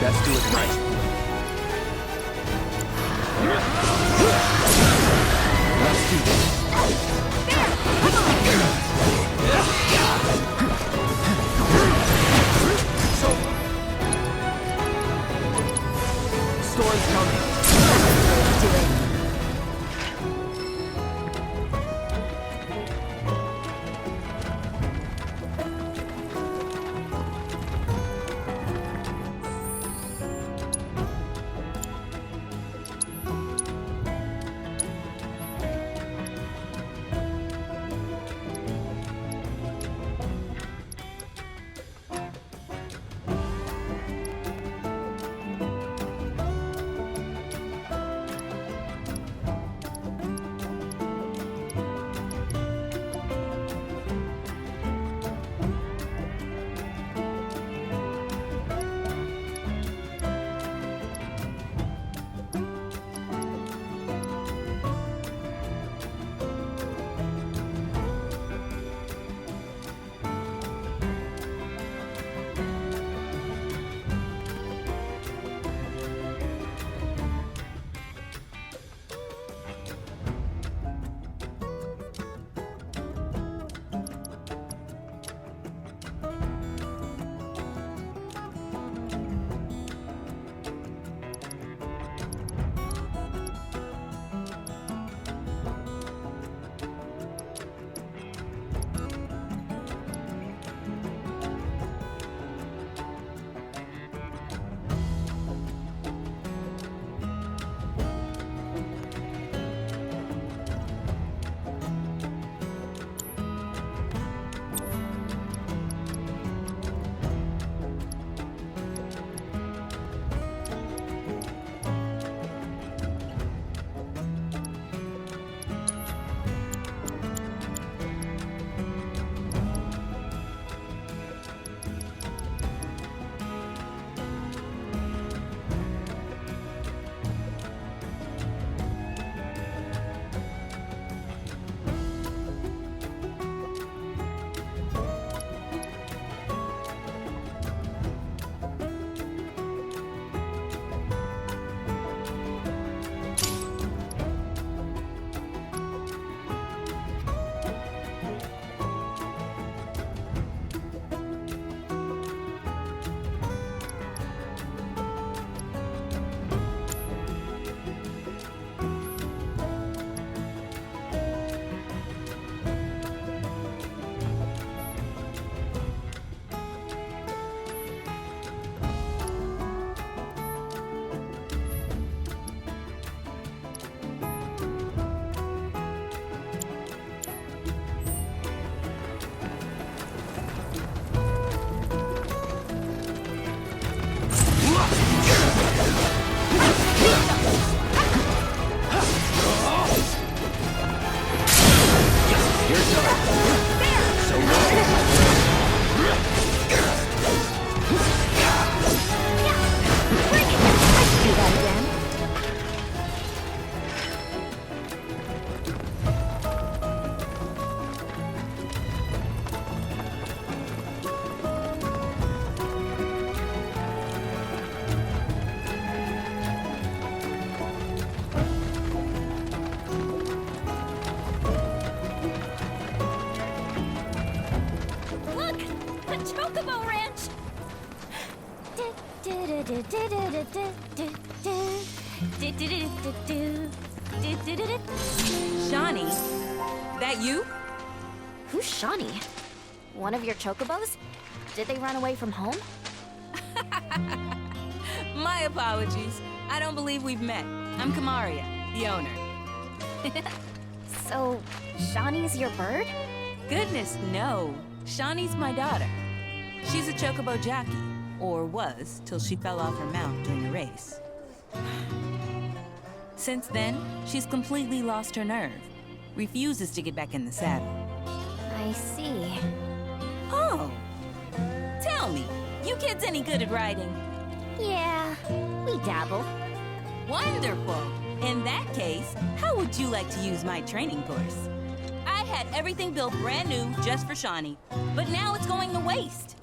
Best do it right. Let's do this. Storm's coming. Do it. Shawnee? That you? Who's Shawnee? One of your chocobos? Did they run away from home? My apologies. I don't believe we've met. I'm Kamaria, the owner. So, Shawnee's your bird? Goodness, no. Shawnee's my daughter. She's a chocobo jockey, or was, till she fell off her mount during a race. Since then, she's completely lost her nerve. Refuses to get back in the saddle. I see. Oh! Tell me, you kids any good at riding? Yeah, we dabble. Wonderful! In that case, how would you like to use my training course? I had everything built brand new just for Shawnee, but now it's going to waste.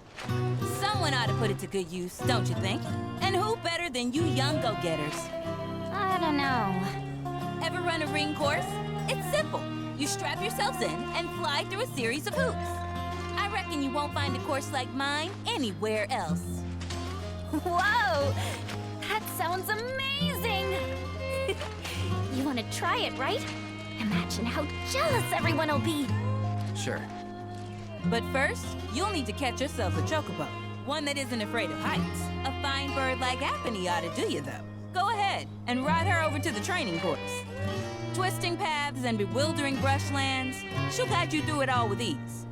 Someone ought to put it to good use, don't you think? And who better than you young go-getters? I don't know. Ever run a ring course? It's simple. You strap yourselves in and fly through a series of hoops. I reckon you won't find a course like mine anywhere else. Whoa! That sounds amazing! You want to try it, right? Imagine how jealous everyone will be. Sure. But first, you'll need to catch yourselves a chocobo. One that isn't afraid of heights. A fine bird like Apony ought to do you, though. Go ahead and ride her over to the training course. Twisting paths and bewildering brushlands, she'll guide you through it all with ease.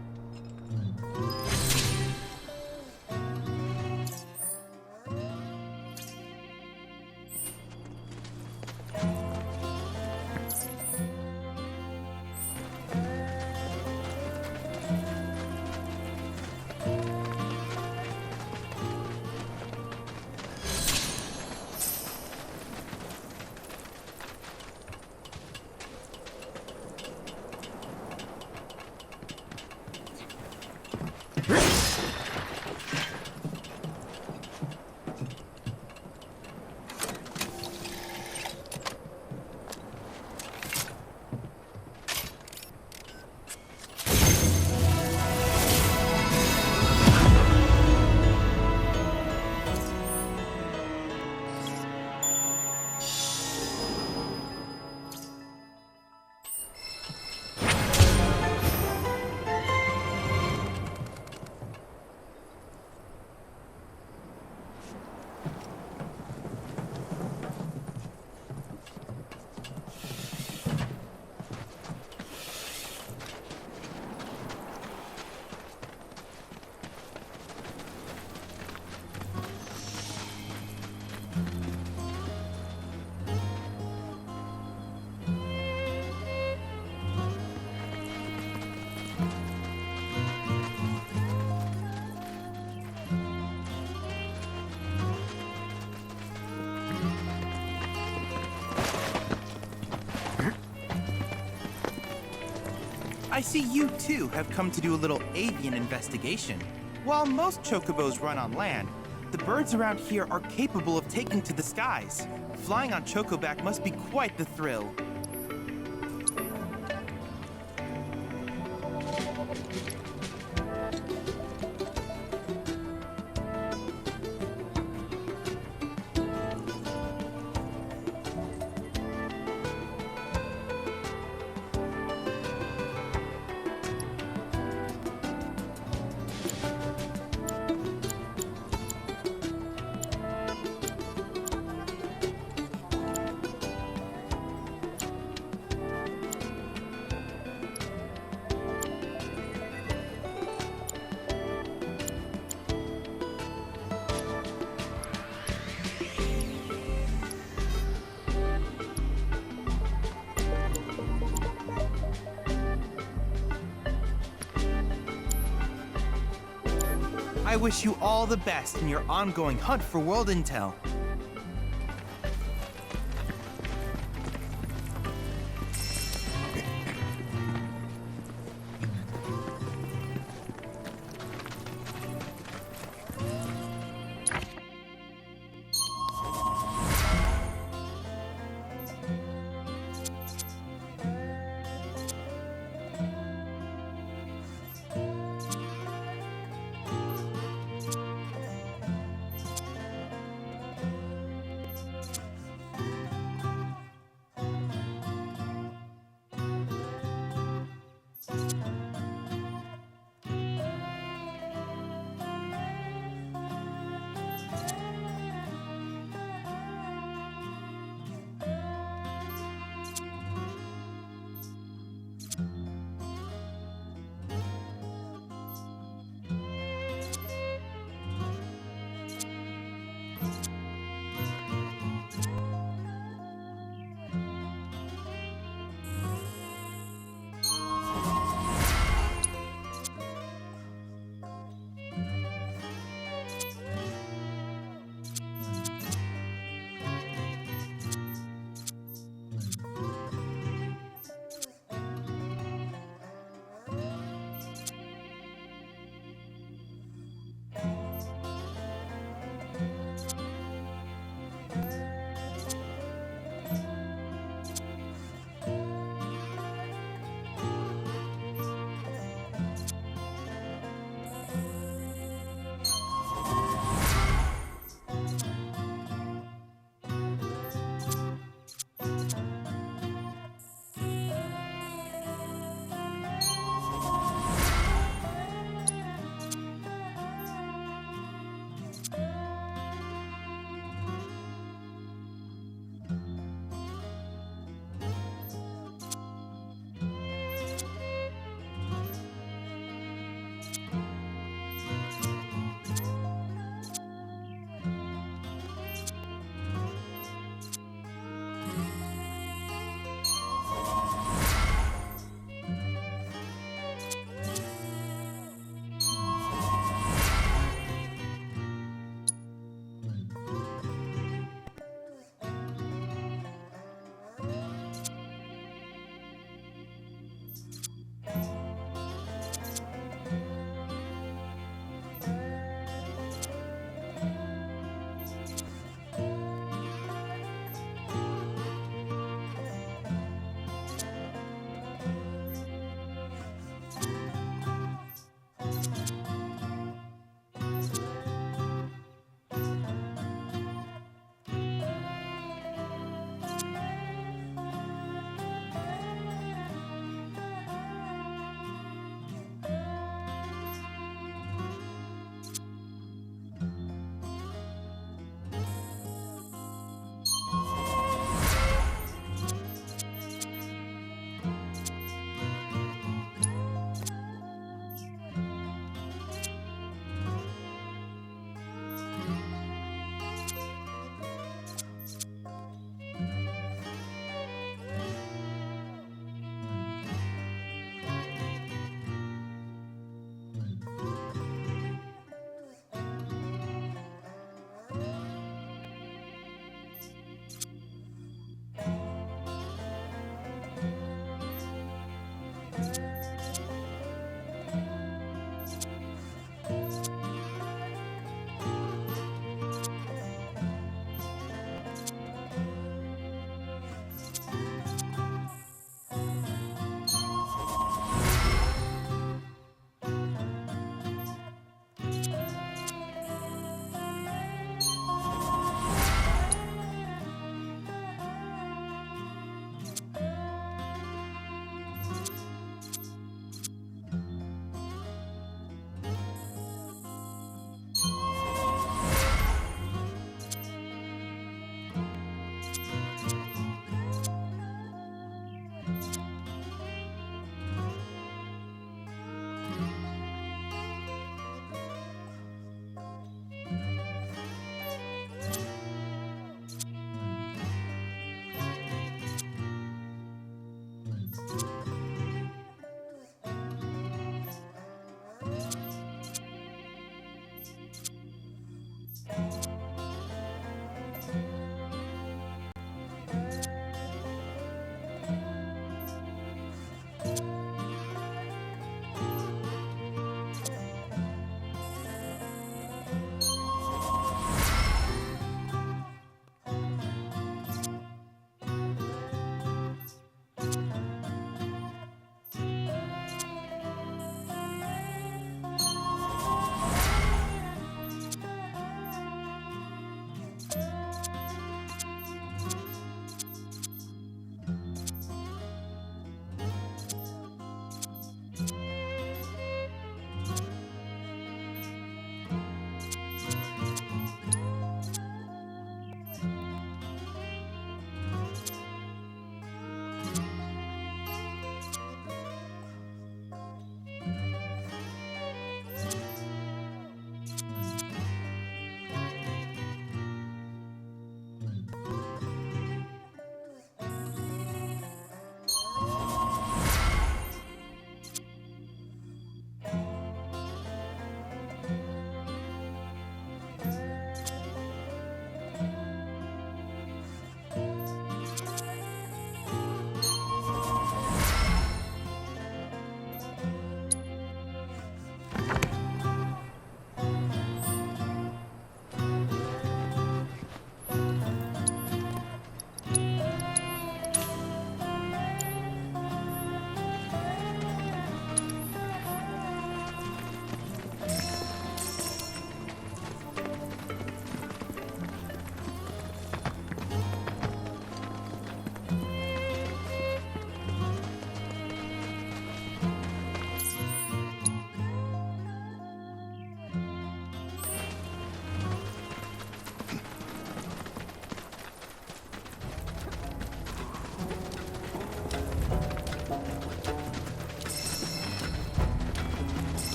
I see you, too, have come to do a little avian investigation. While most chocobos run on land, the birds around here are capable of taking to the skies. Flying on chocoback must be quite the thrill. I wish you all the best in your ongoing hunt for world intel.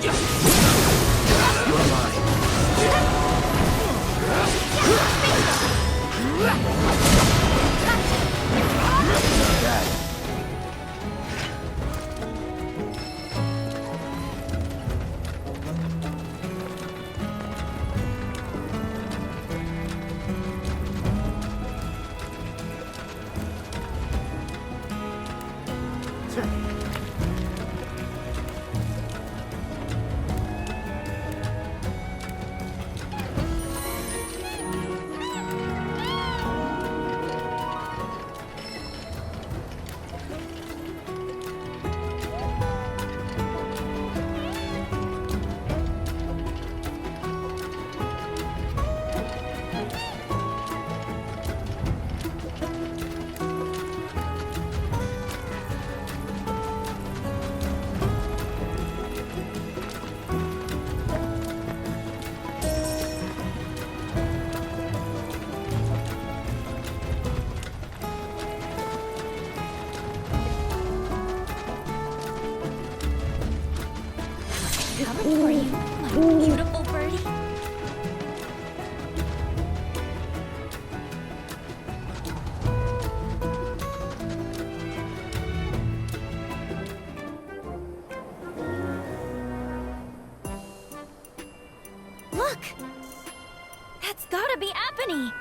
You're mine. Not bad. Coming for you, my beautiful birdie. Look! That's gotta be Apony!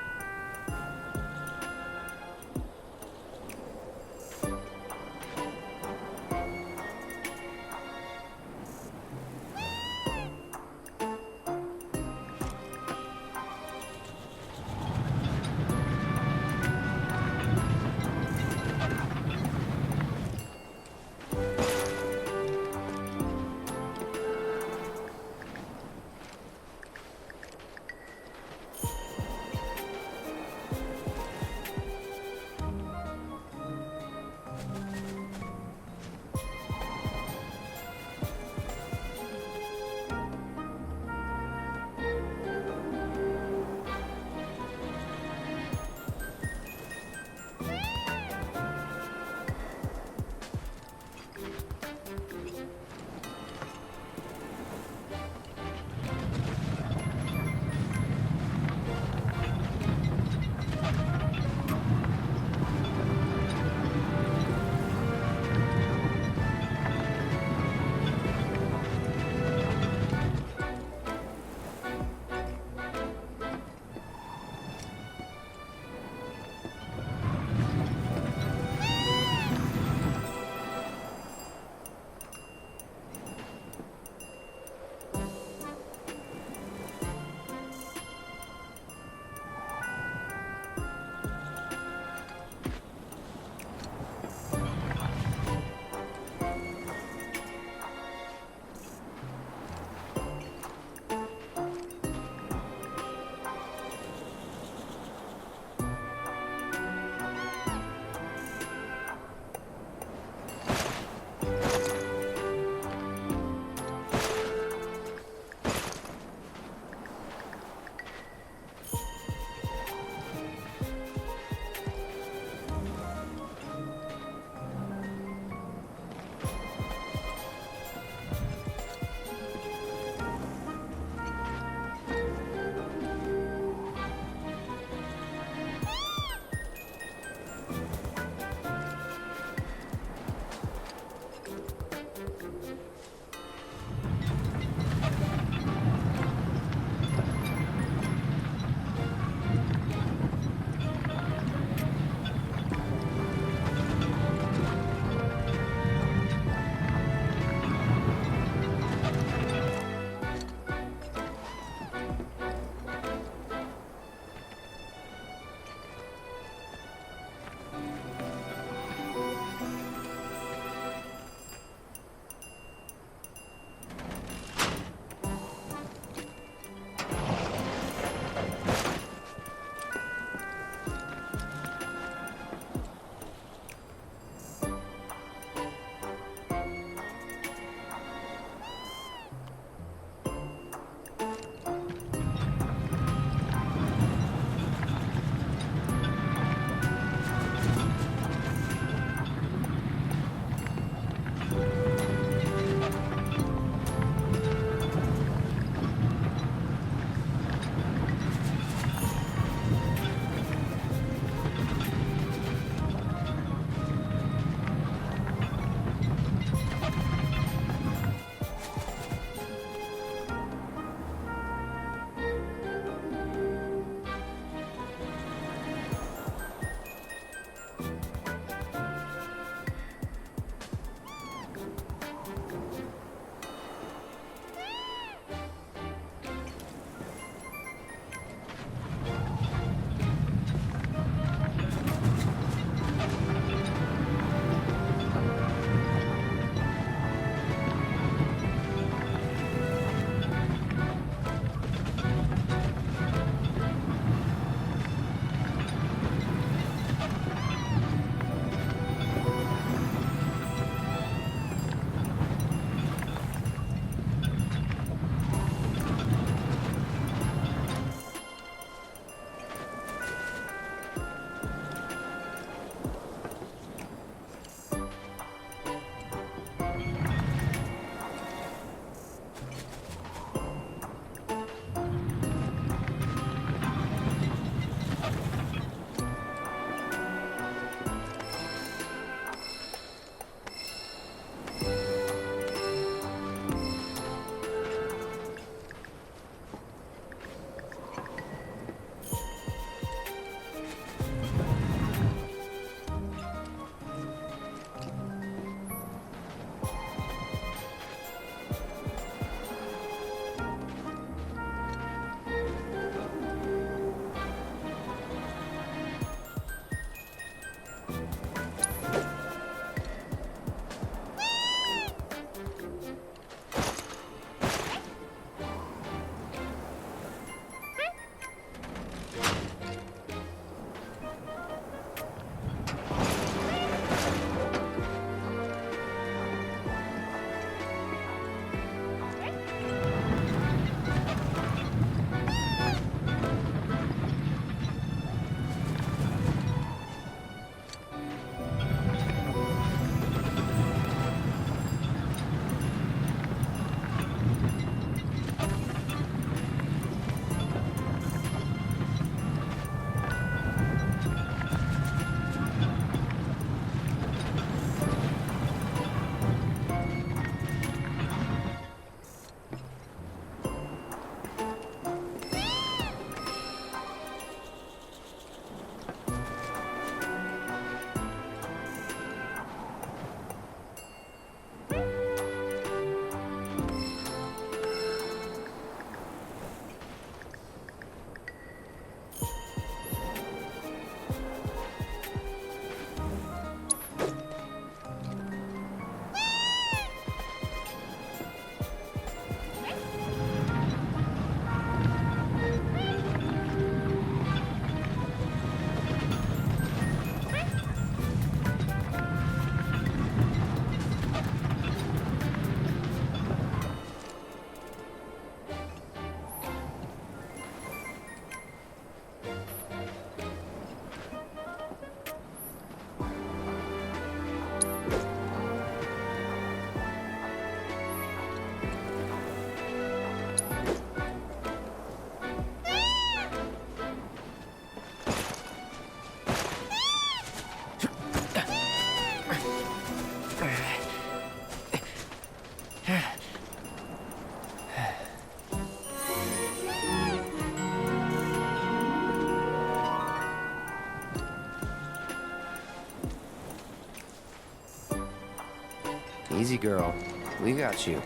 Easy, girl. We got you.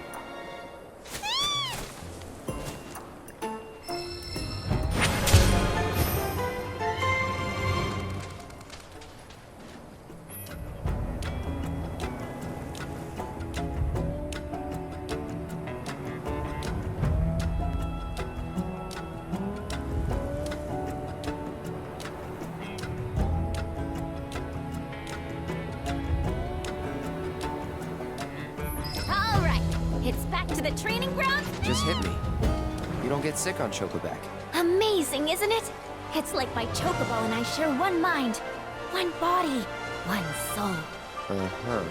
All right, it's back to the training ground. Just hit me. You don't get sick on Chocoback. Amazing, isn't it? It's like my chocobo and I share one mind, one body, one soul. Uh-huh.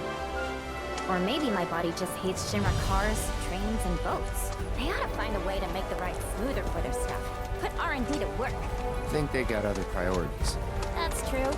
Or maybe my body just hates Shinra cars, trains, and boats. They ought to find a way to make the ride smoother for their stuff. Put R&D to work. Think they got other priorities. That's true.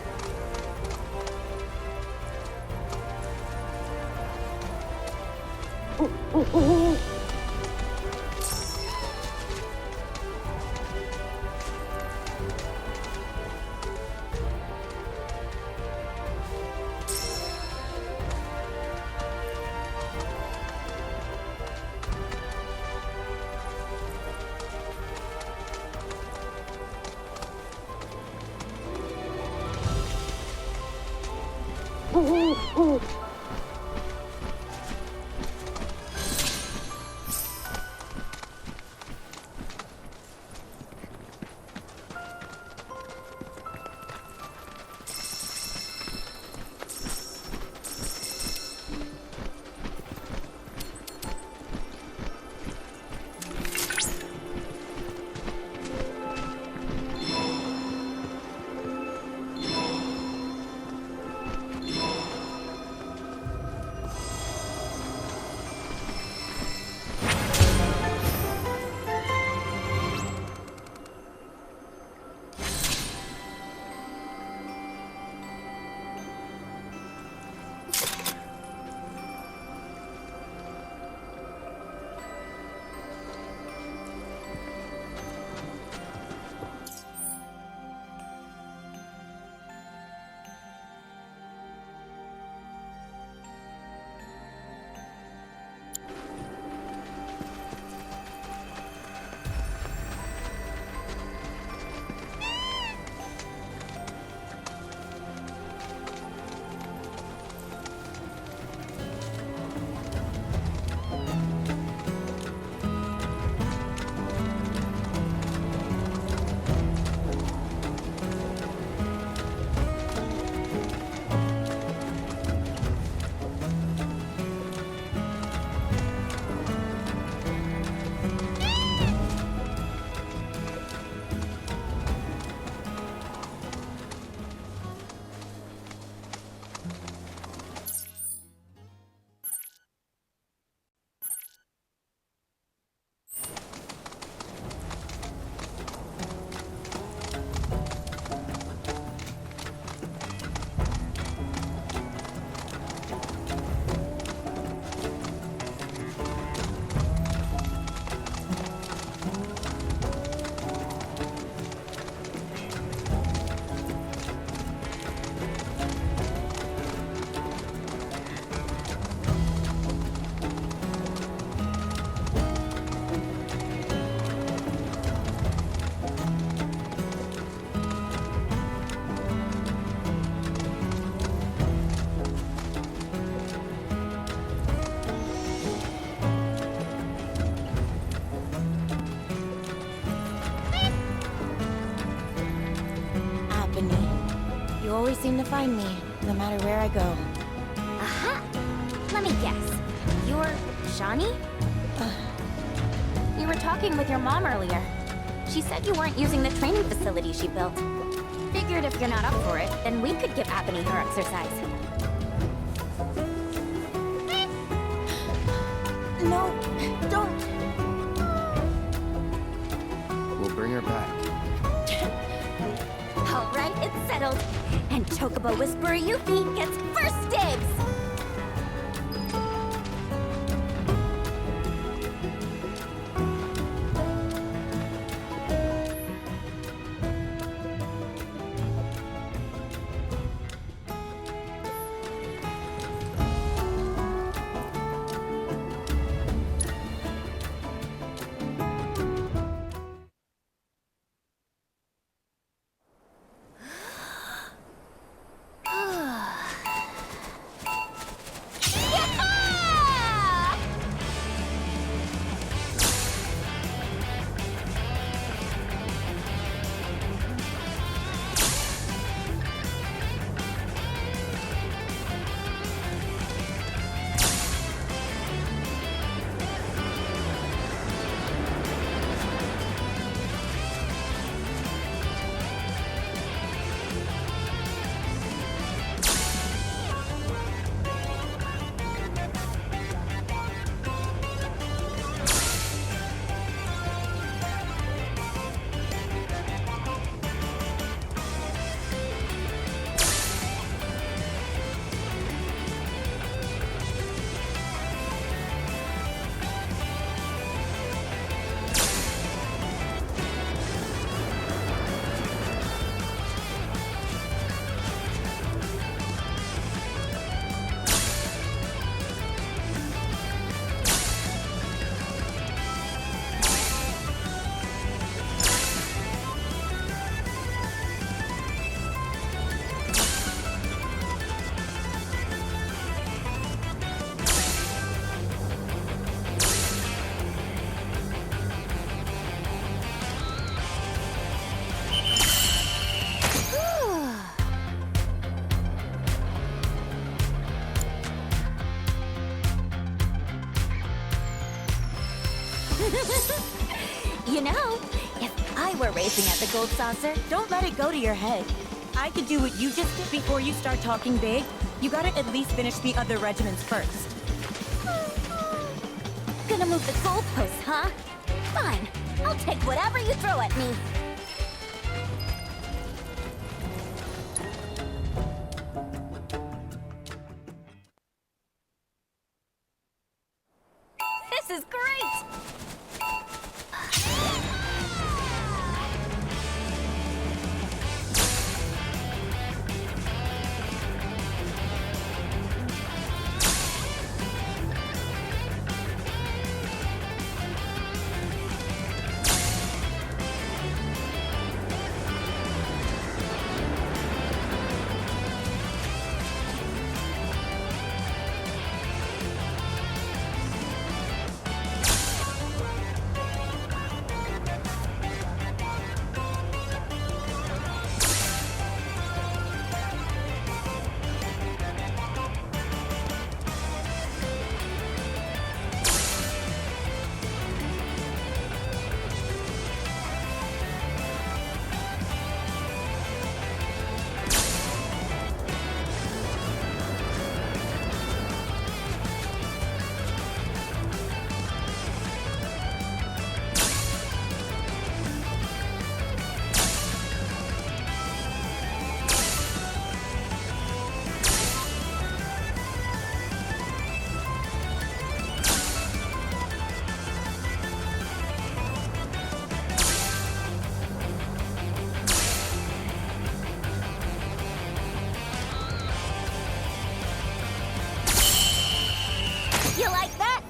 You always seem to find me, no matter where I go. Aha! Let me guess. You're Shani? You were talking with your mom earlier. She said you weren't using the training facility she built. Figured if you're not up for it, then we could give Apony her exercise. No, don't. We'll bring her back. All right, it's settled. And Chocobo Whisperer Yuffie gets first dibs! You know, if I were racing at the Gold Saucer, Don't let it go to your head. I could do what you just did before you start talking big. You gotta at least finish the other regiments first. gonna move the goalposts, huh? Fine, I'll take whatever you throw at me. This is great! You like that?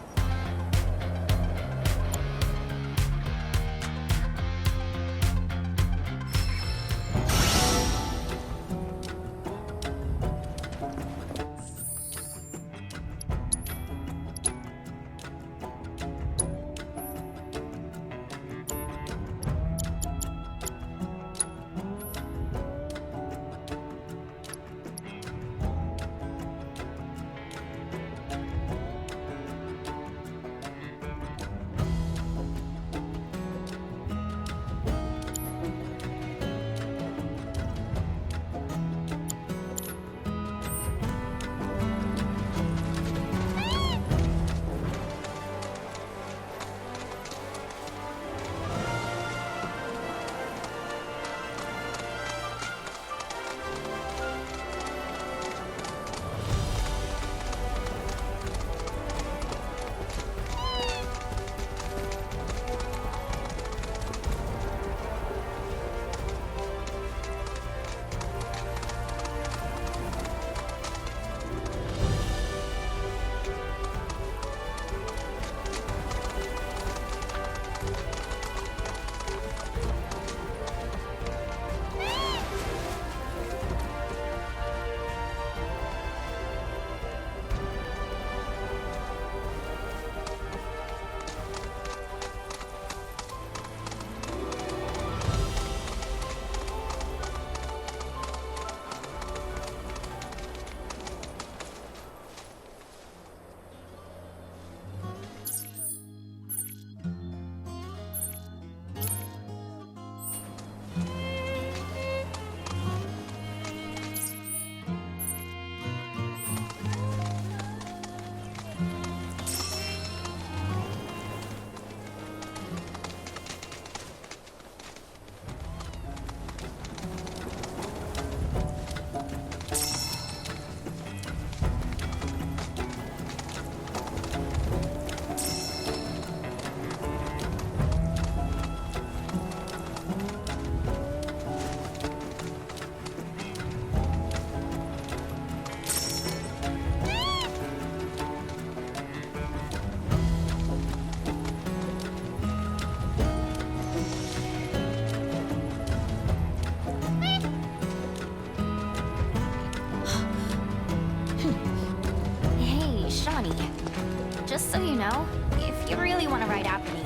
Just so you know, if you really want to ride after me,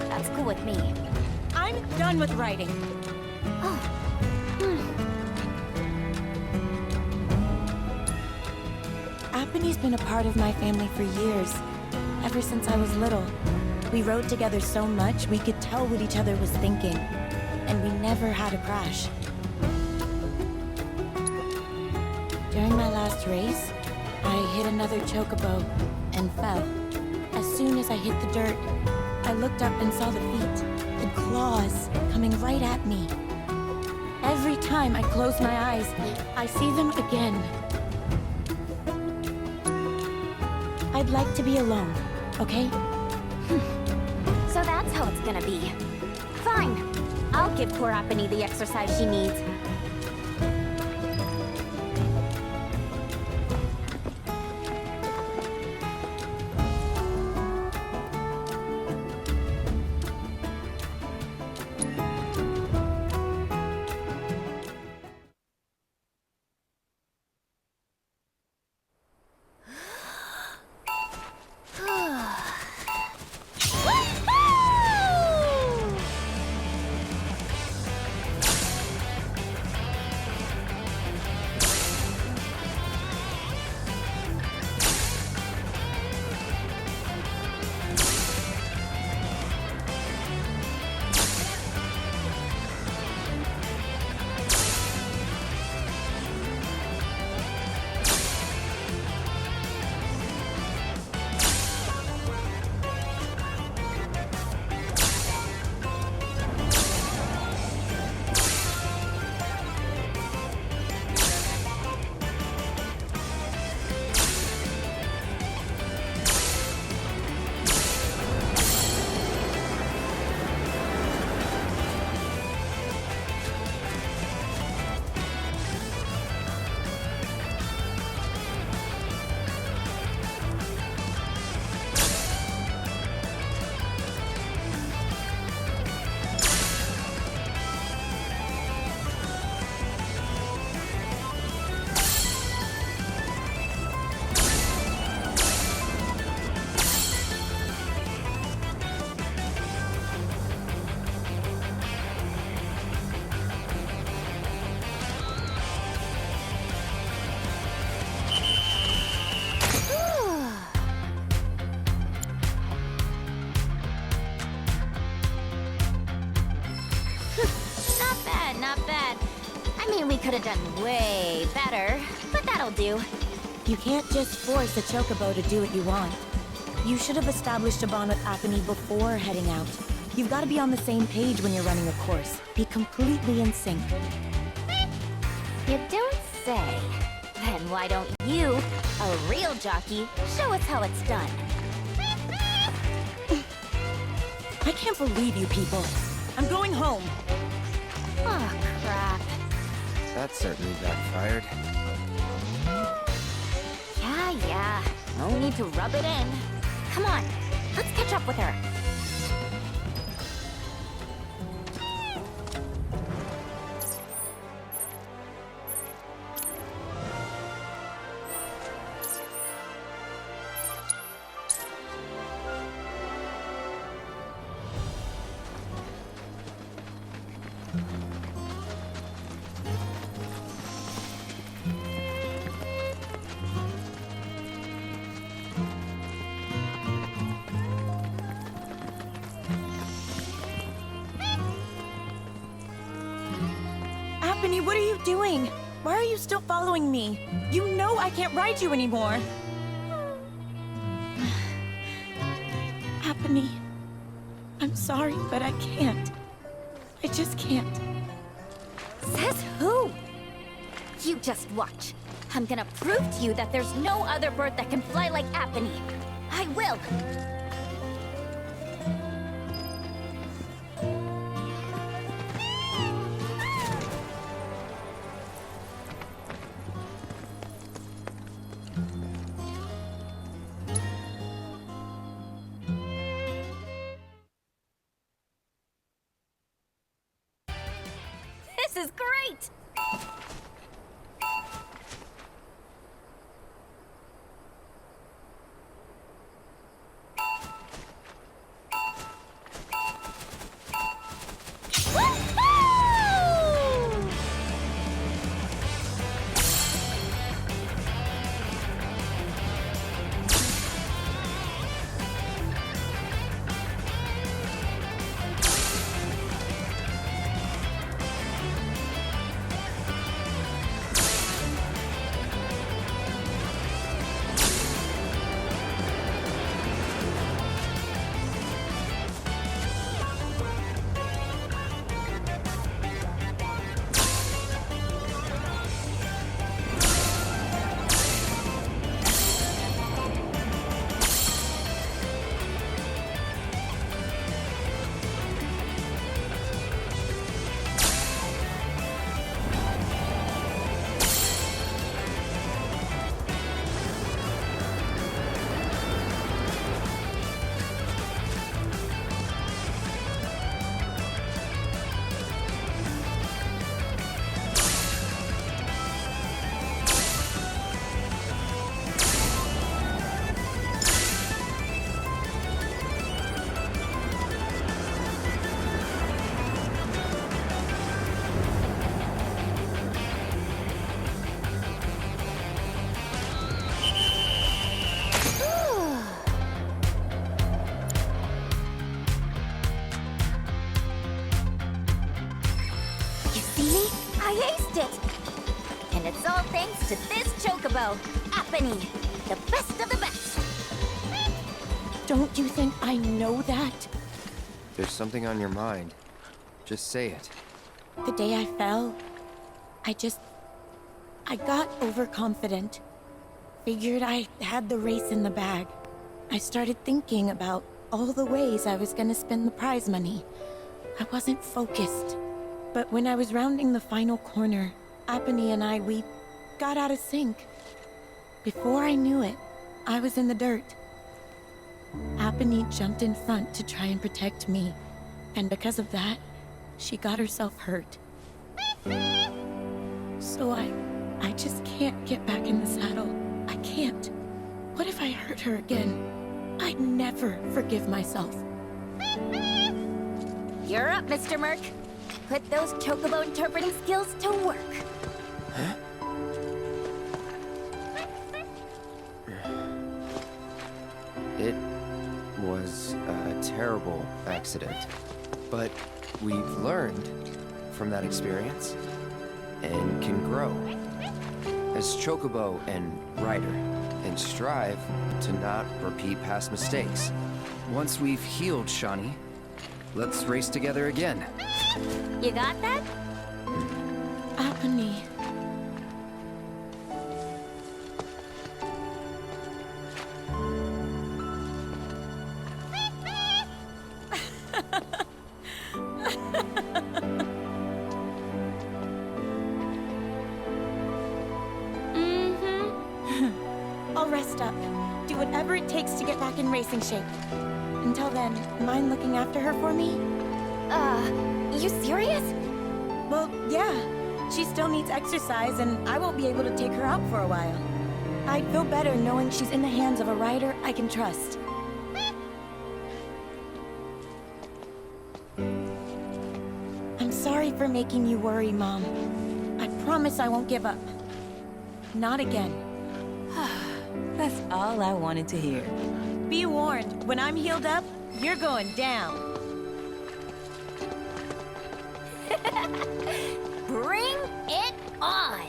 that's cool with me. I'm done with writing. Oh. Apony's been a part of my family for years, ever since I was little. We rode together so much, we could tell what each other was thinking. And we never had a crash. During my last race, I hit another chocobo and fell. As soon as I hit the dirt, I looked up and saw the feet, the claws, coming right at me. Every time I close my eyes, I see them again. I'd like to be alone, okay? So that's how it's gonna be. Fine. I'll give poor Apony the exercise she needs. We could have done way better, but that'll do. You can't just force a chocobo to do what you want. You should have established a bond with Apony before heading out. You've got to be on the same page when you're running a course. Be completely in sync. You don't say. Then why don't you, a real jockey, show us how it's done? I can't believe you people. I'm going home. Oh, crap. That certainly backfired. Yeah. No need to rub it in. Come on, let's catch up with her. Apony, what are you doing? Why are you still following me? You know I can't ride you anymore. Apony, I'm sorry, but I can't. I just can't. Says who? You just watch. I'm gonna prove to you that there's no other bird that can fly like Apony. I will. This is great! aced it! And it's all thanks to this chocobo, Apony, the best of the best! Don't you think I know that? There's something on your mind. Just say it. The day I fell, I got overconfident. Figured I had the race in the bag. I started thinking about all the ways I was gonna spend the prize money. I wasn't focused. But when I was rounding the final corner, Apony and we got out of sync. Before I knew it, I was in the dirt. Apony jumped in front to try and protect me, and because of that, she got herself hurt. So I just can't get back in the saddle. I can't. What if I hurt her again? I'd never forgive myself. You're up, Mr. Merc. Put those chocobo interpreting skills to work. It was a terrible accident, but we've learned from that experience and can grow as chocobo and rider and strive to not repeat past mistakes. Once we've healed Shani, let's race together again. You got that? Apony. I'll rest up. Do whatever it takes to get back in racing shape. Until then, mind looking after her for me? You serious? Well, yeah. She still needs exercise, and I won't be able to take her out for a while. I'd feel better knowing she's in the hands of a rider I can trust. I'm sorry for making you worry, Mom. I promise I won't give up. Not again. That's all I wanted to hear. Be warned, when I'm healed up, you're going down. Bring it on!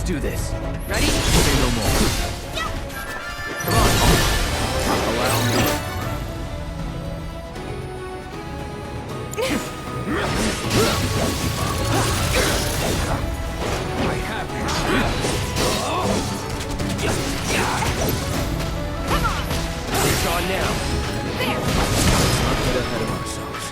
do this. Ready? Say no more. Come on. Allow me. I have you. It's on now. There! Let's not get ahead of ourselves.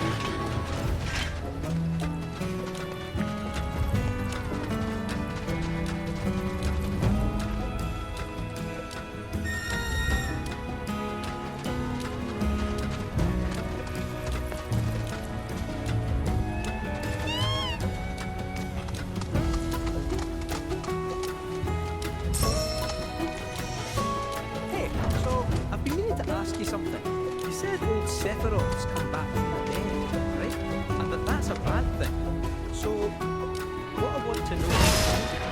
Hey, so I've been meaning to ask you something. You said old Sephiroth's come back from the dead, right? And that's a bad thing. So, what I want to know is,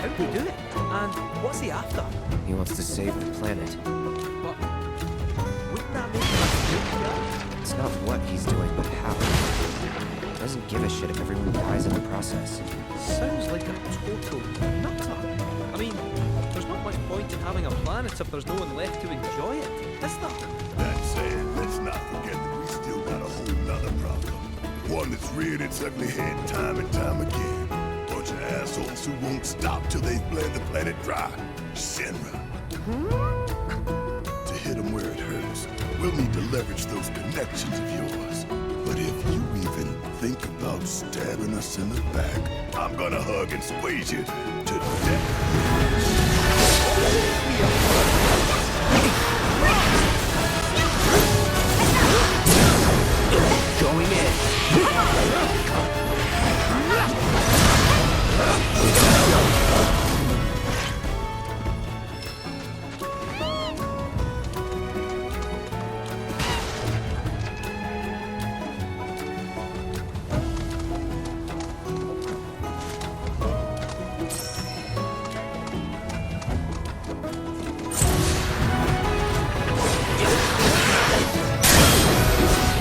how did he do it? And what's he after? He wants to save the planet. But wouldn't that make him a good guy? It's not what he's doing, but how. He doesn't give a shit if everyone dies in the process. Sounds like a total nutter. I mean, there's not much point in having a planet if there's no one left to enjoy it, is there? That said, let's not forget that we still got a whole nother problem. One that's reared its ugly head time and time again. Bunch of assholes who won't stop till they've bled the planet dry. Shinra. To hit them where it hurts, we'll need to leverage those connections of yours. But if you even think about stabbing us in the back, I'm gonna hug and squeeze you to death. Going in.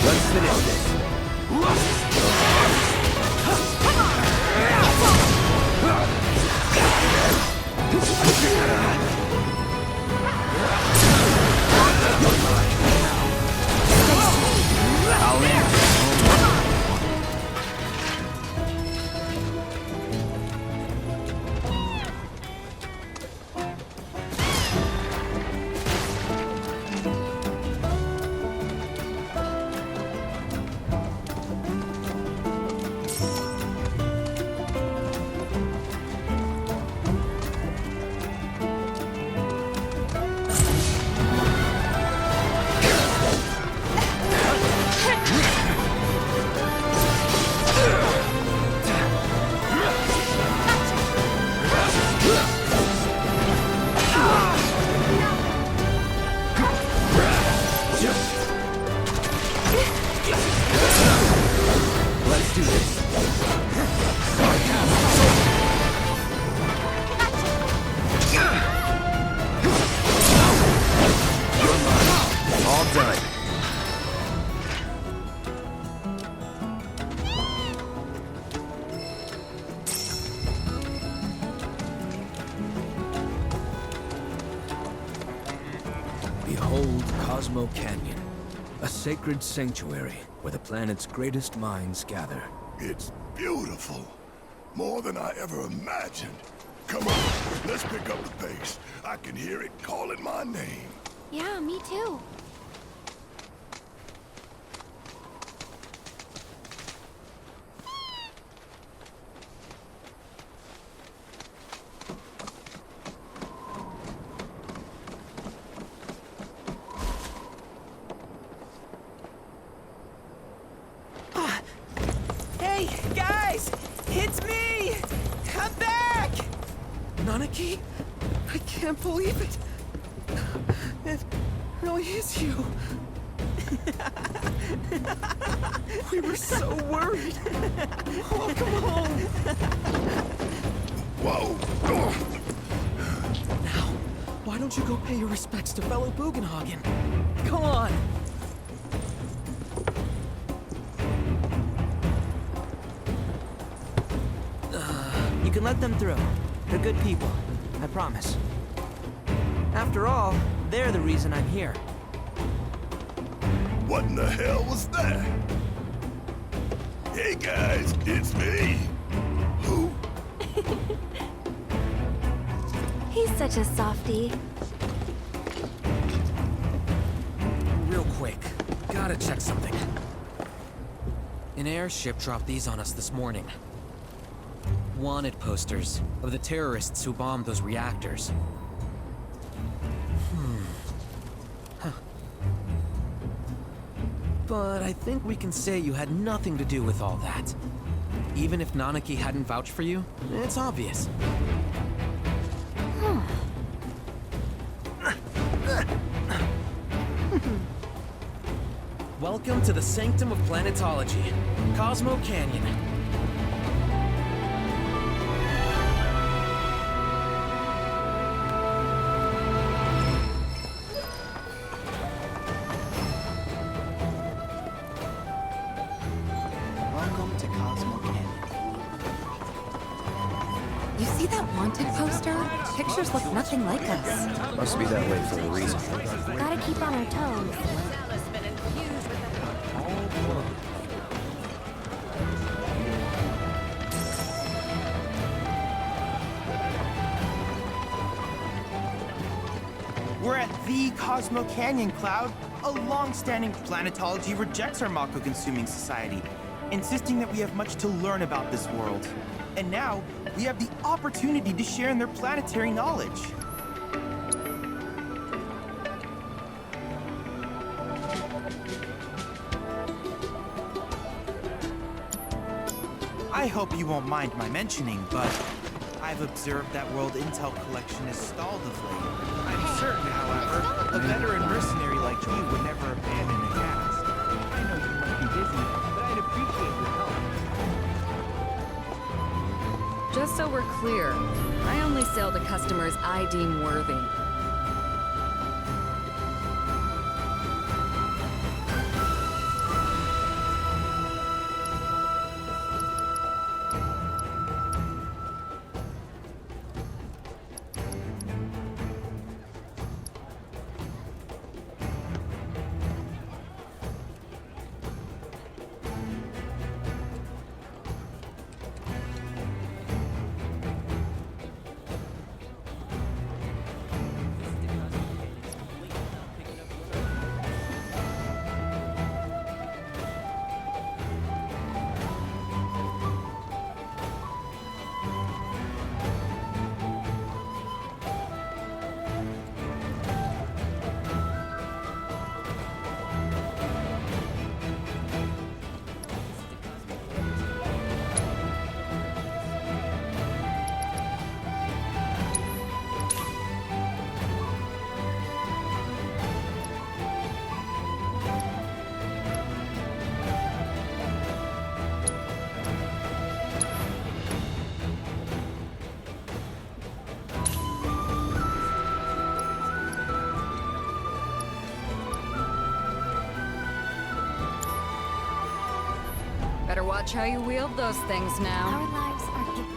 Let's finish this. I'll answer. Let's do this. You're mine. All done. Behold Cosmo Canyon, a sacred sanctuary where the planet's greatest minds gather. It's beautiful. More than I ever imagined. Come on, let's pick up the pace. I can hear it calling my name. Yeah, me too. Hey, guys! It's me! I'm back! Nanaki? I can't believe it. It really is you. We were so worried. Oh, come home. Whoa! Now, why don't you go pay your respects to fellow Bugenhagen? Come on. You can let them through. They're good people. I promise. After all, they're the reason I'm here. What in the hell was that? Hey guys, it's me. Who? He's such a softie. Real quick, gotta check something. An airship dropped these on us this morning. Wanted posters of the terrorists who bombed those reactors. Huh. But I think we can say you had nothing to do with all that. Even if Nanaki hadn't vouched for you, it's obvious. Welcome to the Sanctum of Planetology, Cosmo Canyon. Welcome to Cosmo Canyon. You see that wanted poster? Pictures look nothing like us. Must be that way for a reason. Gotta keep on our toes. We're at the Cosmo Canyon, Cloud. A long-standing planetology rejects our Mako-consuming society, insisting that we have much to learn about this world. And now, we have the opportunity to share in their planetary knowledge. I hope you won't mind my mentioning, but I've observed that World Intel collection is stalled of late. I'm certain, however, a veteran mercenary like you would never abandon a task. I know you might be busy, but I'd appreciate your help. Just so we're clear, I only sell to customers I deem worthy. Better watch how you wield those things now. Our lives are gifts.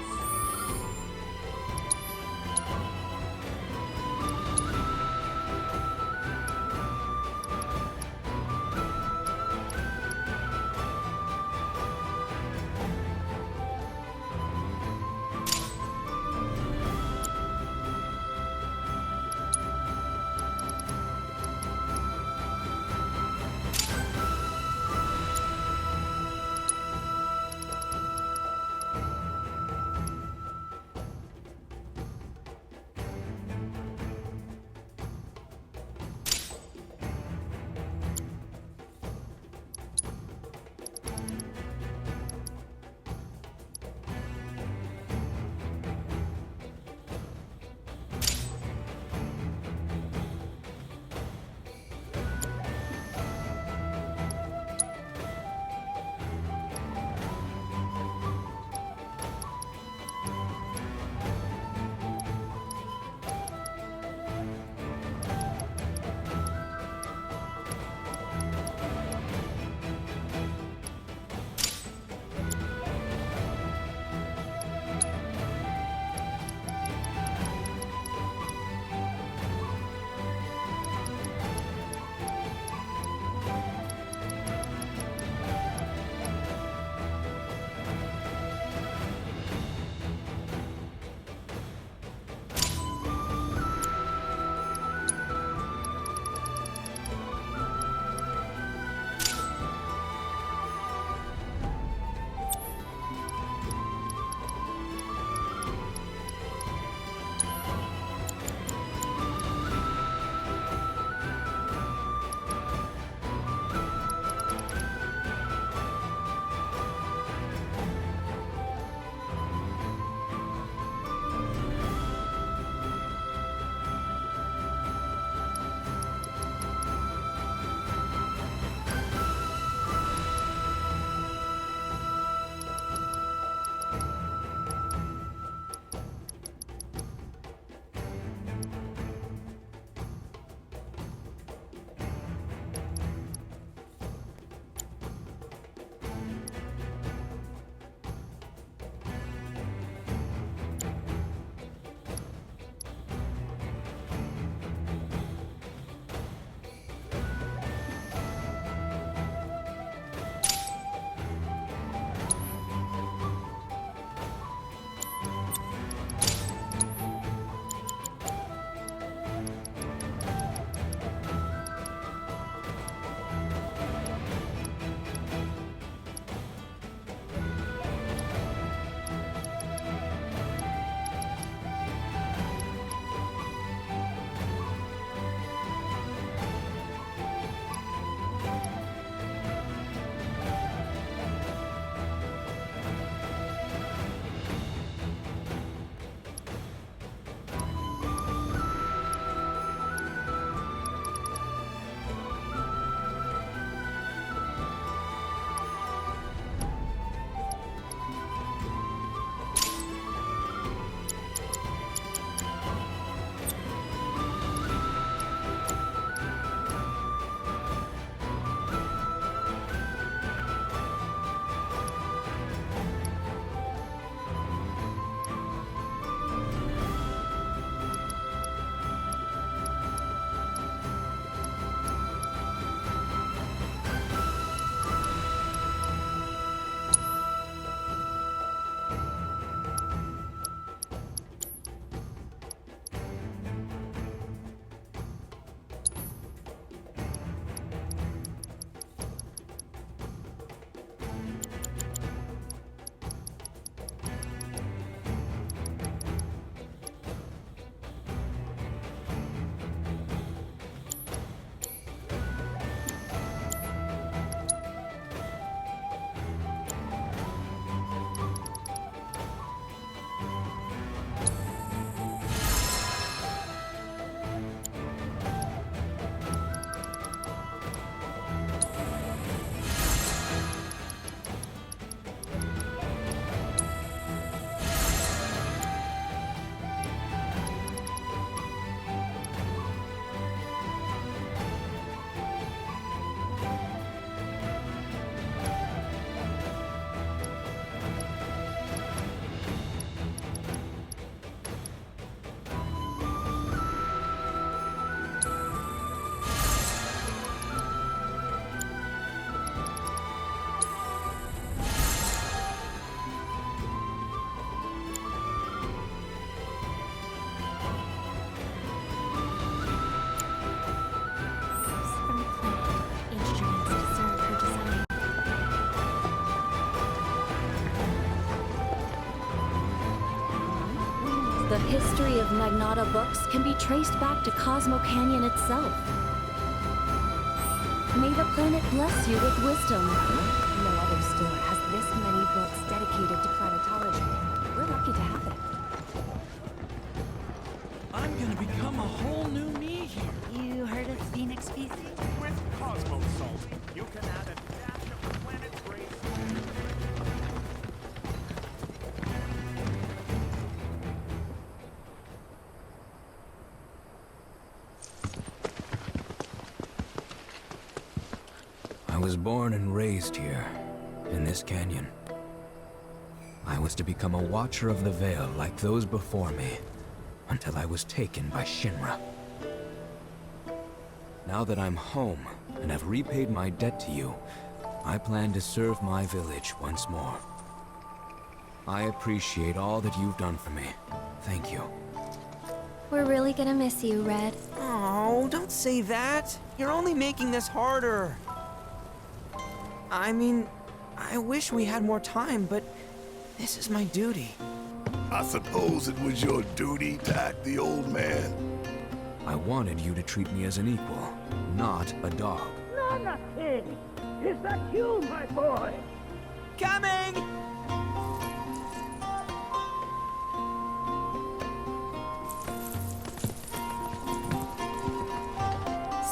The history of Magnata books can be traced back to Cosmo Canyon itself. May the planet bless you with wisdom. No other store has this many books dedicated to planetology. We're lucky to have it. I'm gonna become a whole new me here. You heard of Phoenix species? With Cosmo Salt, you can add a dash of planet grace. I was born and raised here, in this canyon. I was to become a watcher of the Veil like those before me, until I was taken by Shinra. Now that I'm home, and have repaid my debt to you, I plan to serve my village once more. I appreciate all that you've done for me. Thank you. We're really gonna miss you, Red. Oh, don't say that. You're only making this harder. I mean, I wish we had more time, but this is my duty. I suppose it was your duty to act the old man. I wanted you to treat me as an equal, not a dog. No, nothing. Is that you, my boy? Coming!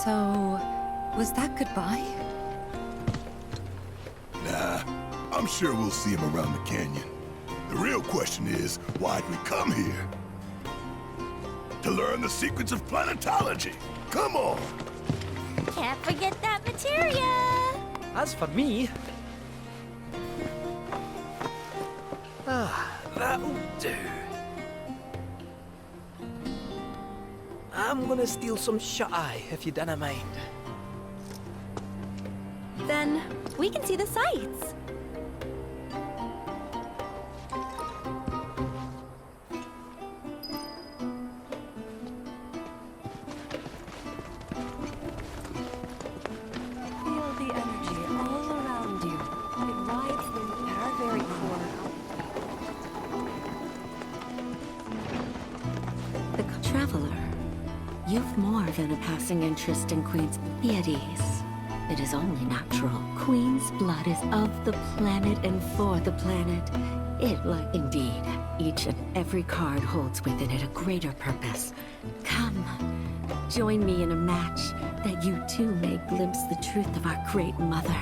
So, was that goodbye? Nah, I'm sure we'll see him around the canyon. The real question is, why'd we come here? To learn the secrets of planetology. Come on! Can't forget that materia! As for me... that'll do. I'm gonna steal some shut-eye, if you don't mind. Then we can see the sights. Feel the energy all around you. It rides them at our very core. The Traveler, you've more than a passing interest in Queen's. Be at ease. It is only natural. Queen's blood is of the planet and for the planet. Indeed, each and every card holds within it a greater purpose. Come, join me in a match that you too may glimpse the truth of our great mother.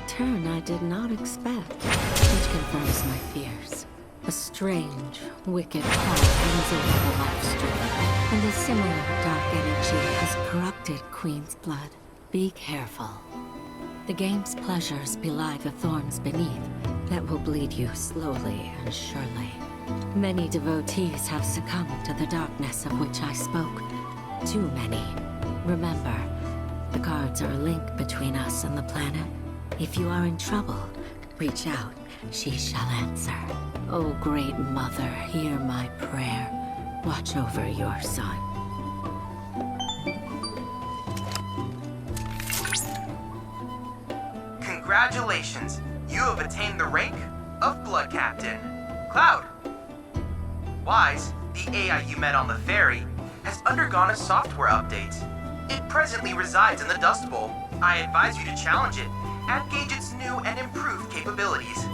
turn I did not expect, which confirms my fears. A strange, wicked power hangs over the life stream, and a similar dark energy has corrupted Queen's blood. Be careful. The game's pleasures belie the thorns beneath that will bleed you slowly and surely. Many devotees have succumbed to the darkness of which I spoke. Too many. Remember, the cards are a link between us and the planet. If you are in trouble, reach out. She shall answer. O great mother, hear my prayer. Watch over your son. Congratulations! You have attained the rank of Blood Captain. Cloud! Wise, the AI you met on the ferry, has undergone a software update. It presently resides in the Dust Bowl. I advise you to challenge it and gauge its new and improved capabilities.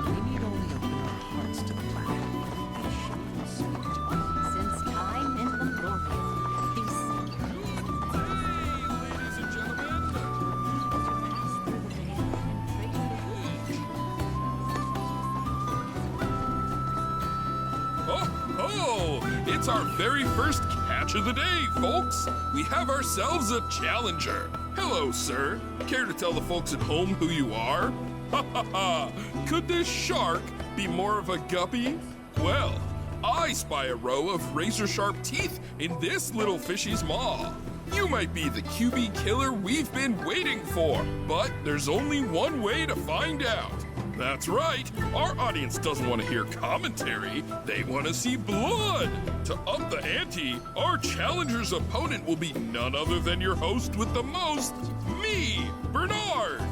We need only open our hearts to the planet. And she will speak to us. Since time immemorial, these Ladies and gentlemen. Oh, it's our very first catch of the day, folks. We have ourselves a challenger. Hello, sir. Care to tell the folks at home who you are? Ha ha ha! Could this shark be more of a guppy? Well, I spy a row of razor-sharp teeth in this little fishy's maw. You might be the QB killer we've been waiting for, but there's only one way to find out. That's right, our audience doesn't want to hear commentary, they want to see blood. To up the ante, our challenger's opponent will be none other than your host with the most, me, Bernard.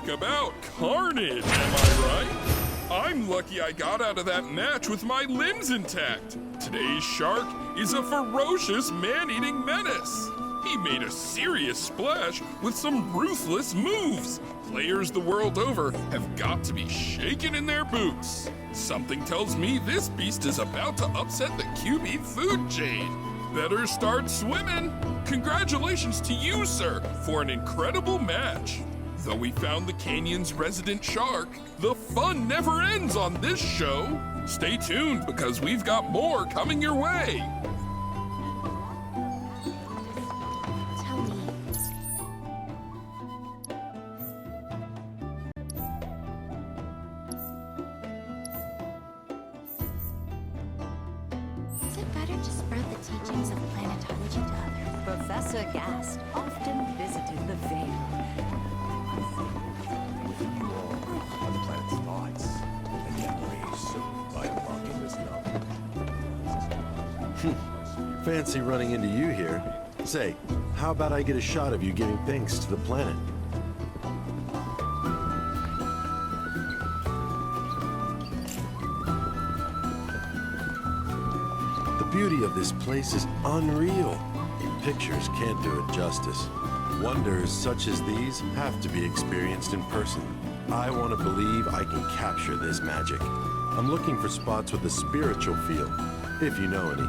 Talk about carnage, am I right? I'm lucky I got out of that match with my limbs intact. Today's shark is a ferocious man-eating menace. He made a serious splash with some ruthless moves. Players the world over have got to be shaken in their boots. Something tells me this beast is about to upset the QB food chain. Better start swimming. Congratulations to you, sir, for an incredible match. Though we found the canyon's resident shark, the fun never ends on this show. Stay tuned because we've got more coming your way. Tell me. Is it better to spread the teachings of planetology to others? Professor Gast often visited the Veil. On the planet's thoughts, and get raised soon by unlocking this number. Fancy running into you here. Say, how about I get a shot of you giving thanks to the planet? The beauty of this place is unreal. Pictures can't do it justice. Wonders such as these have to be experienced in person. I want to believe I can capture this magic. I'm looking for spots with a spiritual feel, if you know any.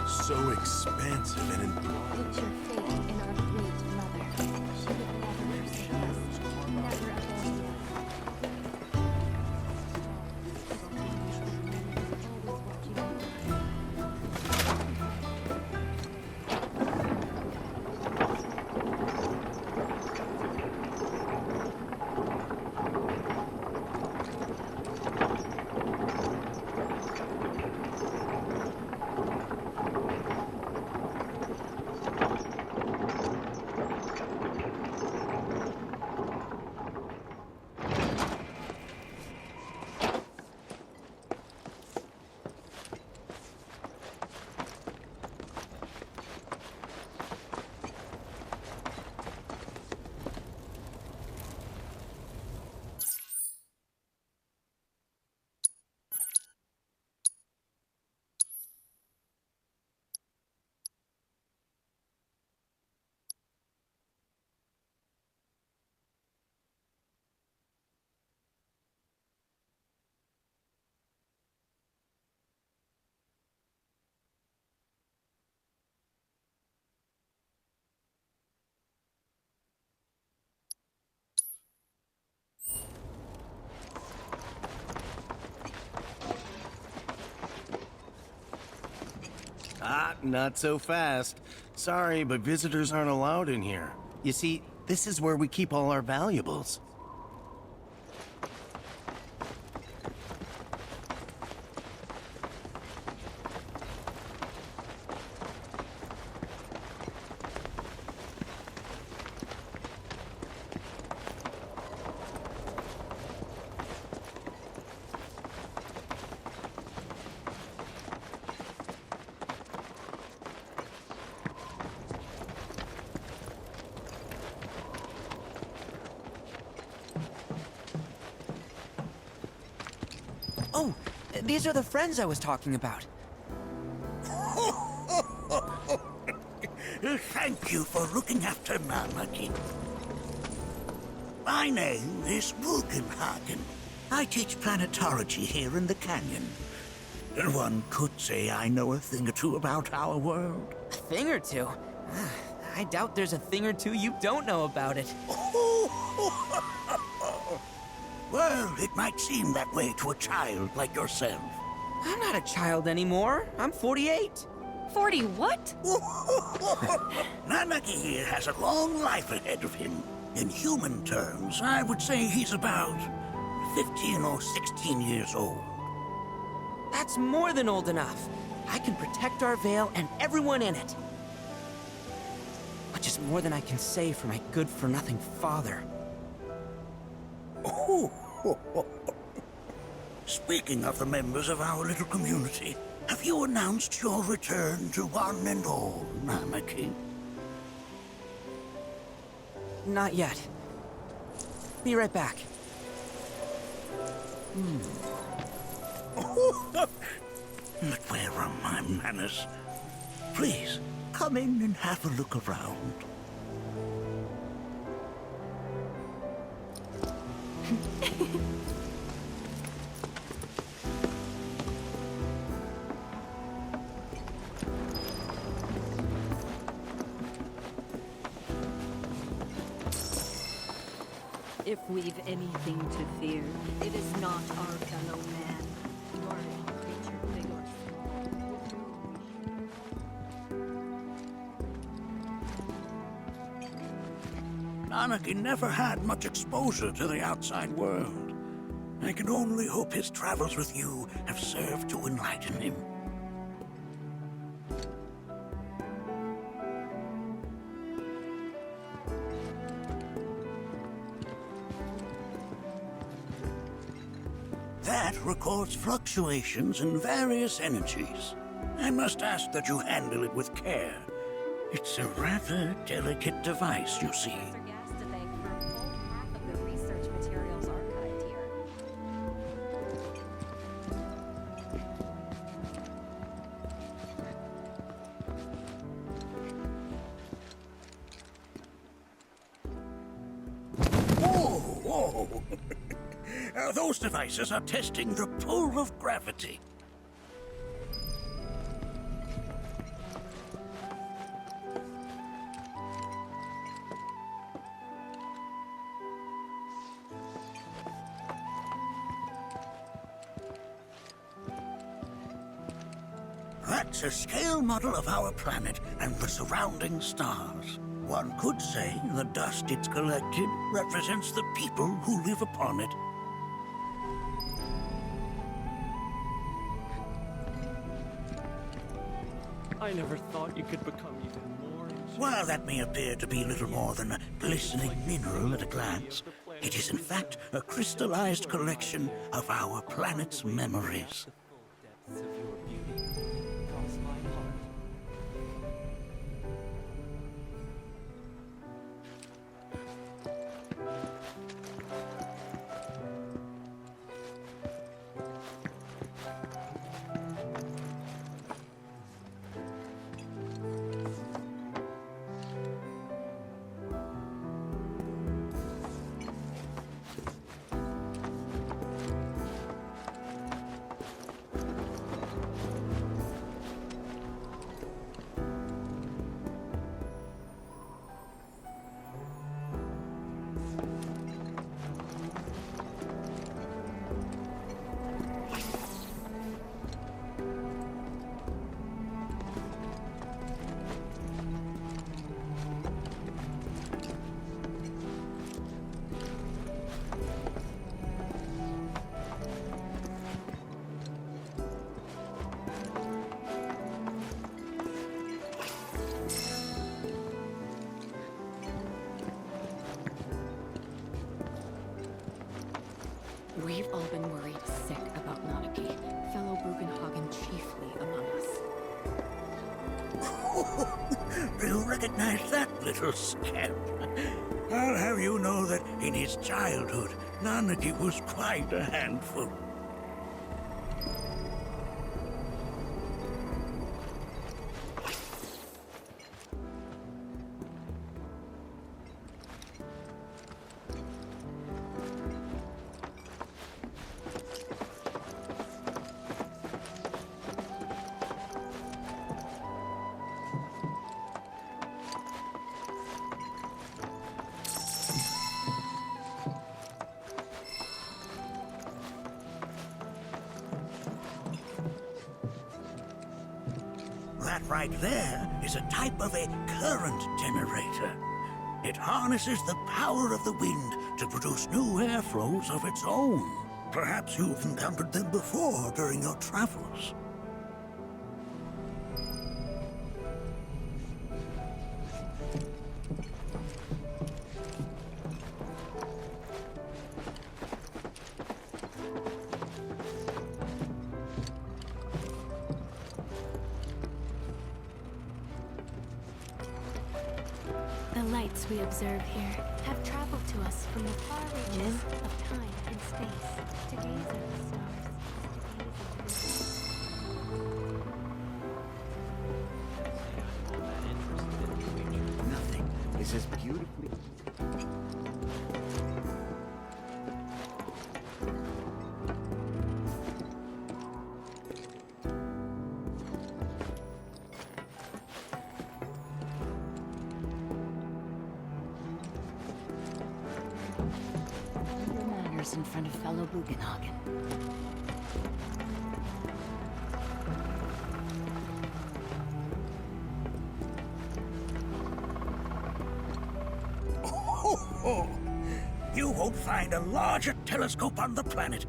So expansive and Put your faith in our great mother. She would never forsake us, never abandon us. Ah, not so fast. Sorry, but visitors aren't allowed in here. You see, this is where we keep all our valuables. Oh, these are the friends I was talking about. Thank you for looking after Malmaki. My name is Bugenhagen. I teach planetology here in the canyon. One could say I know a thing or two about our world. A thing or two? I doubt there's a thing or two you don't know about it. Well, it might seem that way to a child like yourself. I'm not a child anymore. I'm 48. 40 what? Nanaki here has a long life ahead of him. In human terms, I would say he's about 15 or 16 years old. That's more than old enough. I can protect our Veil and everyone in it. Which is more than I can say for my good-for-nothing father. Speaking of the members of our little community, have you announced your return to one and all, Namaki? Not yet. Be right back. But where are my manners? Please, come in and have a look around. If we've anything to fear, it is not our fellow man, nor any creature big or small. Anarchy never had much exposure to the outside world. I can only hope his travels with you have served to enlighten him. That records fluctuations in various energies. I must ask that you handle it with care. It's a rather delicate device, you see. Whoa! Those devices are testing the pull of gravity. That's a scale model of our planet and the surrounding stars. One could say the dust it's collected represents the people who live upon it. I never thought you could become even more... While that may appear to be little more than a glistening mineral at a glance, it is in fact a crystallized collection of our planet's memories. We've all been worried sick about Nanaki, fellow Bugenhagen chiefly among us. Do you recognize that little scamp? I'll have you know that in his childhood, Nanaki was quite a handful. That right there is a type of a current generator. It harnesses the power of the wind to produce new airflows of its own. Perhaps you've encountered them before during your travels. The lights we observe here have traveled to us from the far reaches of time and space to gaze at the stars. Nothing is as beautifully... Your manners in front of fellow Bugenhagen. Oh, you won't find a larger telescope on the planet.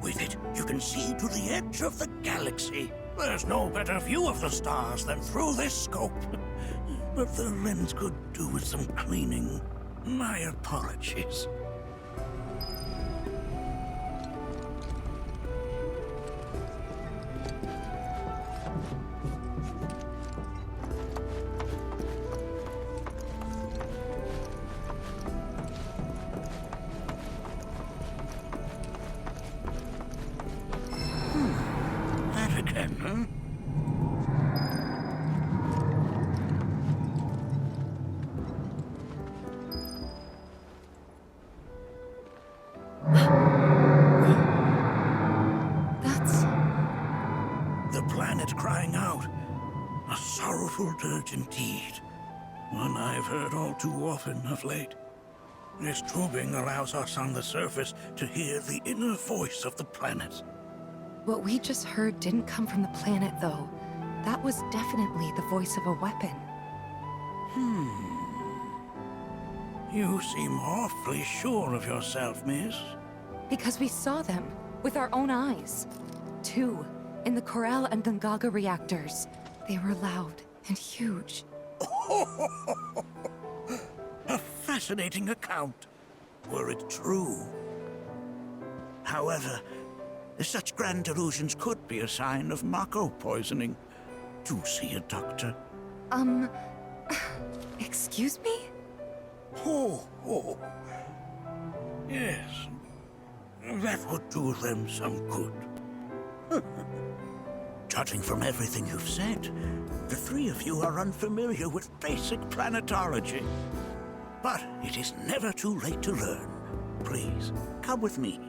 With it, you can see to the edge of the galaxy. There's no better view of the stars than through this scope. But the lens could do with some cleaning. My apologies. That again, huh? That's... The planet crying out. A sorrowful dirge indeed. One I've heard all too often of late. This tubing allows us on the surface to hear the inner voice of the planet. What we just heard didn't come from the planet, though. That was definitely the voice of a weapon. You seem awfully sure of yourself, miss. Because we saw them with our own eyes. 2 in the Corel and Gungaga reactors. They were loud and huge. A fascinating account, were it true. However, such grand delusions could be a sign of Mako poisoning. Do see a doctor. Excuse me? Oh. Yes. That would do them some good. Judging from everything you've said, the 3 of you are unfamiliar with basic planetology. But it is never too late to learn. Please, come with me.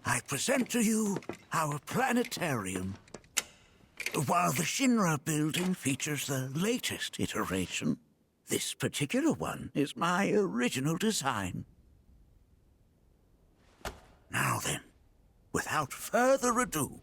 I present to you our planetarium. While the Shinra building features the latest iteration, this particular one is my original design. Now then, without further ado,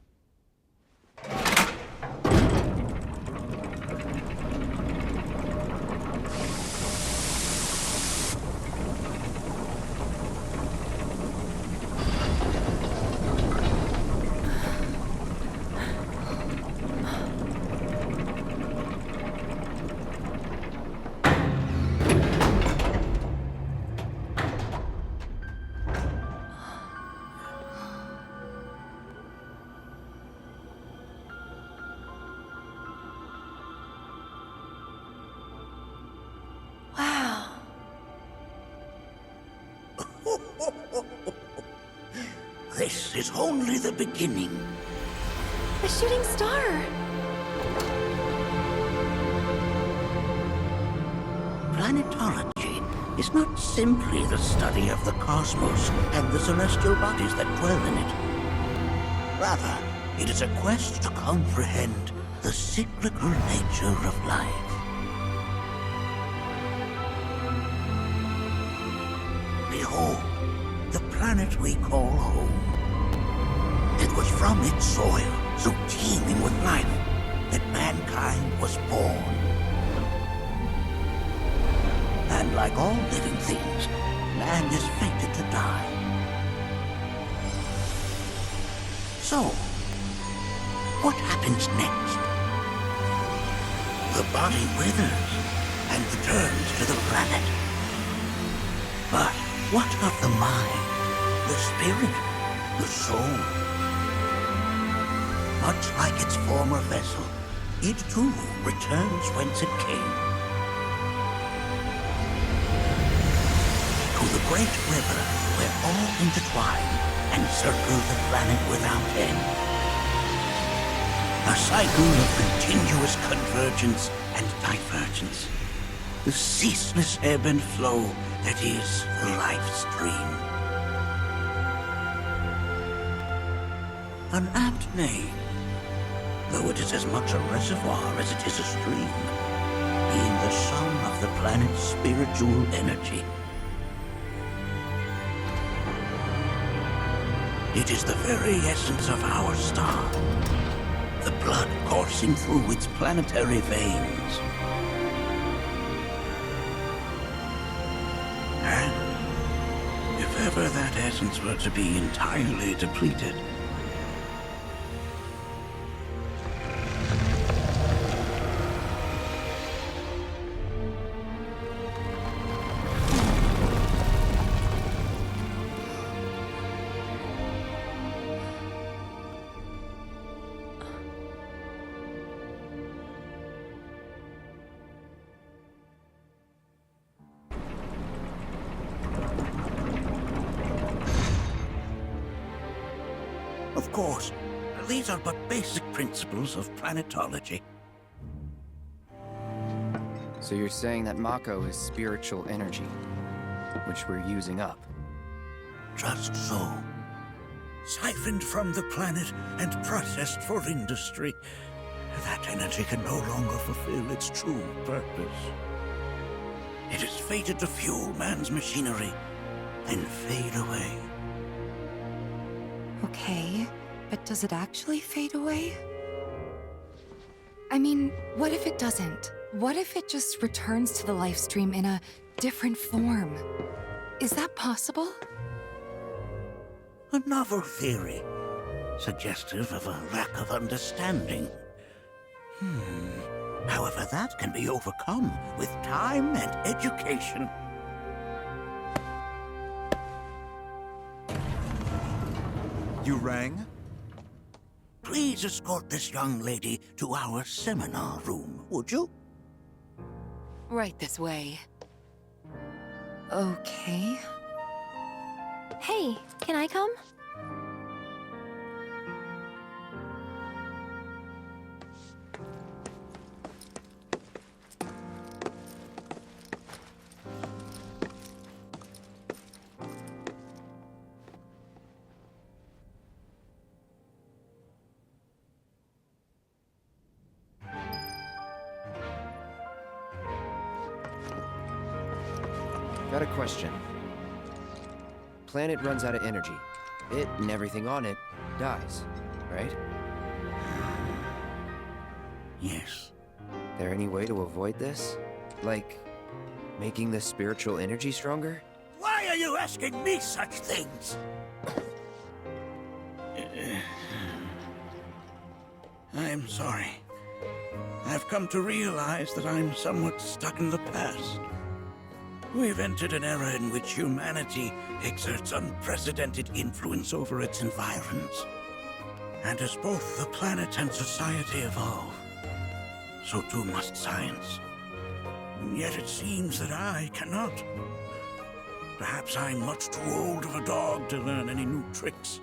this is only the beginning. A shooting star! Planetology is not simply the study of the cosmos and the celestial bodies that dwell in it. Rather, it is a quest to comprehend the cyclical nature of life. Behold, the planet we call home. It was from its soil, so teeming with life, that mankind was born. And like all living things, man is fated to die. So, what happens next? The body withers and returns to the planet. But what of the mind, the spirit, the soul? Much like its former vessel, it too returns whence it came. To the great river where all intertwine and circle the planet without end. A cycle of continuous convergence and divergence. The ceaseless ebb and flow that is the life stream. An apt name, though it is as much a reservoir as it is a stream, being the sum of the planet's spiritual energy. It is the very essence of our star, the blood coursing through its planetary veins. And if ever that essence were to be entirely depleted, of course, these are but basic principles of planetology. So you're saying that Mako is spiritual energy, which we're using up? Just so. Siphoned from the planet and processed for industry, that energy can no longer fulfill its true purpose. It is fated to fuel man's machinery, then fade away. Okay, but does it actually fade away? I mean, what if it doesn't? What if it just returns to the life stream in a different form? Is that possible? A novel theory, suggestive of a lack of understanding. However, that can be overcome with time and education. You rang? Please escort this young lady to our seminar room, would you? Right this way. Okay. Hey, can I come? Got a question. Planet runs out of energy. It and everything on it dies, right? Yes. There any way to avoid this? Like, making the spiritual energy stronger? Why are you asking me such things? I'm sorry. I've come to realize that I'm somewhat stuck in the past. We've entered an era in which humanity exerts unprecedented influence over its environs. And as both the planet and society evolve, so too must science. And yet it seems that I cannot. Perhaps I'm much too old of a dog to learn any new tricks.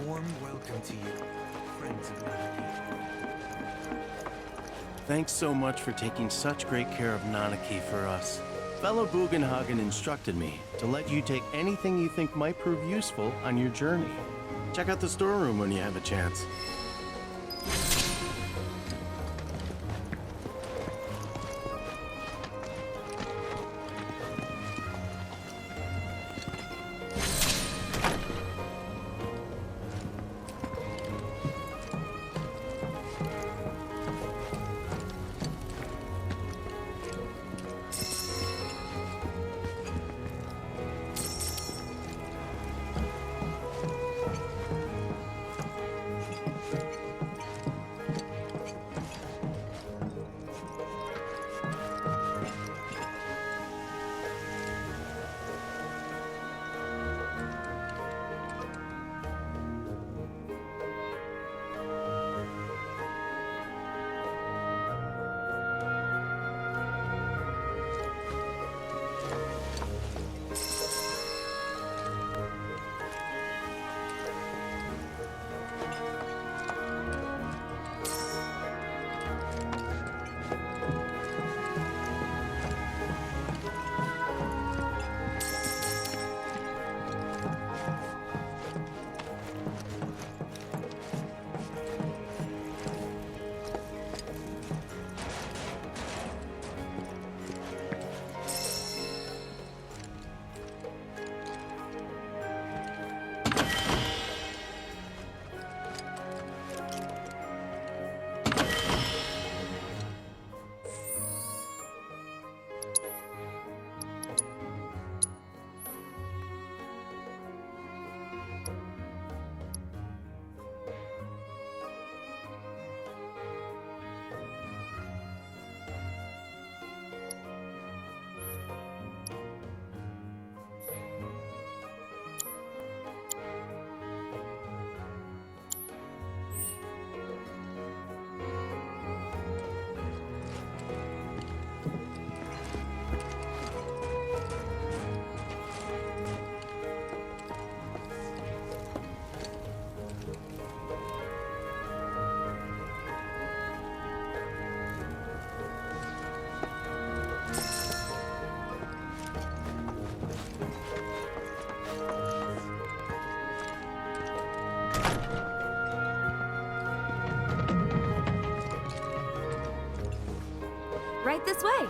warm welcome to you, friends of Nanaki. Thanks so much for taking such great care of Nanaki for us. Fellow Bugenhagen instructed me to let you take anything you think might prove useful on your journey. Check out the storeroom when you have a chance. Right this way.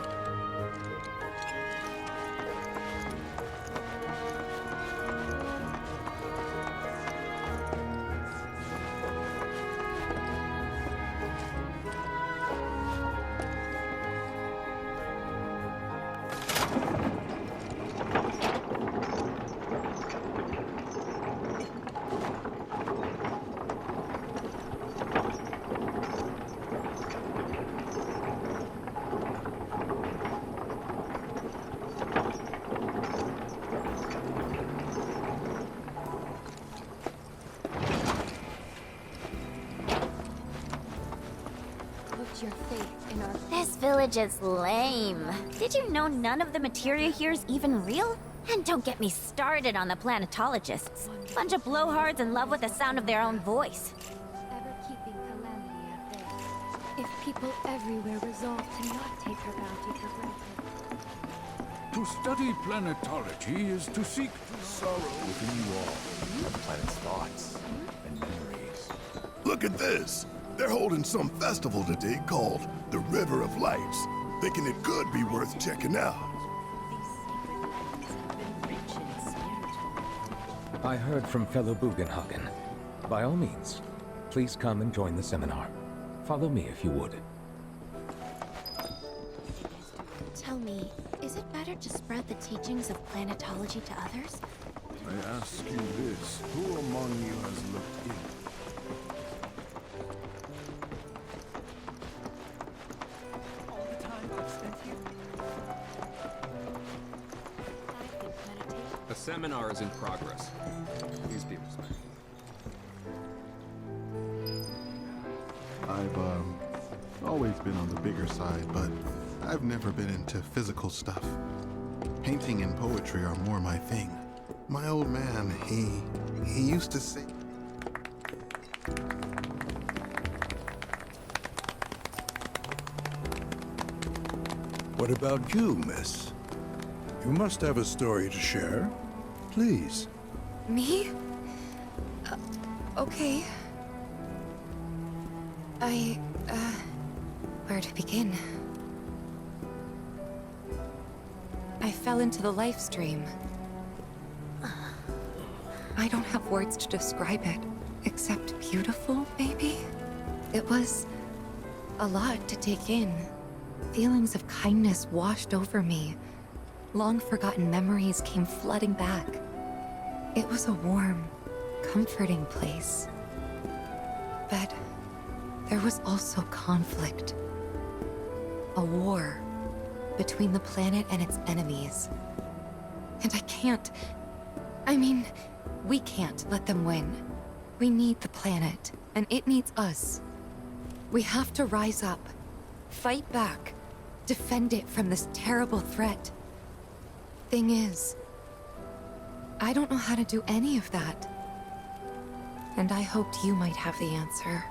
Your faith in our... This village is lame. Did you know none of the materia here is even real? And don't get me started on the planetologists. Bunch of blowhards in love with the sound of their own voice. Ever-keeping calamity at bay. If people everywhere resolve to not take her bounty for granted. To study planetology is to seek sorrow within you all. The planet's thoughts and memories. Look at this! They're holding some festival today called the River of Lights. Thinking it could be worth checking out. I heard from fellow Bugenhagen. By all means, please come and join the seminar. Follow me if you would. Tell me, is it better to spread the teachings of planetology to others? I ask you this, who among you has looked in? A seminar is in progress. Please be respectful. I've always been on the bigger side, but I've never been into physical stuff. Painting and poetry are more my thing. My old man, he used to say... What about you, miss? You must have a story to share. Please. Me? Okay. Where to begin? I fell into the life stream. I don't have words to describe it, except beautiful, maybe? It was a lot to take in. Feelings of kindness washed over me. Long-forgotten memories came flooding back. It was a warm, comforting place. But there was also conflict. A war between the planet and its enemies. And we can't let them win. We need the planet, and it needs us. We have to rise up, fight back, defend it from this terrible threat. Thing is, I don't know how to do any of that. And I hoped you might have the answer.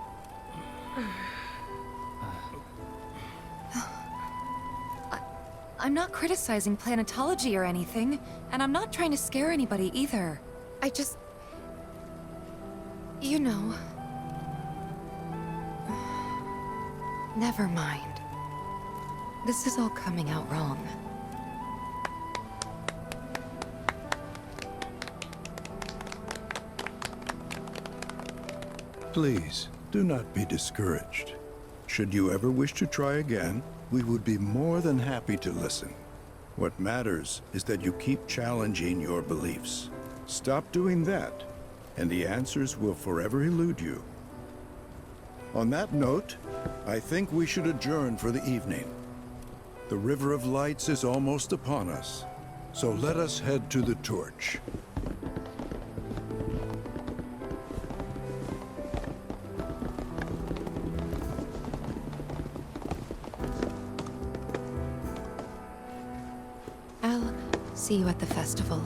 I'm not criticizing planetology or anything, and I'm not trying to scare anybody either. I just... You know... Never mind. This is all coming out wrong. Please, do not be discouraged. Should you ever wish to try again, we would be more than happy to listen. What matters is that you keep challenging your beliefs. Stop doing that, and the answers will forever elude you. On that note, I think we should adjourn for the evening. The River of Lights is almost upon us, so let us head to the torch. I'll see you at the festival.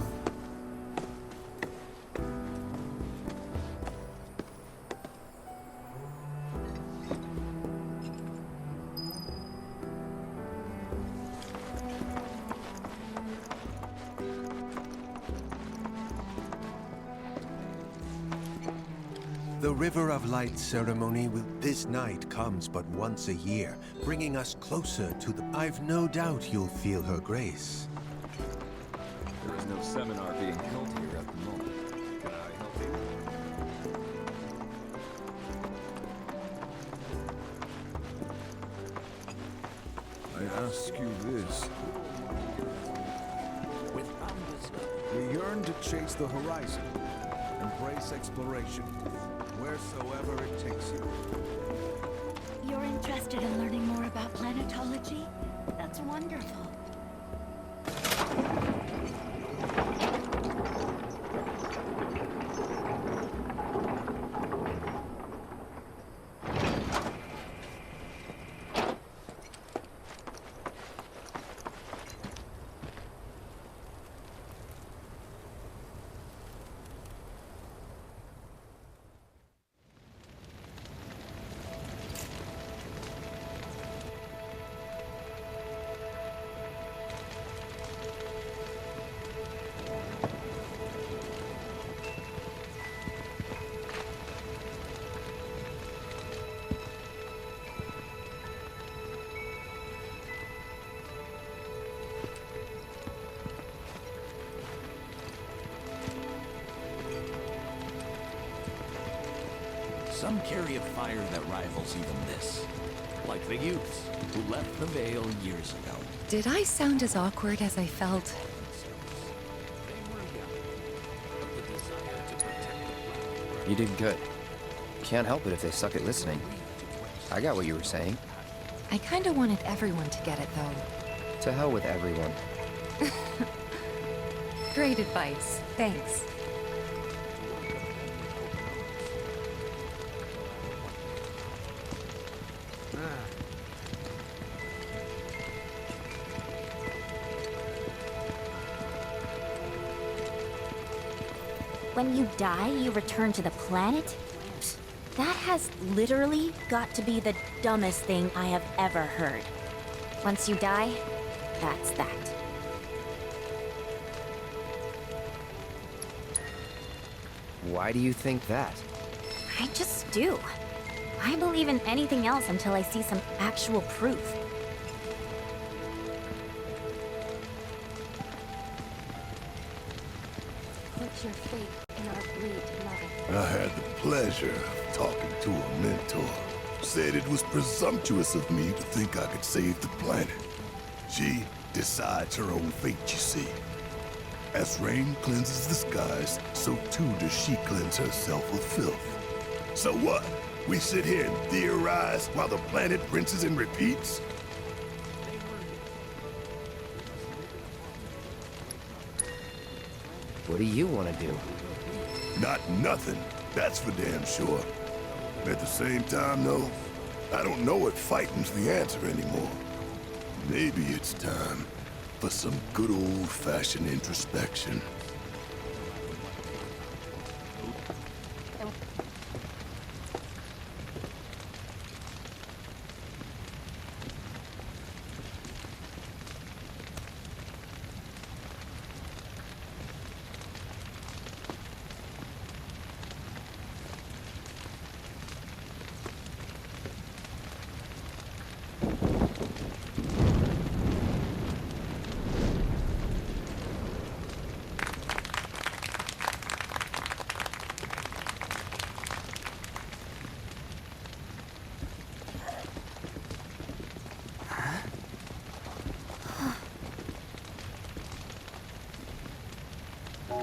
The River of Light ceremony this night comes but once a year, bringing us closer to the... I've no doubt you'll feel her grace. There is no seminar being held here at the moment. Can I help you? I ask you this. We yearn to chase the horizon, embrace exploration, wheresoever it takes you. You're interested in learning more about planetology? That's wonderful. Some carry a fire that rivals even this. Like the youths who left the Veil years ago. Did I sound as awkward as I felt? You did good. Can't help it if they suck at listening. I got what you were saying. I kinda wanted everyone to get it, though. To hell with everyone. Great advice. Thanks. When you die, you return to the planet? That has literally got to be the dumbest thing I have ever heard. Once you die, that's that. Why do you think that? I just do. I believe in anything else until I see some actual proof. Put your faith in our great mother. I had the pleasure of talking to a mentor. Said it was presumptuous of me to think I could save the planet. She decides her own fate, you see. As rain cleanses the skies, so too does she cleanse herself with filth. So what? We sit here and theorize while the planet rinses and repeats? What do you want to do? Not nothing, that's for damn sure. At the same time, though, I don't know if fighting's the answer anymore. Maybe it's time for some good old-fashioned introspection.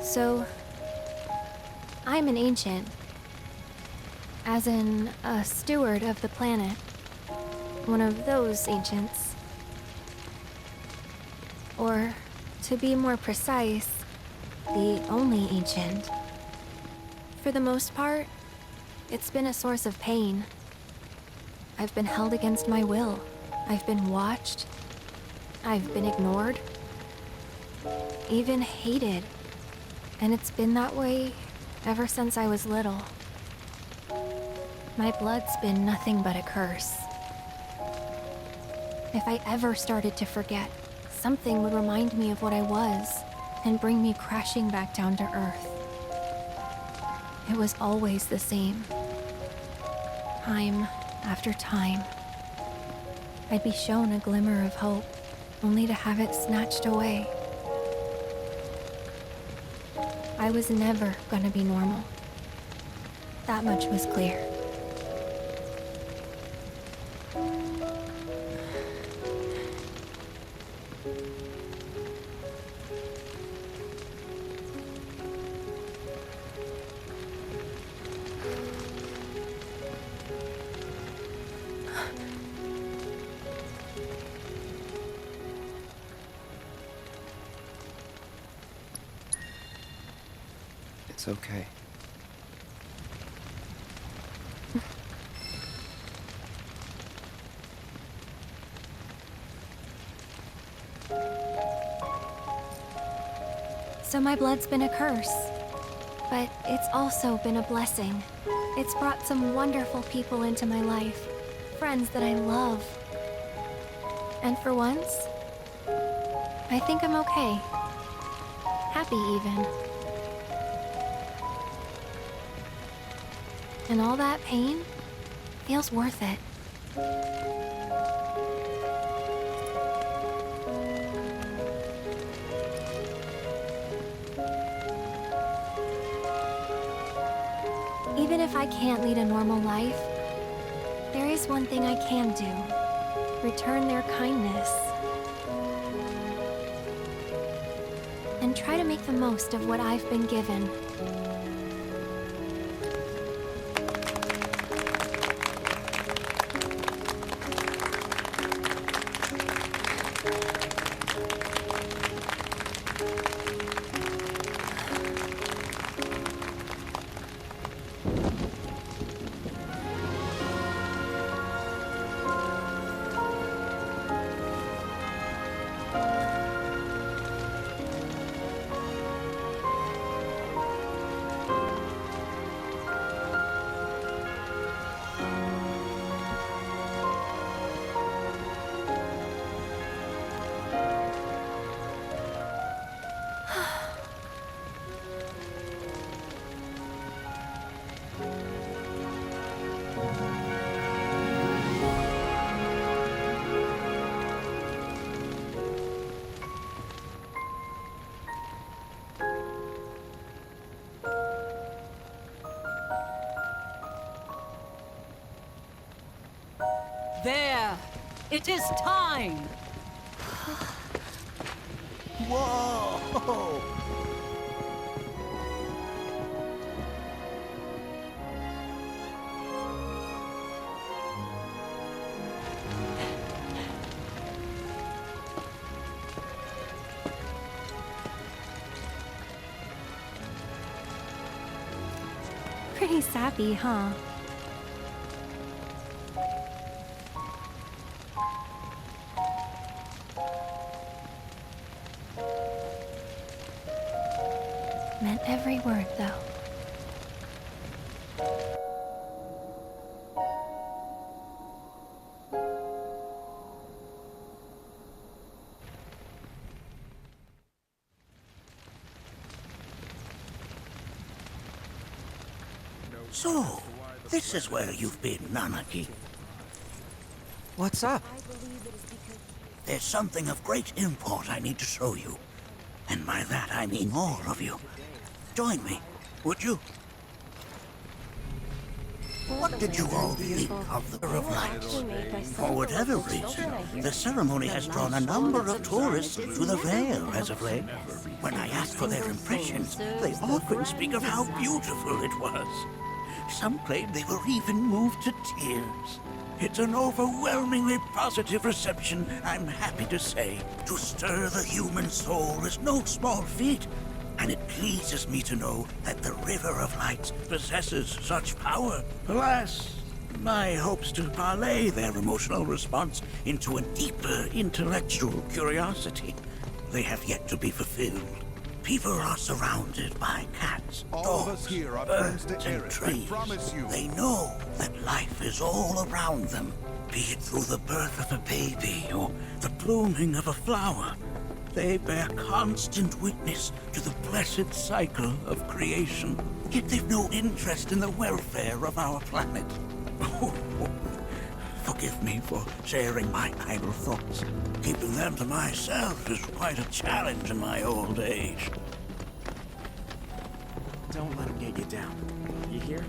So, I'm an ancient. As in, a steward of the planet. One of those ancients. Or, to be more precise, the only ancient. For the most part, it's been a source of pain. I've been held against my will. I've been watched. I've been ignored. Even hated. And it's been that way ever since I was little. My blood's been nothing but a curse. If I ever started to forget, something would remind me of what I was and bring me crashing back down to Earth. It was always the same. Time after time. I'd be shown a glimmer of hope, only to have it snatched away. I was never gonna be normal. That much was clear. It's okay. So my blood's been a curse, but it's also been a blessing. It's brought some wonderful people into my life, friends that I love. And for once, I think I'm okay. Happy even. And all that pain feels worth it. Even if I can't lead a normal life, there is one thing I can do. Return their kindness. And try to make the most of what I've been given. There! It is time! Whoa! Pretty sappy, huh? Meant every word, though. So, this is where you've been, Nanaki. What's up? There's something of great import I need to show you. And by that I mean all of you. Join me, would you? What did you all think of the River of Lights? For whatever reason, the ceremony has drawn a number of tourists to the Vale as of late. When I ask for their impressions, they often speak of how beautiful it was. Some claim they were even moved to tears. It's an overwhelmingly positive reception, I'm happy to say. To stir the human soul is no small feat, and it pleases me to know that the River of Lights possesses such power. Alas, my hopes to parlay their emotional response into a deeper intellectual curiosity, they have yet to be fulfilled. People are surrounded by cats, dogs, birds, and trees. They know that life is all around them, be it through the birth of a baby or the blooming of a flower. They bear constant witness to the blessed cycle of creation, yet they've no interest in the welfare of our planet. Forgive me for sharing my idle thoughts. Keeping them to myself is quite a challenge in my old age. Don't let him get you down. You hear?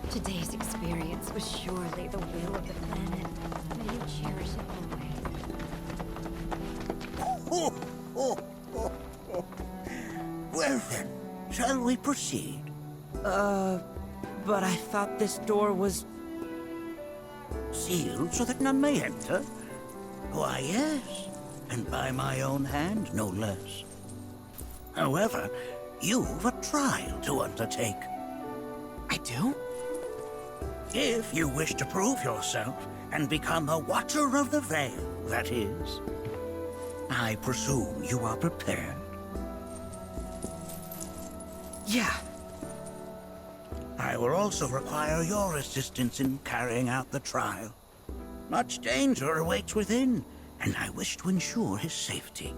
Today's experience was surely the will of the planet. May you cherish it always. Well then, shall we proceed? But I thought this door was... Sealed so that none may enter? Why, yes. And by my own hand, no less. However, you've a trial to undertake. I do? If you wish to prove yourself and become a Watcher of the Veil, that is. I presume you are prepared. Yeah. I will also require your assistance in carrying out the trial. Much danger awaits within, and I wish to ensure his safety.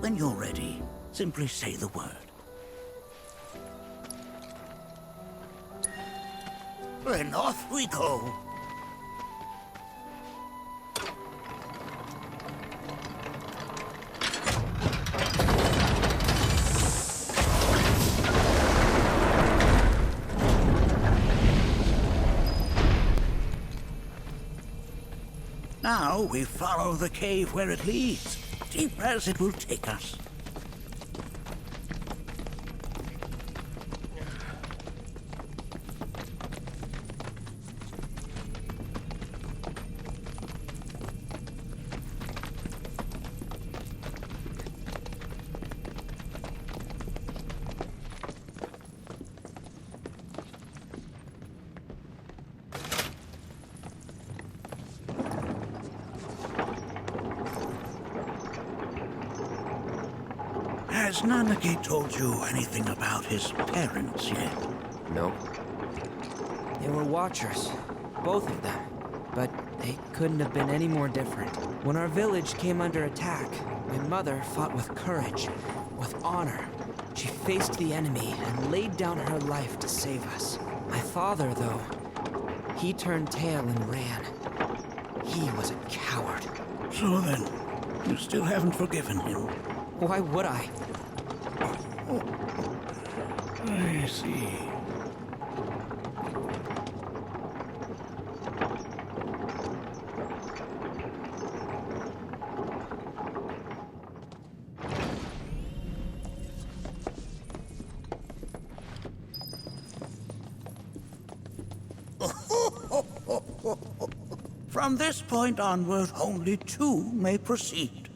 When you're ready, simply say the word. Then off we go. Now we follow the cave where it leads, deep as it will take us. Has Nanaki told you anything about his parents yet? No. They were Watchers, both of them. But they couldn't have been any more different. When our village came under attack, my mother fought with courage, with honor. She faced the enemy and laid down her life to save us. My father, though, he turned tail and ran. He was a coward. So then, you still haven't forgiven him? Why would I? I see. From this point onward, only two may proceed.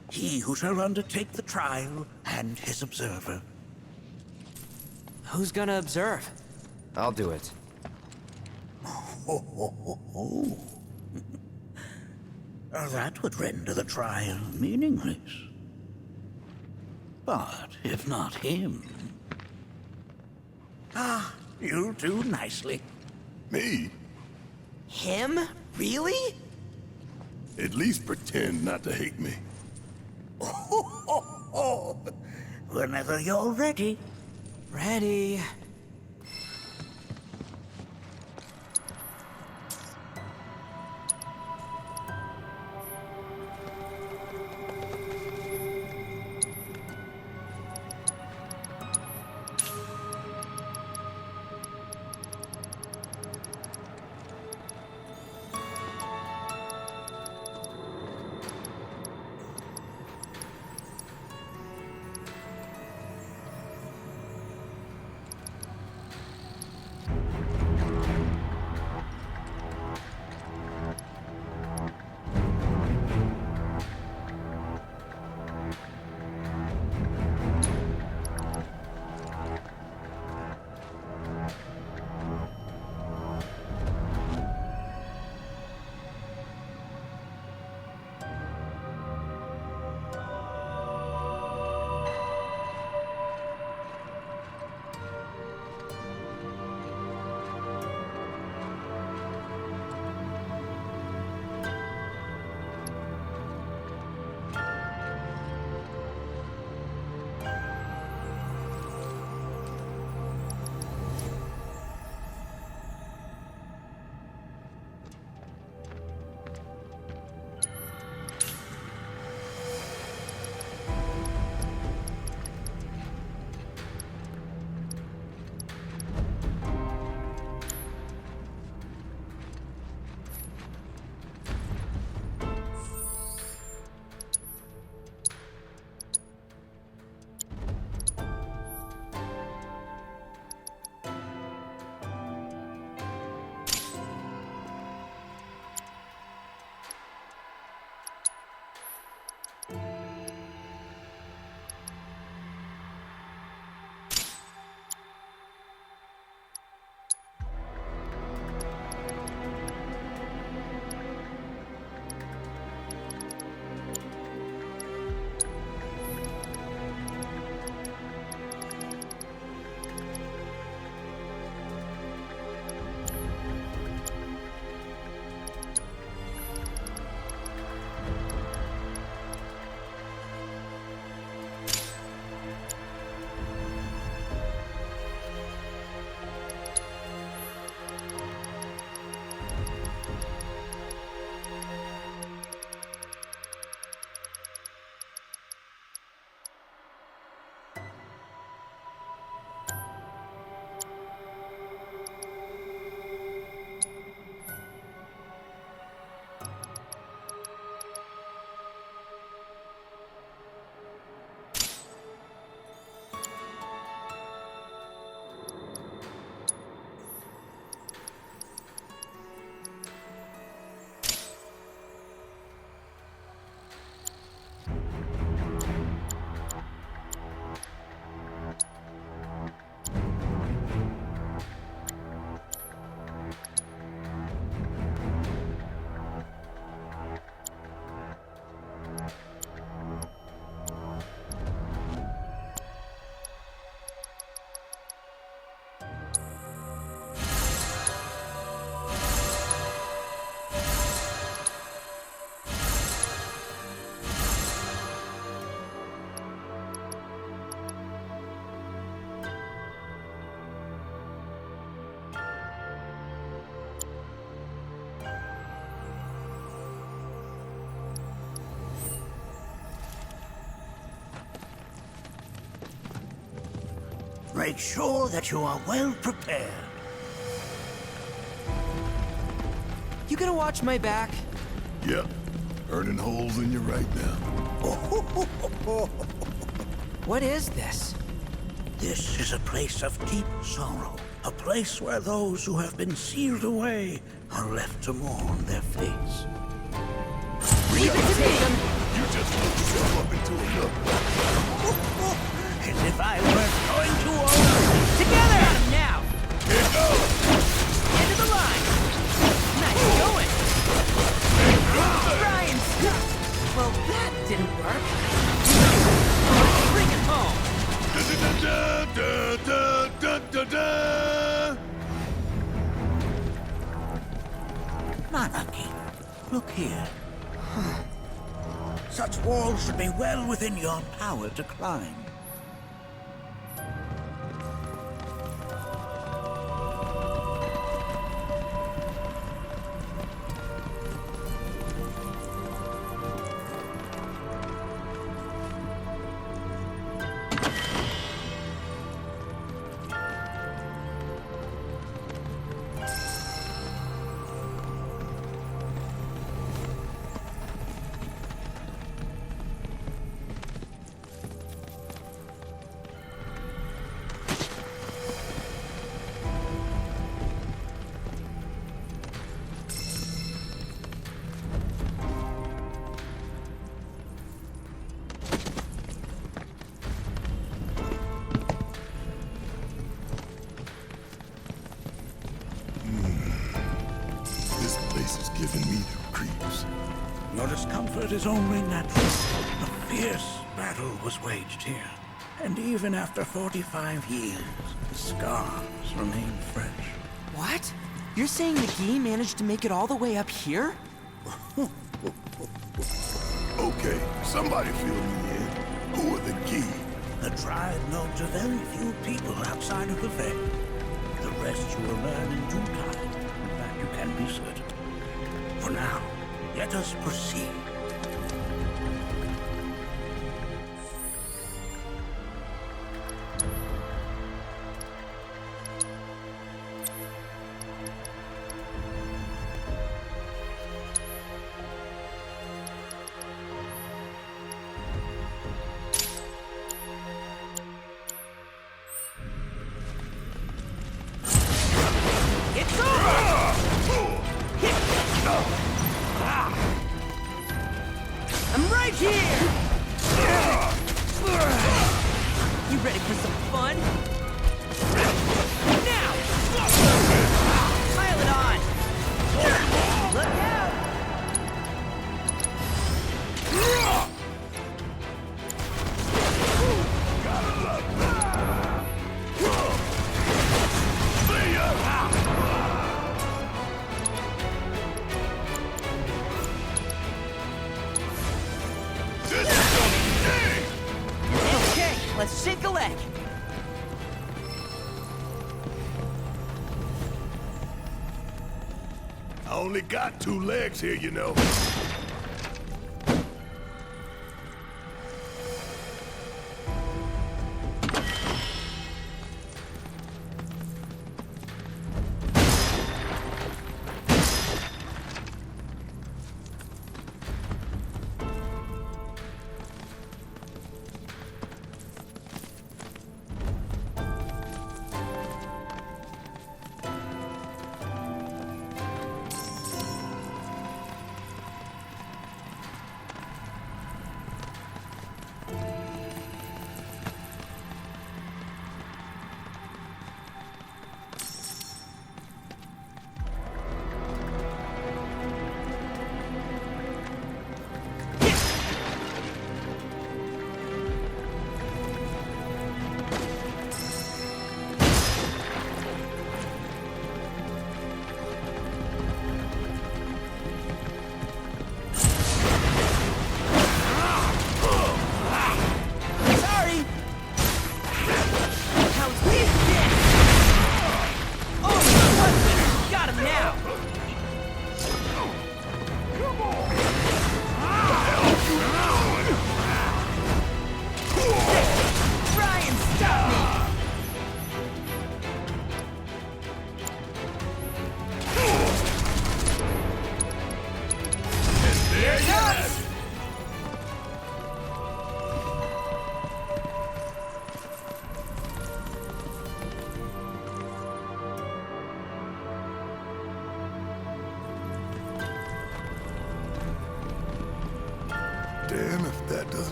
He who shall undertake the trial and his observer. Who's gonna observe? I'll do it. That would render the trial meaningless. But if not him... Ah, you'll do nicely. Me? Him? Really? At least pretend not to hate me. Whenever you're ready. Ready. Make sure that you are well prepared. You gonna watch my back? Yep. Burning holes in you right now. What is this? This is a place of deep sorrow. A place where those who have been sealed away are left to mourn their fates. Leave it to me! You just looked yourself up into a look. As if I were going to own. Together! Now! Here goes! End of the line! Nice going! Try and stop! Well, that didn't work. Bring it home! Nanaki, look here. Such walls should be well within your power to climb. This place is giving me the creeps. Your discomfort is only natural. A fierce battle was waged here. And even after 45 years, the scars remain fresh. What? You're saying McGee managed to make it all the way up here? Okay, somebody fill me in. Who are the key? The tribe known to very few people outside of the Veil. The rest you will learn in due time. That you can be certain. For now, let us proceed. It's over! I'm right here! You ready for some fun? Now! Pile it on! Look out! Okay, let's shake a leg. I only got 2 legs here, you know.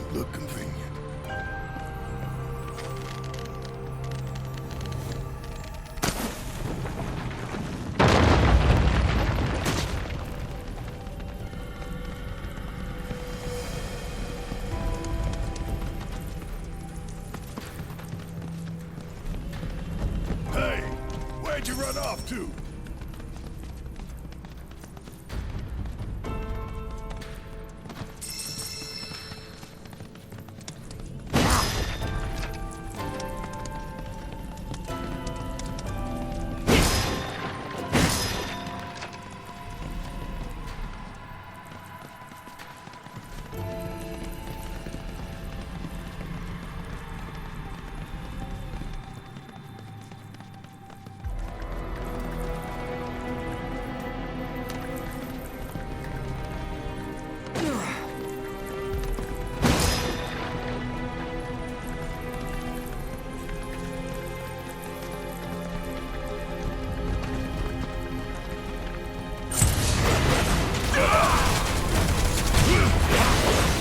doesn't look convenient. Hey, where'd you run off to?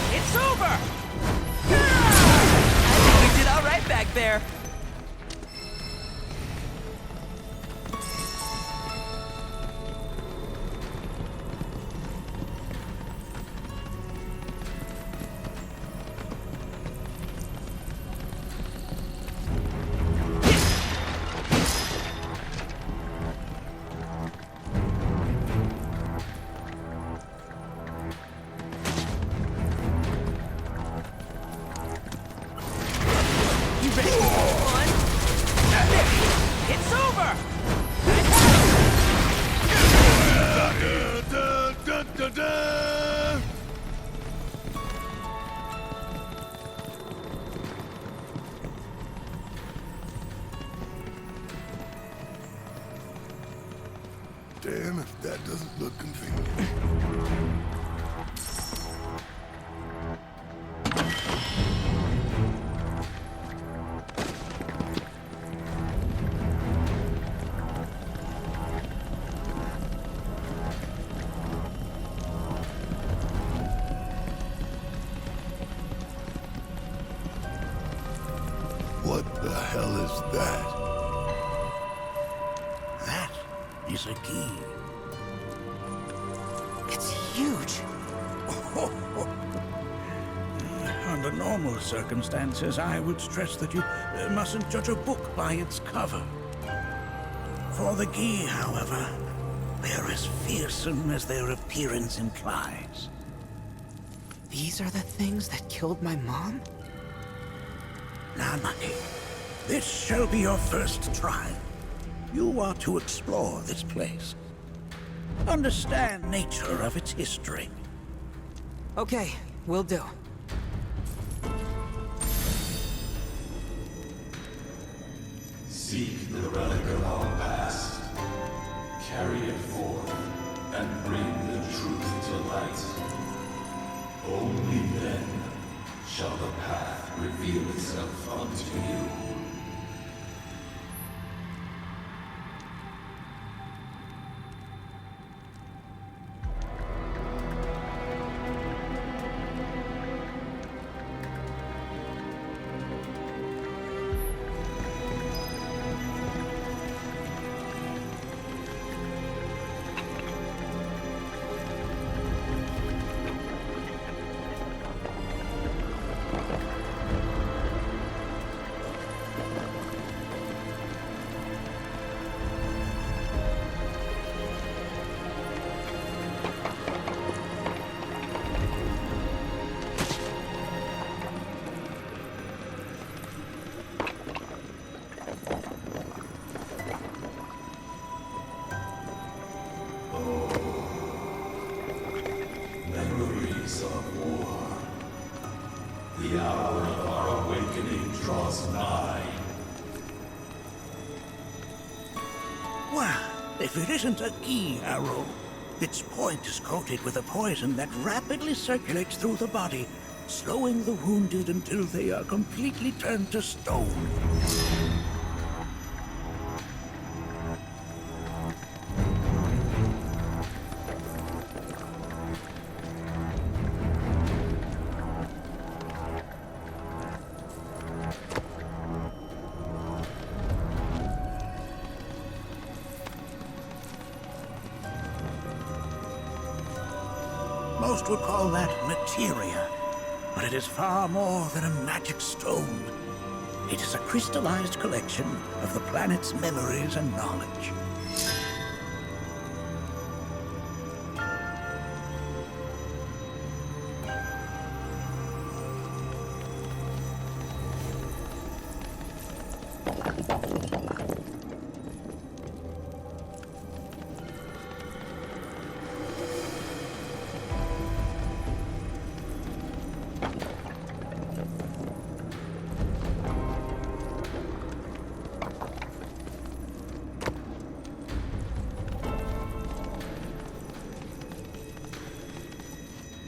It's over! I think you did all right back there. You ready for some fun? It's over! Damn if that doesn't look convenient. What the hell is that? That is a key. It's huge. Under normal circumstances, I would stress that you mustn't judge a book by its cover. For the key, however, they're as fearsome as their appearance implies. These are the things that killed my mom? Now, Nucky, this shall be your first trial. You are to explore this place. Understand nature of its history. Okay, will do. Seek the relic of our past. Carry it forth and bring the truth to light. Only then shall the path reveal itself unto you. Memories of war. The hour of our awakening draws nigh. Well, if it isn't a key arrow, its point is coated with a poison that rapidly circulates through the body, slowing the wounded until they are completely turned to stone. most would call that materia. But it is far more than a magic stone. It is a crystallized collection of the planet's memories and knowledge.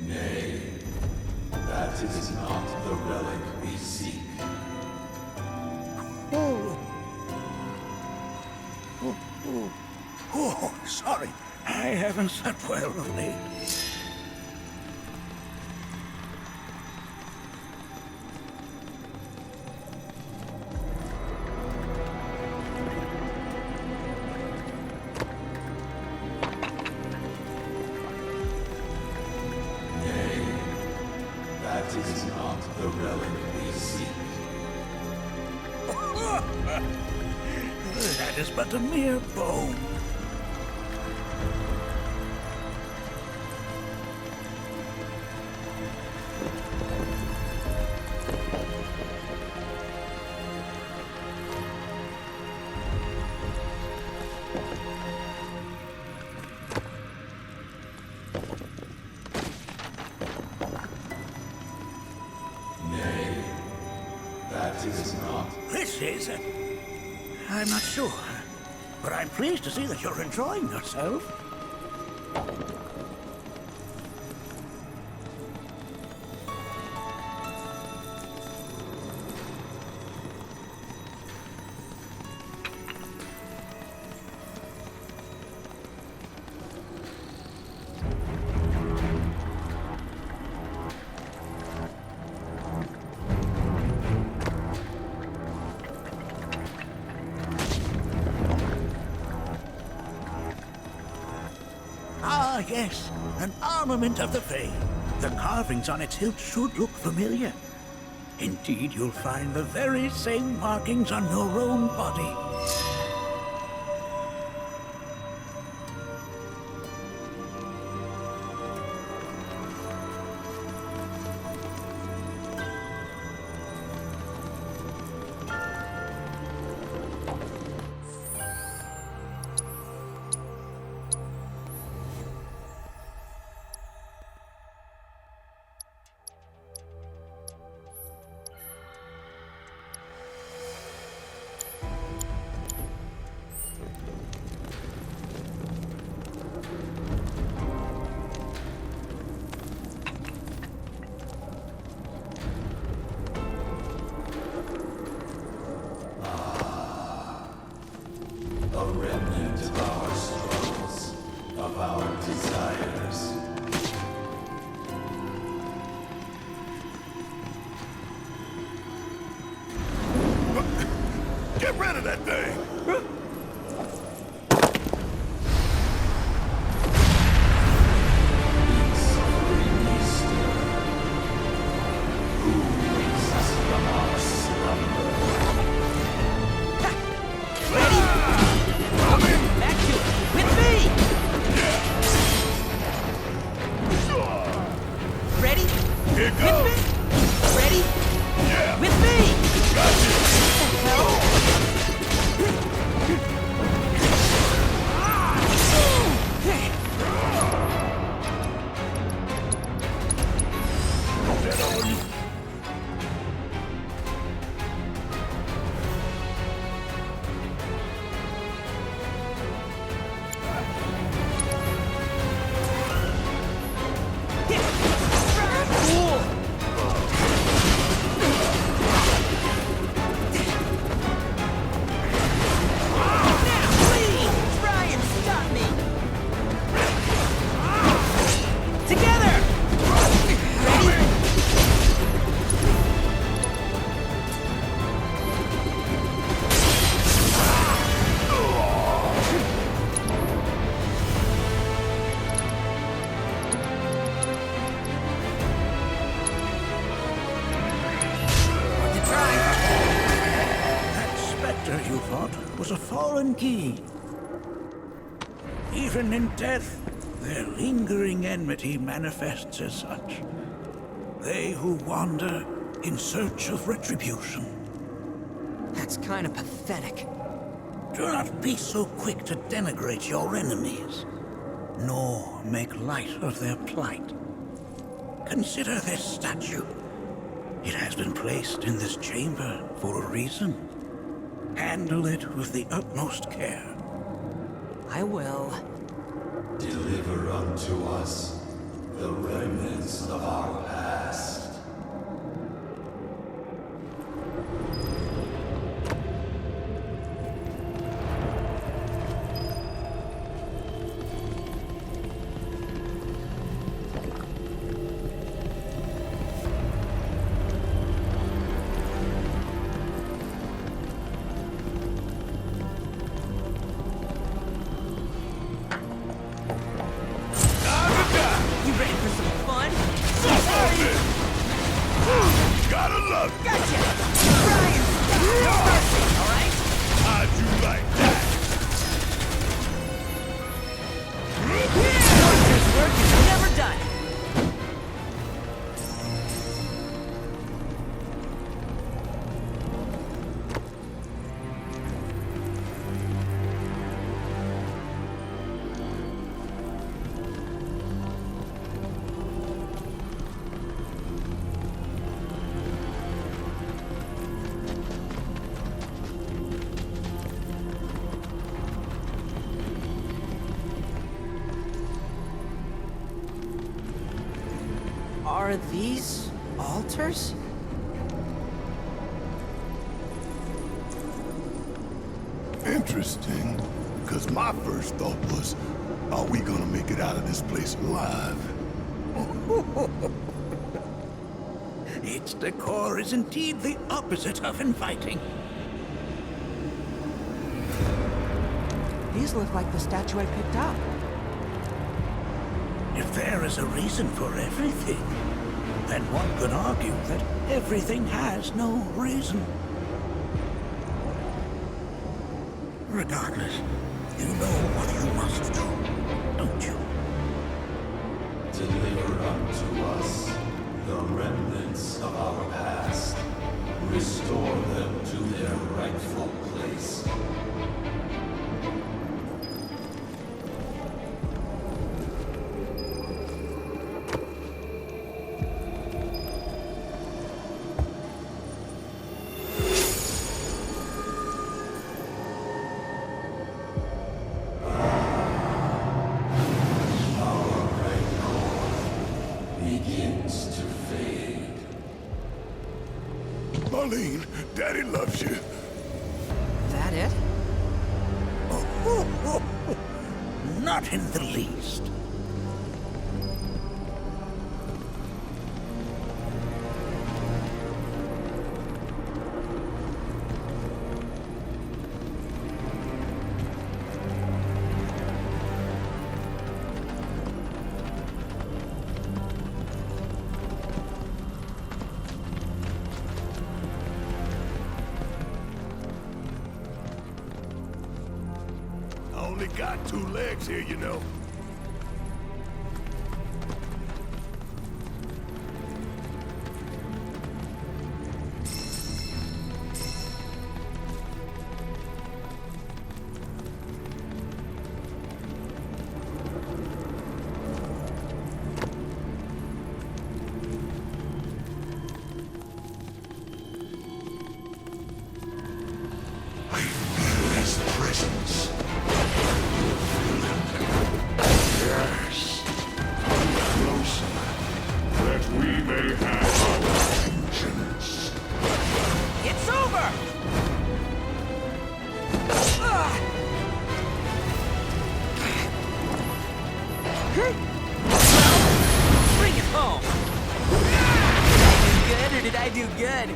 Nay, that is not the relic we seek. Oh, sorry. I haven't slept well of late. Nay, that is not the relic we seek. That is but a mere bone. Nay, that is not. This is... I'm not sure. But I'm pleased to see that you're enjoying yourself. Ah, yes, an armament of the Fae. The carvings on its hilt should look familiar. Indeed, you'll find the very same markings on your own body. A remnant of our struggles, of our desires. Get rid of that thing! you thought was a foreign key. Even in death, their lingering enmity manifests as such. They who wander in search of retribution. That's kind of pathetic. Do not be so quick to denigrate your enemies, nor make light of their plight. Consider this statue. It has been placed in this chamber for a reason. Handle it with the utmost care. I will. Deliver unto us the remnants of our past. Gotta love it. Gotcha! Brian, no mercy, alright? How'd you like that? Monster's work is never done. Are these altars? Interesting. Because my first thought was, are we gonna make it out of this place alive? Its decor is indeed the opposite of inviting. These look like the statue I picked up. If there is a reason for everything, then one could argue that everything has no reason. Regardless, you know what you must do, don't you? Deliver unto us the remnants of our past. Restore them to their rightful place. Begins to fade. Marlene, Daddy loves you. That it? Not in the least. I only got 2 legs here, you know. His presence. Yes. Closer. That we may have our vengeance. It's over! Bring it home! Did I do good or did I do good?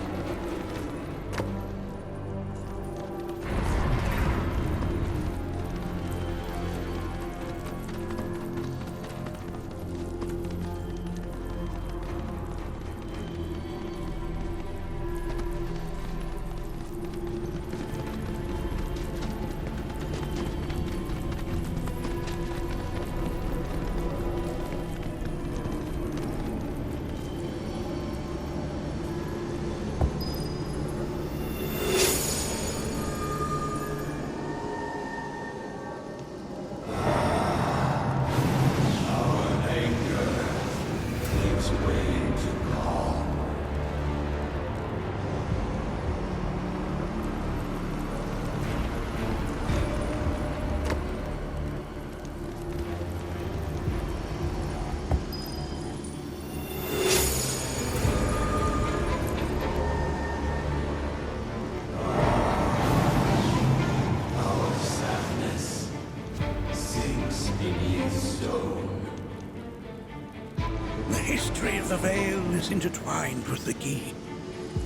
the Veil is intertwined with the Gi,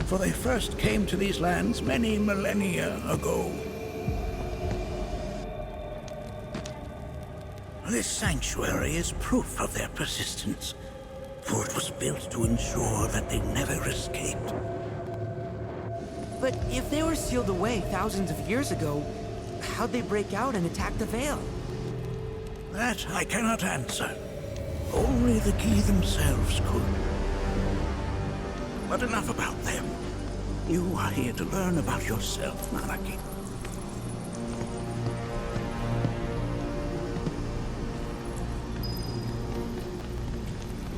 for they first came to these lands many millennia ago. This sanctuary is proof of their persistence, for it was built to ensure that they never escaped. But if they were sealed away thousands of years ago, how'd they break out and attack the Veil? That I cannot answer. Only the Gi themselves could. But enough about them. You are here to learn about yourself, Nanaki.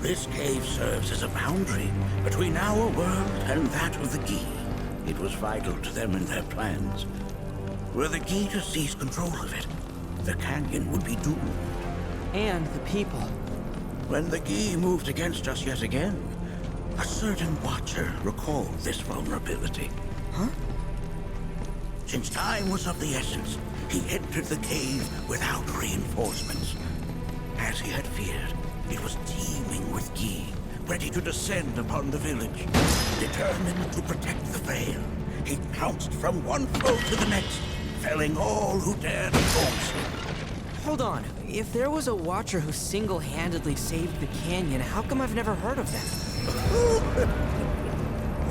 This cave serves as a boundary between our world and that of the Gi. It was vital to them in their plans. Were the Gi to seize control of it, the canyon would be doomed. And the people. When the Gi moved against us yet again, a certain Watcher recalled this vulnerability. Huh? Since time was of the essence, he entered the cave without reinforcements. As he had feared, it was teeming with Gi, ready to descend upon the village. Determined to protect the Veil, he pounced from one foe to the next, felling all who dared oppose him. Hold on. If there was a Watcher who single-handedly saved the canyon, how come I've never heard of them?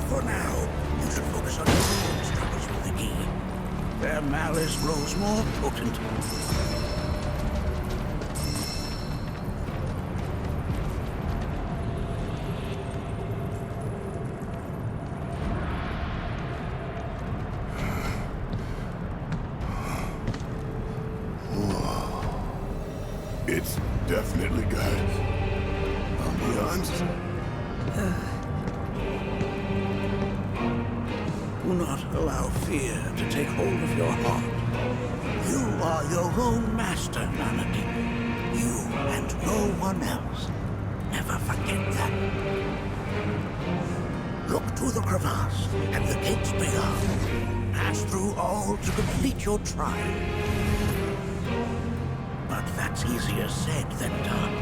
For now, you should focus on your own struggles with the Gi. Their malice grows more potent. It's definitely got ambiance. Do not allow fear to take hold of your heart. You are your own master, Nanaki. You and no one else. Never forget that. Look to the crevasse and the gates beyond. Pass through all to complete your trial. But that's easier said than done.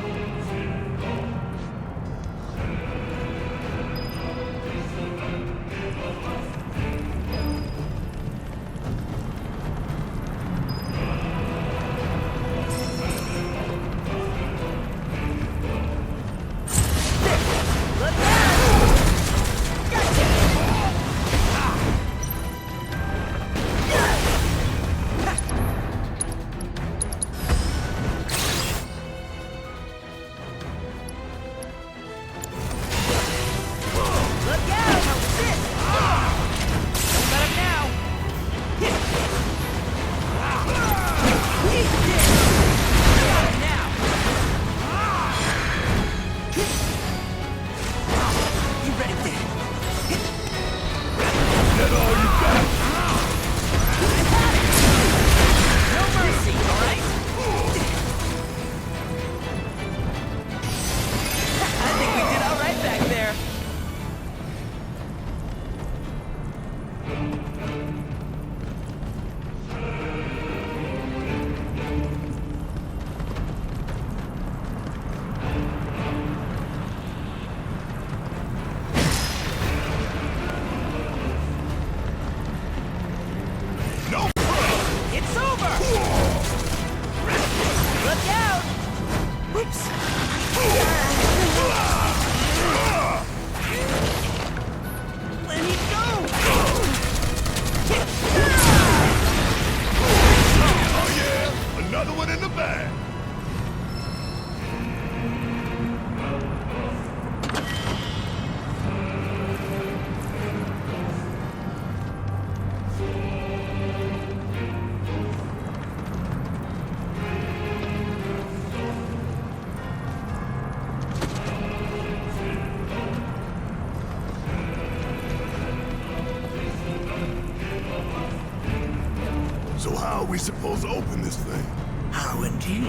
So how are we supposed to open this thing? How indeed?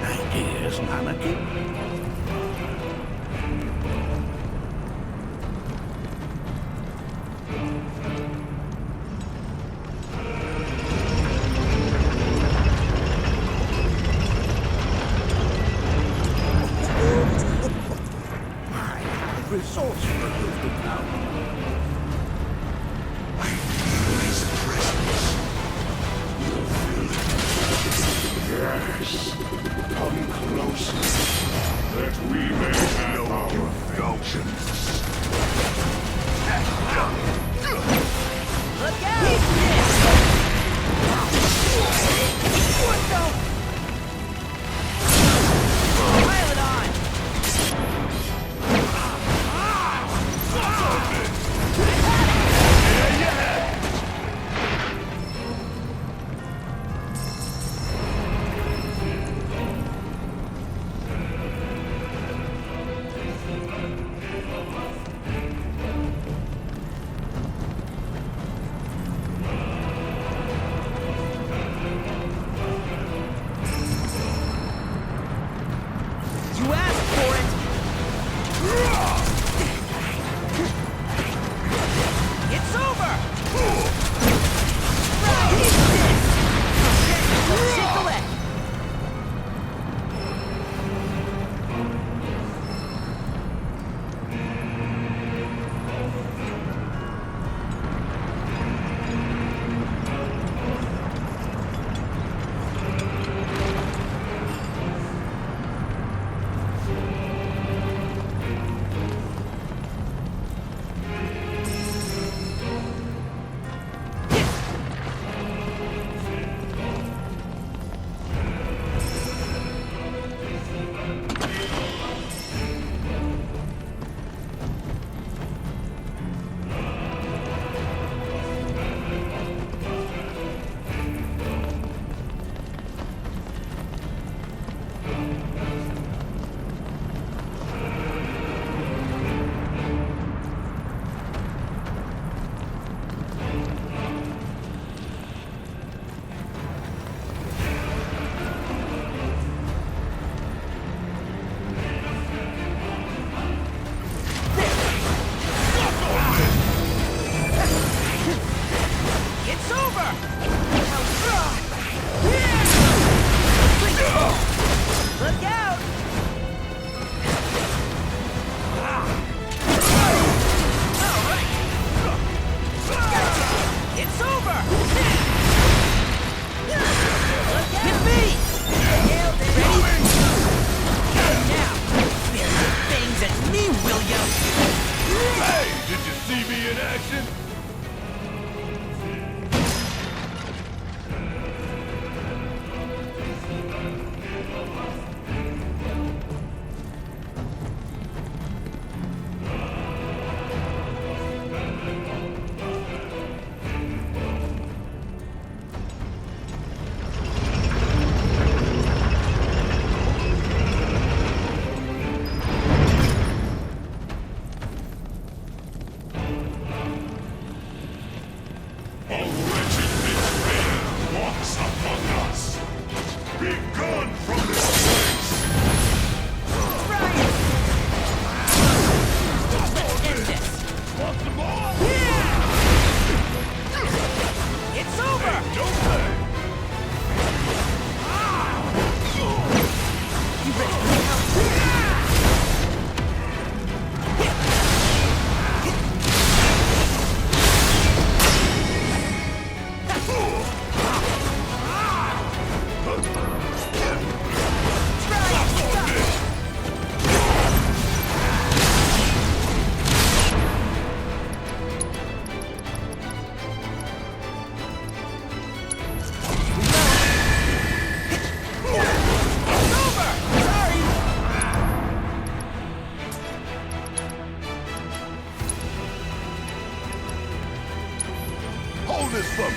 Ideas, Nanaki? My Look out! All right. It's over. Hit me! Nailed it. Ready? Now, throw your fangs at me, will ya? Hey, did you see me in action? Hold this from me.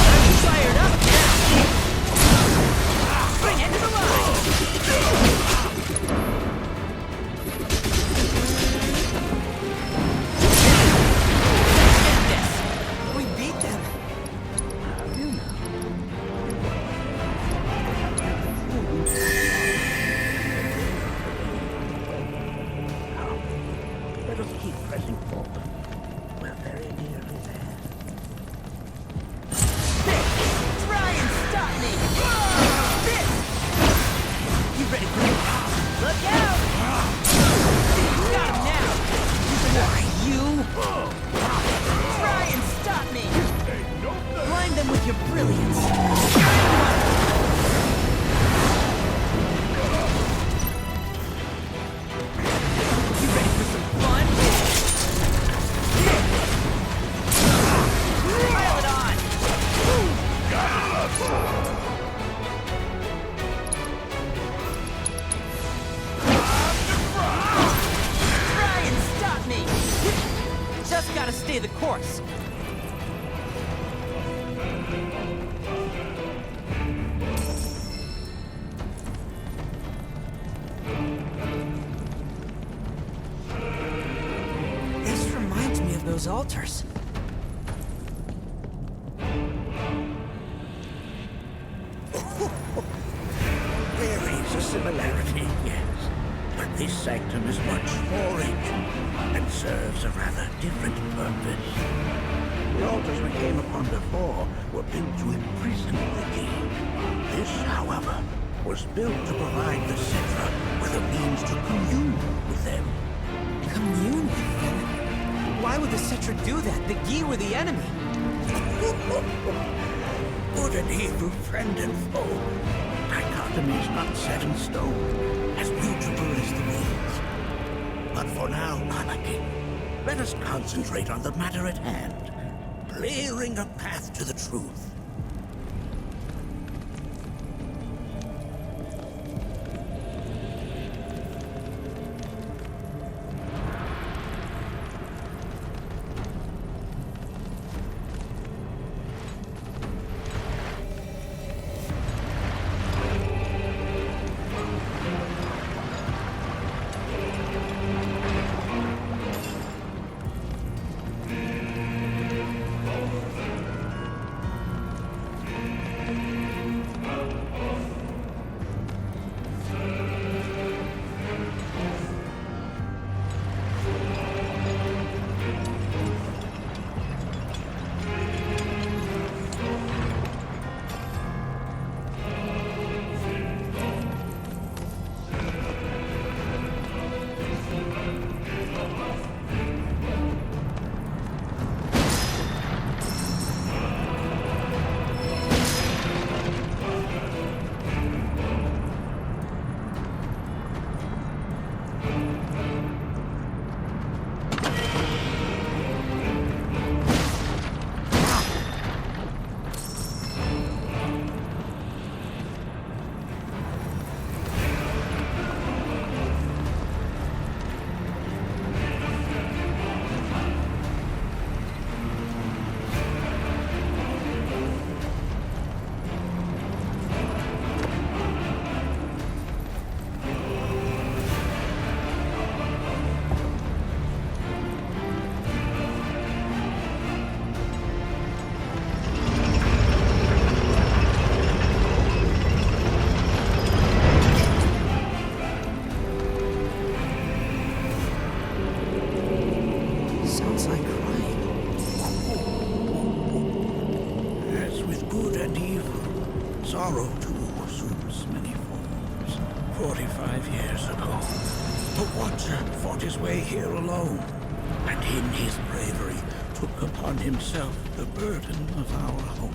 I'm fired up now. Bring it to the line. We beat them. Let us keep pressing forward. We're very nearly there. Try and stop me! This! You ready for me? Look out! Got him now! Why, you? Try and stop me! Blind them with your brilliance! You ready for some fun? Pile it on! Try and stop me! Just gotta stay the course. This reminds me of those altars. There is a similarity, yes. But this sanctum is much more ancient and serves a rather different purpose. The altars we came upon before were built to imprison the king. This, however, was built to provide the Cetra with a means to commune with them. Commune with them? Why would the Cetra do that? The Gi were the enemy. Good and evil, friend and foe. Dichotomy is not set in stone, as mutable as the winds. But for now, Anarchy, let us concentrate on the matter at hand, clearing a path to the truth. Sounds like crying. As with good and evil, sorrow too assumes many forms. 45 years ago, the Watcher fought his way here alone, and in his bravery took upon himself the burden of our home.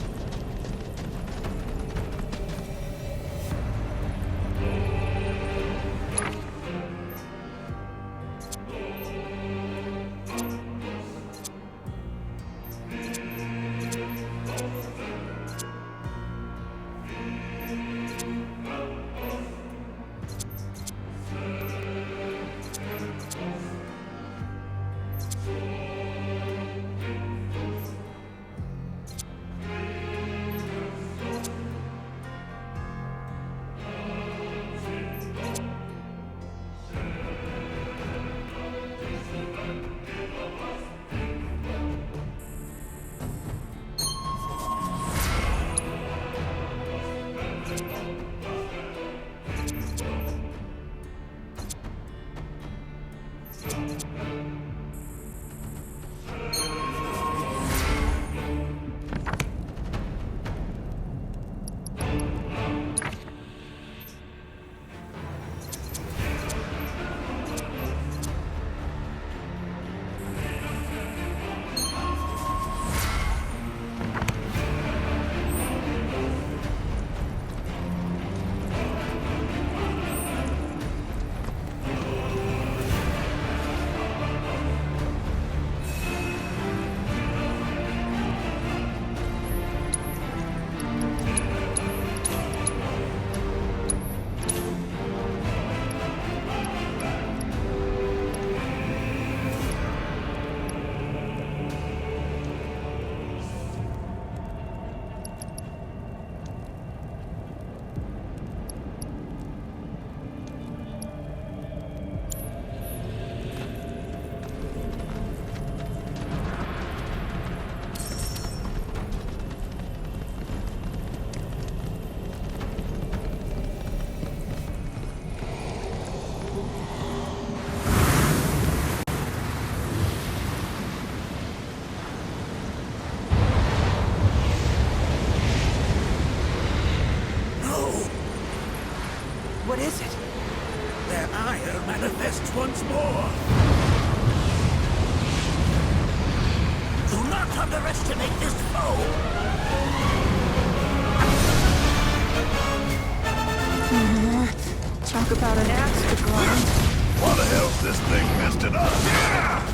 What is it? Their ire manifests once more. Do not underestimate this foe. Talk about an axe to grind. Why the hell's this thing messed it up?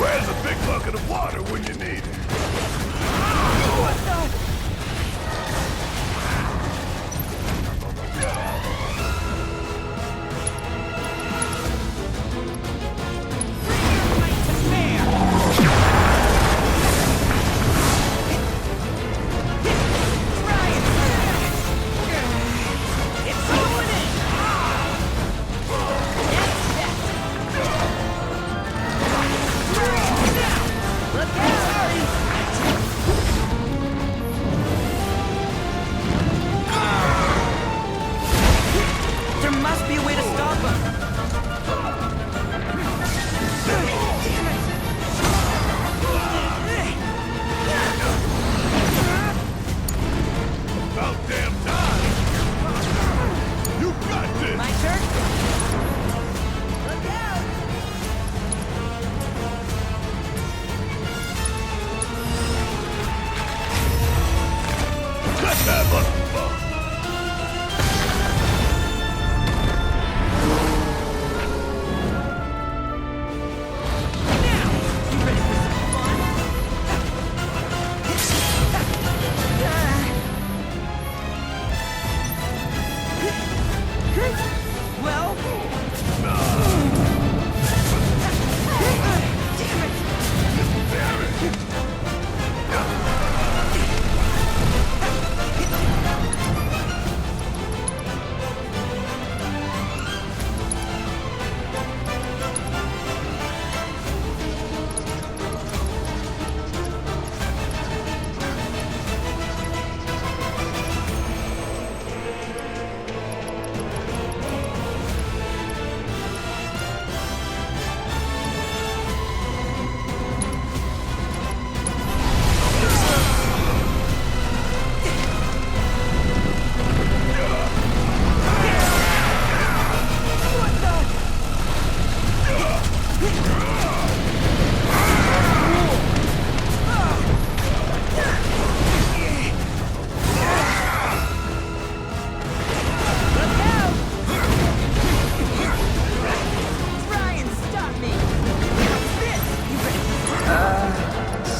Where's a big bucket of water when you need it? What the?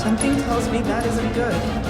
Something tells me that isn't good.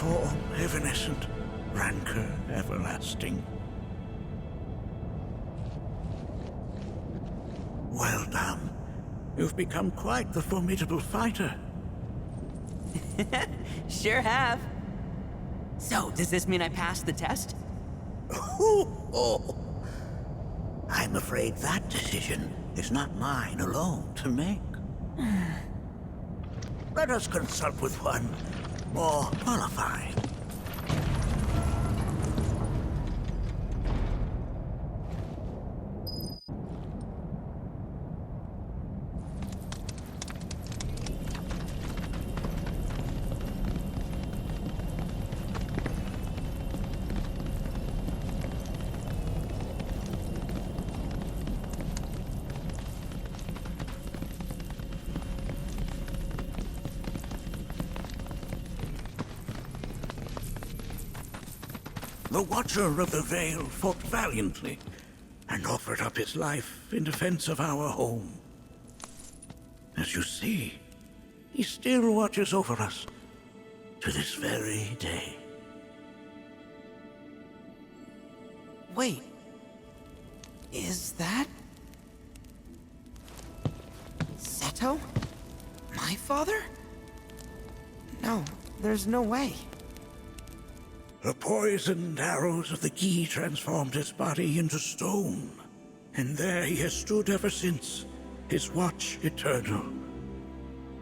form evanescent, rancor everlasting. Well done. You've become quite the formidable fighter. Sure have. So, does this mean I passed the test? I'm afraid that decision is not mine alone to make. Let us consult with one more qualified. The Watcher of the Veil fought valiantly and offered up his life in defense of our home. As you see, he still watches over us to this very day. Wait. Is that... Seto? My father? No, there's no way. The poisoned arrows of the key transformed his body into stone, and there he has stood ever since, his watch eternal,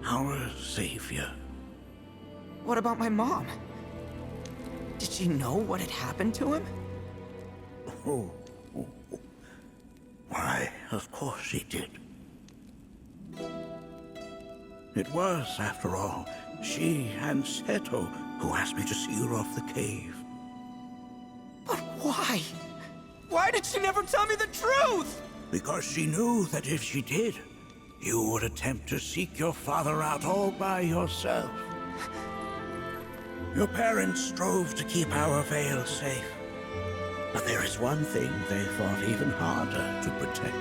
our savior. What about my mom? Did she know what had happened to him? Why, of course she did. It was, after all, she and Seto who asked me to seal off the cave. But why? Why did she never tell me the truth? Because she knew that if she did, you would attempt to seek your father out all by yourself. Your parents strove to keep our Veil safe. But there is one thing they fought even harder to protect.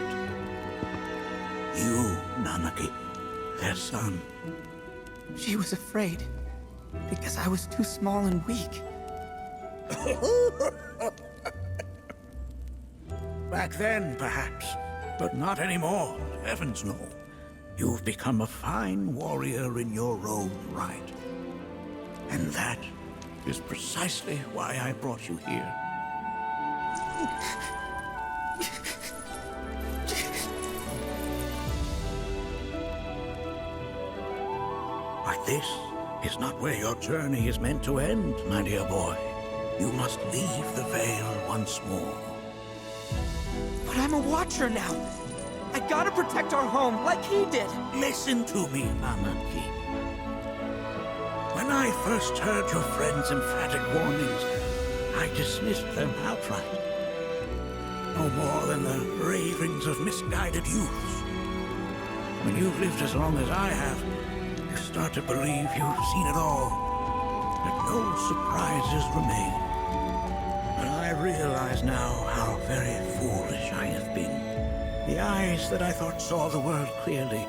You, Nanaki, their son. She was afraid, because I was too small and weak. Back then, perhaps, but not anymore, heavens no. You've become a fine warrior in your own right. And that is precisely why I brought you here. But this is not where your journey is meant to end, my dear boy. You must leave the Veil once more. But I'm a Watcher now. I gotta protect our home like he did. Listen to me, Nanaki. When I first heard your friend's emphatic warnings, I dismissed them outright. No more than the ravings of misguided youths. When you've lived as long as I have, you start to believe you've seen it all, that no surprises remain. But I realize now how very foolish I have been. The eyes that I thought saw the world clearly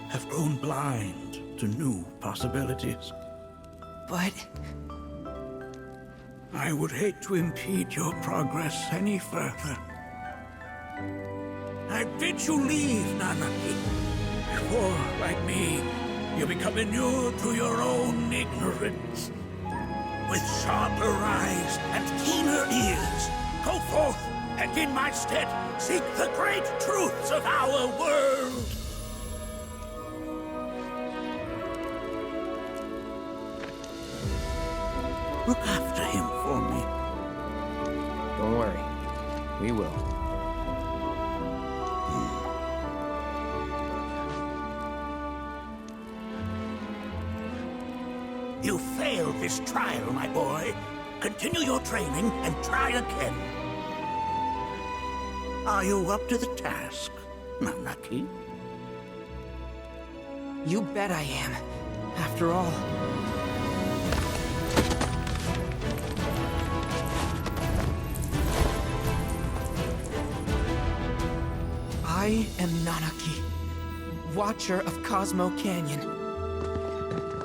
have grown blind to new possibilities. But... I would hate to impede your progress any further. I bid you leave, Nanaki, before, like me, you become inured to your own ignorance. With sharper eyes and keener ears, go forth and in my stead seek the great truths of our world. Look after him for me. Don't worry. We will. You failed this trial, my boy. Continue your training and try again. Are you up to the task, Nanaki? You bet I am. After all... I am Nanaki, Watcher of Cosmo Canyon,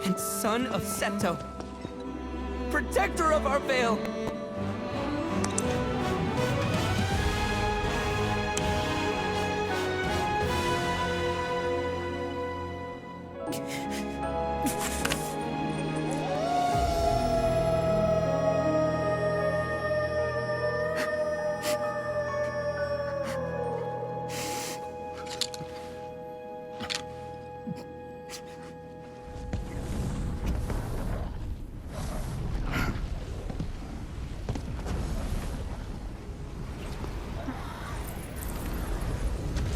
and son of Seto, protector of our veil!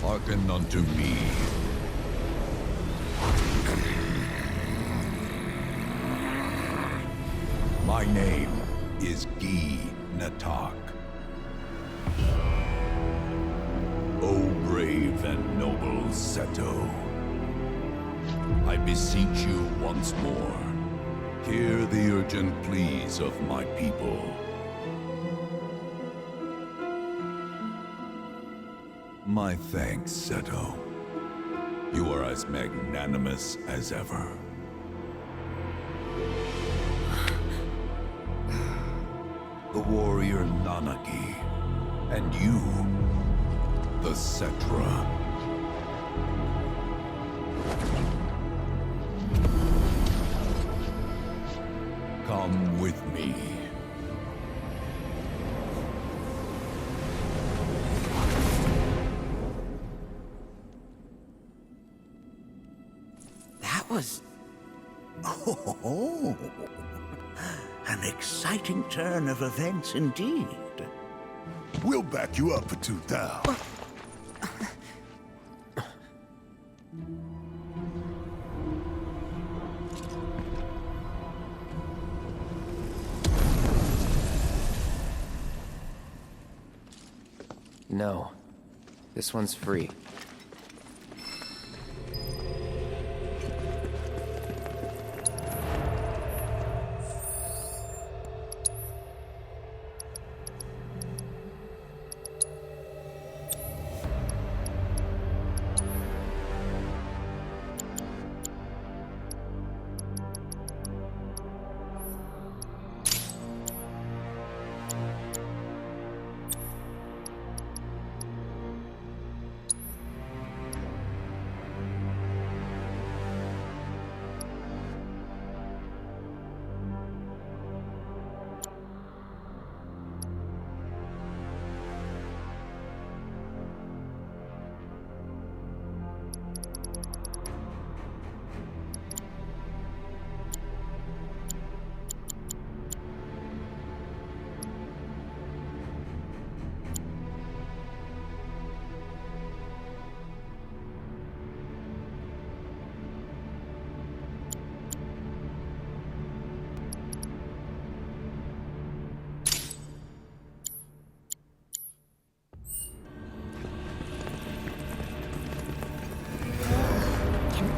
Hearken unto me. My name is Gi Natak. O brave and noble Seto, I beseech you once more, hear the urgent pleas of my people. My thanks, Seto. You are as magnanimous as ever. The warrior Nanaki, and you, the Cetra. Come with me. Was... Oh, an exciting turn of events indeed. We'll back you up for 2,000. No. This one's free.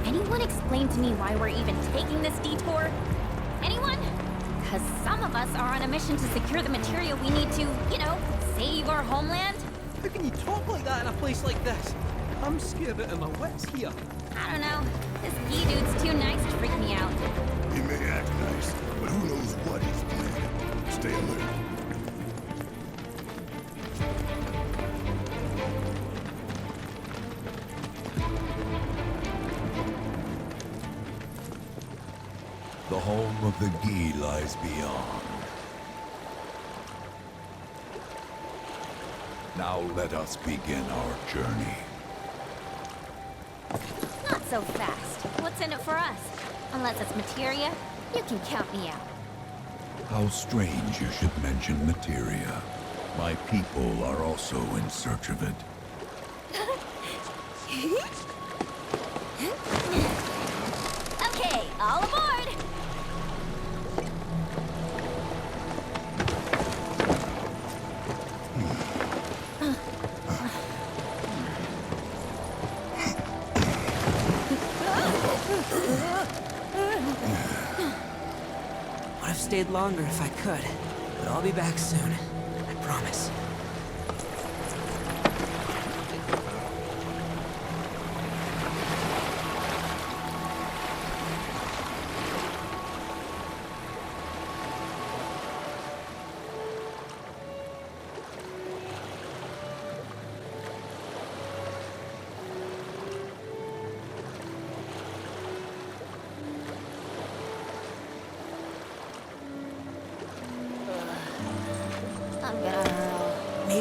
Anyone explain to me why we're even taking this detour? Anyone? Because some of us are on a mission to secure the material we need to, you know, save our homeland. How can you talk like that in a place like this? I'm scared out of my wits here. I don't know. This Gi dude's too nice to freak me out. He may act nice, but who knows what he's planning. Stay alert. The home of the Gi lies beyond. Now let us begin our journey. Not so fast. What's in it for us? Unless it's materia, you can count me out. How strange you should mention materia. My people are also in search of it. Okay, all aboard! Would have stayed longer if I could, but I'll be back soon. I promise.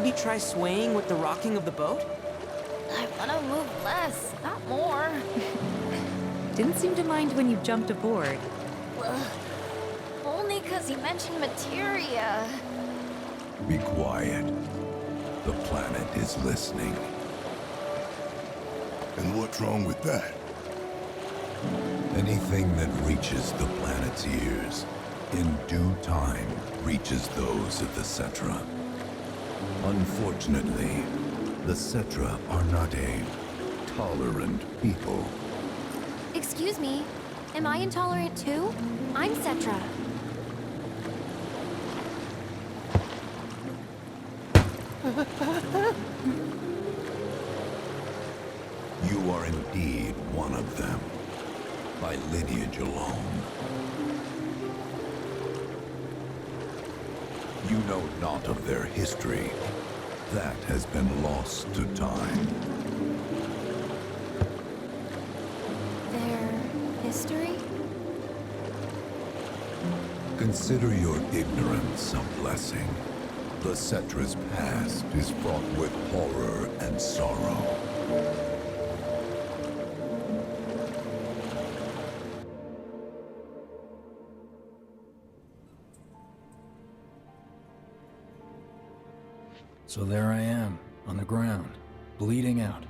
maybe try swaying with the rocking of the boat? I wanna move less, not more. Didn't seem to mind when you jumped aboard. Ugh. Only 'cause he mentioned materia. Be quiet. The planet is listening. And what's wrong with that? Anything that reaches the planet's ears, in due time, reaches those of the Cetra. Unfortunately, the Cetra are not a tolerant people. Excuse me, am I intolerant too? I'm Cetra. You are indeed one of them, by lineage alone. You know not of their history. That has been lost to time. Their history? Consider your ignorance a blessing. The Cetra's past is fraught with horror and sorrow. So there I am, on the ground, bleeding out,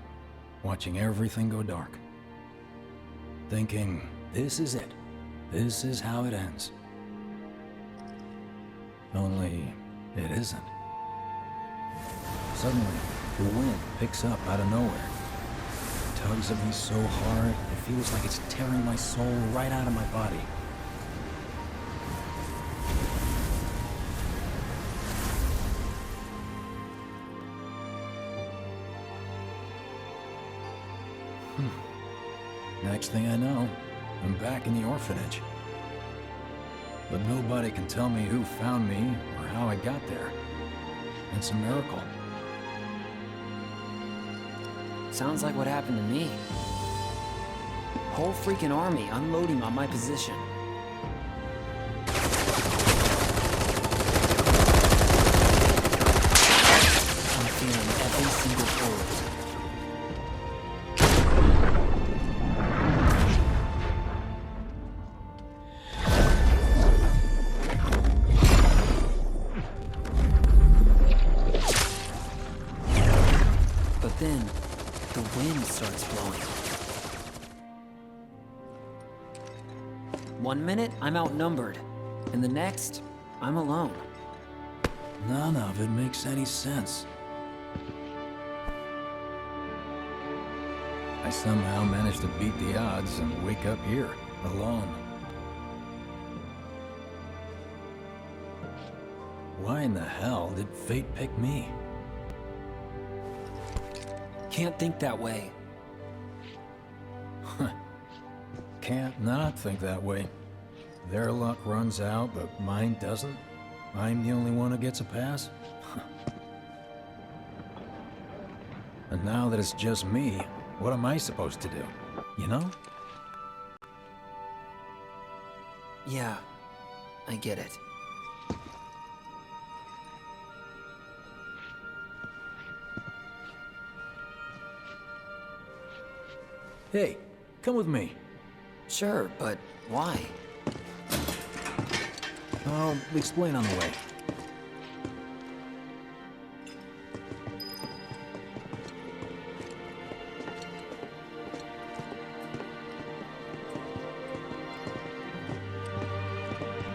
watching everything go dark. Thinking, this is it. This is how it ends. Only, it isn't. Suddenly, the wind picks up out of nowhere. It tugs at me so hard, it feels like it's tearing my soul right out of my body. Next thing I know, I'm back in the orphanage. But nobody can tell me who found me or how I got there. It's a miracle. Sounds like what happened to me. Whole freaking army unloading on my position. I'm feeling every single bullet. Then, the wind starts blowing. 1 minute, I'm outnumbered. And the next, I'm alone. None of it makes any sense. I somehow managed to beat the odds and wake up here, alone. Why in the hell did fate pick me? Can't think that way. Can't not think that way. Their luck runs out, but mine doesn't. I'm the only one who gets a pass. And now that it's just me, what am I supposed to do? You know? Yeah, I get it. Hey, come with me. Sure, but why? I'll explain on the way.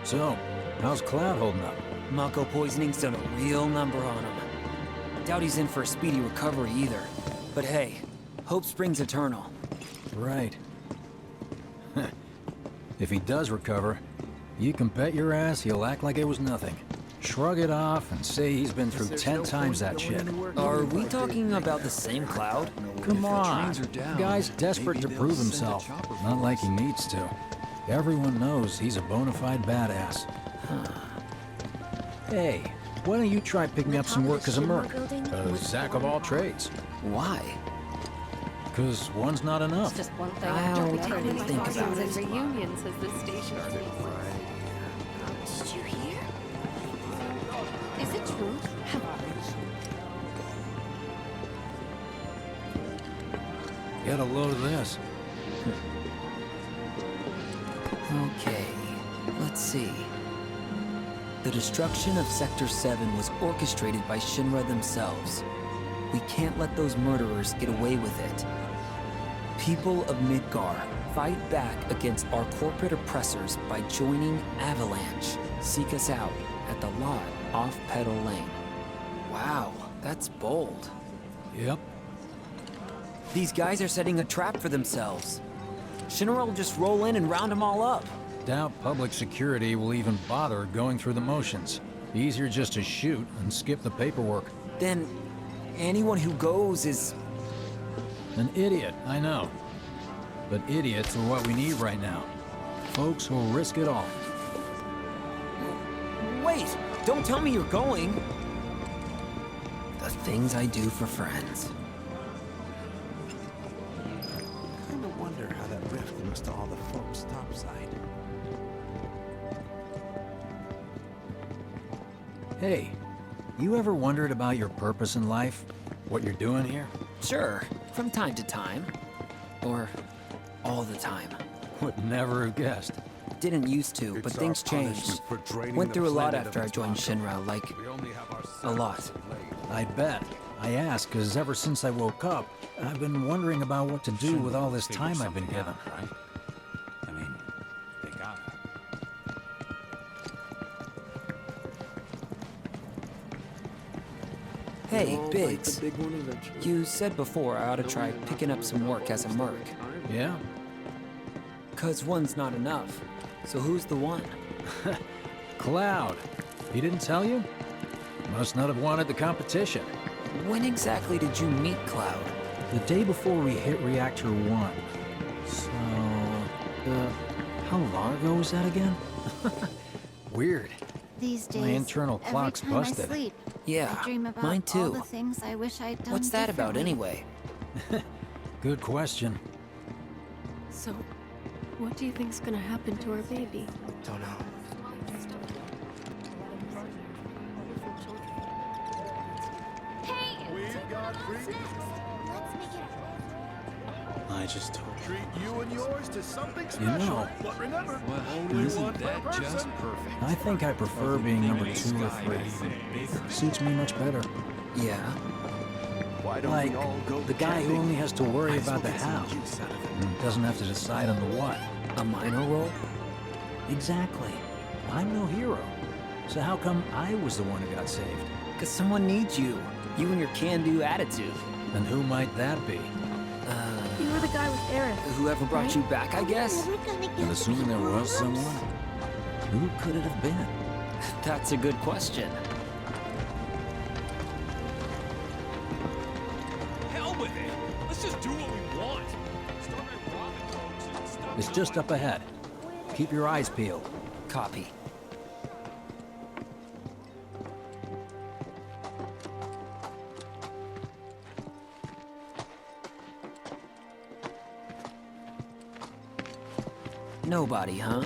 So, how's Cloud holding up? Mako poisoning's done a real number on him. Doubt he's in for a speedy recovery either. But hey, hope springs eternal. Right. If he does recover, you can bet your ass he'll act like it was nothing. Shrug it off and say he's been through 10 times that shit. Are we talking about the same Cloud? Come on, the guy's desperate to prove himself. Not like he needs to. Everyone knows he's a bona fide badass. Hey, why don't you try picking up some work as a merc? A Zack of all trades. Why? Because one's not enough. It's just one thing I'll after think about it. and reunions as this station. Did you hear? Is it true? Get a load of this. Okay, let's see. The destruction of Sector 7 was orchestrated by Shinra themselves. We can't let those murderers get away with it. People of Midgar, fight back against our corporate oppressors by joining Avalanche. Seek us out at the lot off Petal Lane. Wow, that's bold. Yep. These guys are setting a trap for themselves. Shinra will just roll in and round them all up. Doubt public security will even bother going through the motions. Easier just to shoot and skip the paperwork. Then anyone who goes is... An idiot, I know. But idiots are what we need right now. Folks who'll risk it all. Wait! Don't tell me you're going! The things I do for friends. Kinda wonder how that rift was to all the folks topside. Hey, you ever wondered about your purpose in life? What you're doing here? Sure, from time to time. Or all the time. Would never have guessed. Didn't used to, but things changed. Went through a lot after I joined Shinra, like, a lot. I bet. I ask because ever since I woke up, I've been wondering about what to do with all this time I've been given. Right? I mean, they got it. Hey, Biggs. You said before I ought to try picking up some work as a merc. Yeah? 'Cause one's not enough. So who's the one? Cloud. He didn't tell you? Must not have wanted the competition. When exactly did you meet Cloud? The day before we hit Reactor 1. So... how long ago was that again? Weird. These days, my internal clock's every time busted. I sleep, Yeah, I dream about mine too. all the things I wish I'd done What's that about differently. anyway? Good question. So, what do you think's gonna happen to our baby? Don't know. I just hope. Treat you and yours to something You special. know, But remember, Well, only isn't one per that person. just perfect? I think I prefer being number 2 or 3. Suits me much better. Yeah. Why don't Like, we all go the guy who camping? only has to worry about the how, and doesn't have to decide on the what. A minor role? Exactly. I'm no hero. So how come I was the one who got saved? 'Cause someone needs you. You and your can-do attitude. And who might that be? You were the guy with Aerith. Whoever brought you back, I guess? And assuming there was someone, who could it have been? That's a good question. Hell with it. Let's just do what we want. Start robbing folks and stuff. It's just up ahead. Keep your eyes peeled. Copy. Nobody, huh?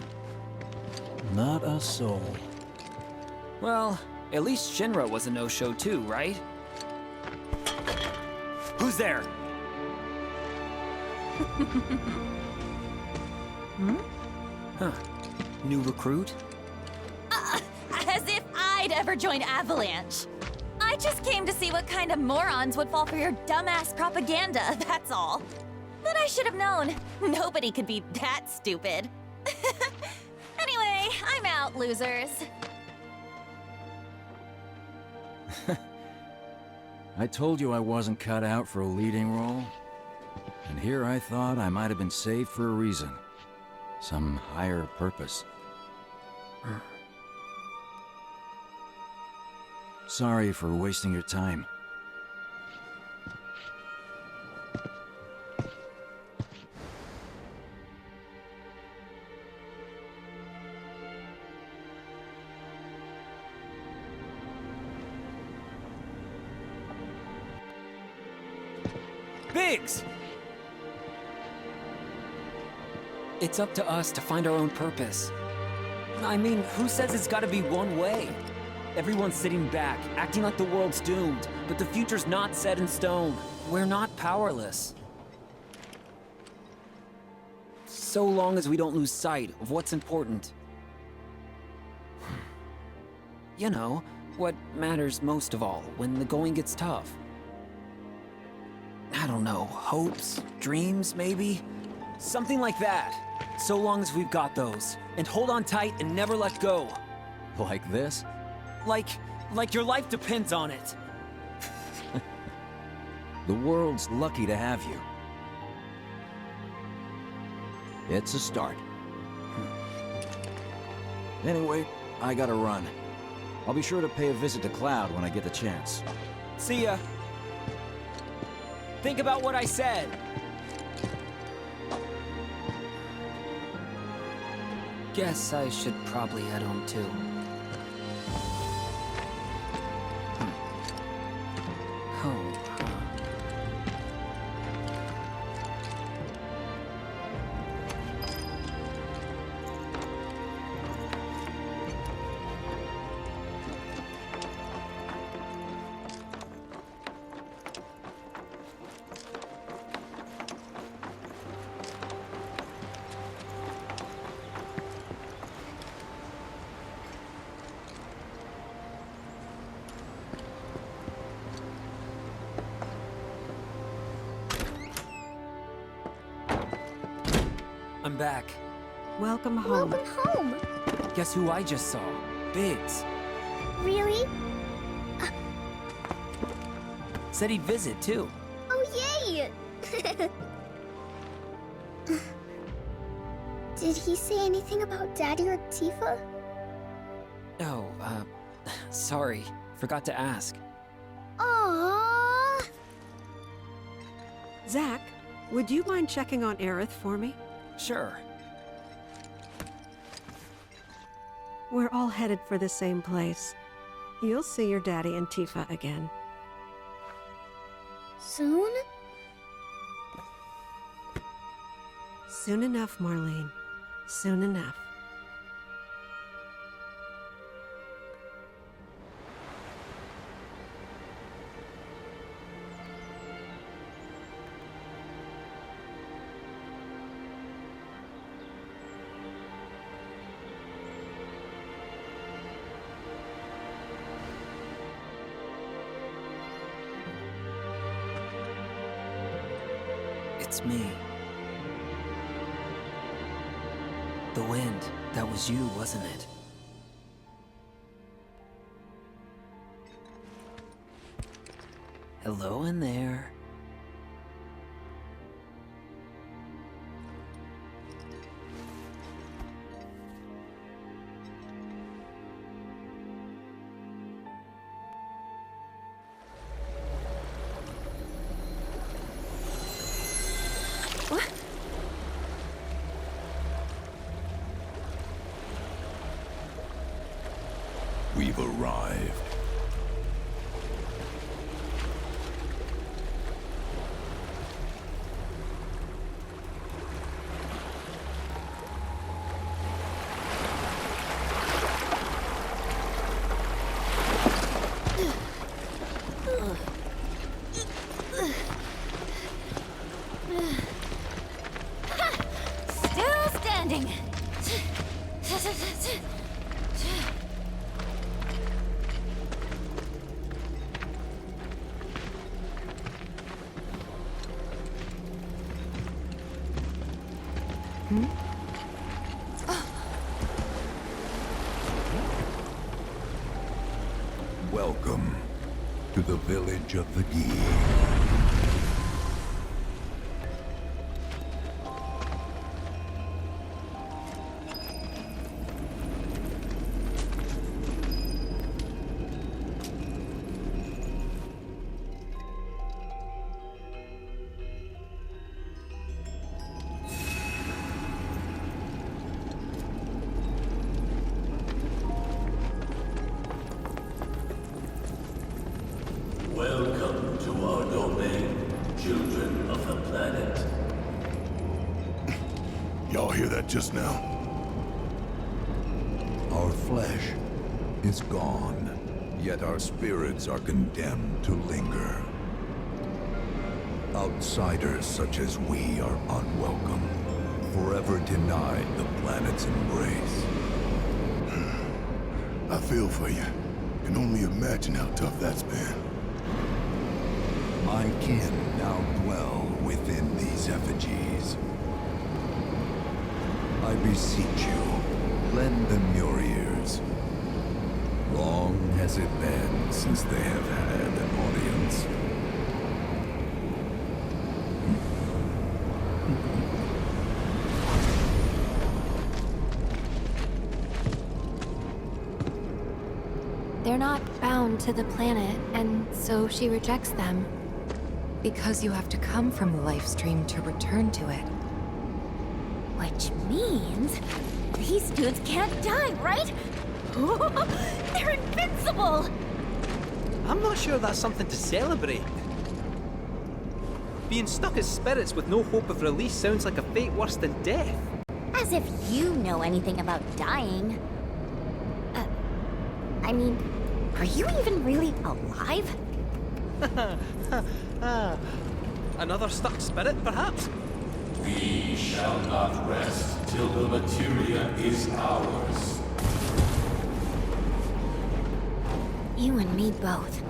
Not a soul. Well, at least Shinra was a no-show too, right? Who's there? Huh. New recruit? As if I'd ever join Avalanche. I just came to see what kind of morons would fall for your dumbass propaganda, that's all. But I should have known. Nobody could be that stupid. Anyway, I'm out, losers. I told you I wasn't cut out for a leading role. And here I thought I might have been saved for a reason. Some higher purpose. Sorry for wasting your time. Biggs! It's up to us to find our own purpose. I mean, who says it's gotta be one way? Everyone's sitting back, acting like the world's doomed, but the future's not set in stone. We're not powerless. So long as we don't lose sight of what's important. You know, what matters most of all when the going gets tough. I don't know, hopes, dreams, maybe? Something like that. So long as we've got those. And hold on tight and never let go. Like this? Like your life depends on it. The world's lucky to have you. It's a start. Anyway, I gotta run. I'll be sure to pay a visit to Cloud when I get the chance. See ya. Think about what I said. Guess I should probably head home too. Home, huh? I'm back. Welcome home. Welcome home. Guess who I just saw? Biggs. Really? Said he'd visit, too. Oh, yay! Did he say anything about Daddy or Tifa? Oh, sorry. Forgot to ask. Aww. Zack, would you mind checking on Aerith for me? Sure. We're all headed for the same place. You'll see your daddy and Tifa again. Soon? Soon enough, Marlene. Soon enough. It's me. The wind. That was you, wasn't it? Hello in there. We've arrived. Still standing. Welcome to the village of the Gi. Welcome to our domain, children of the planet. Y'all hear that just now? Our flesh is gone, yet our spirits are condemned to linger. Outsiders such as we are unwelcome. forever denied the planet's embrace. I feel for you. Can only imagine how tough that's been. My kin now dwell within these effigies. I beseech you, lend them your ears. Long has it been since they have had an audience. They're not bound to the planet, and so she rejects them. Because you have to come from the life stream to return to it. Which means these dudes can't die, right? They're invincible! I'm not sure that's something to celebrate. Being stuck as spirits with no hope of release sounds like a fate worse than death. As if you know anything about dying. I mean, are you even really alive? Another stuck spirit, perhaps? We shall not rest till the materia is ours. You and me both.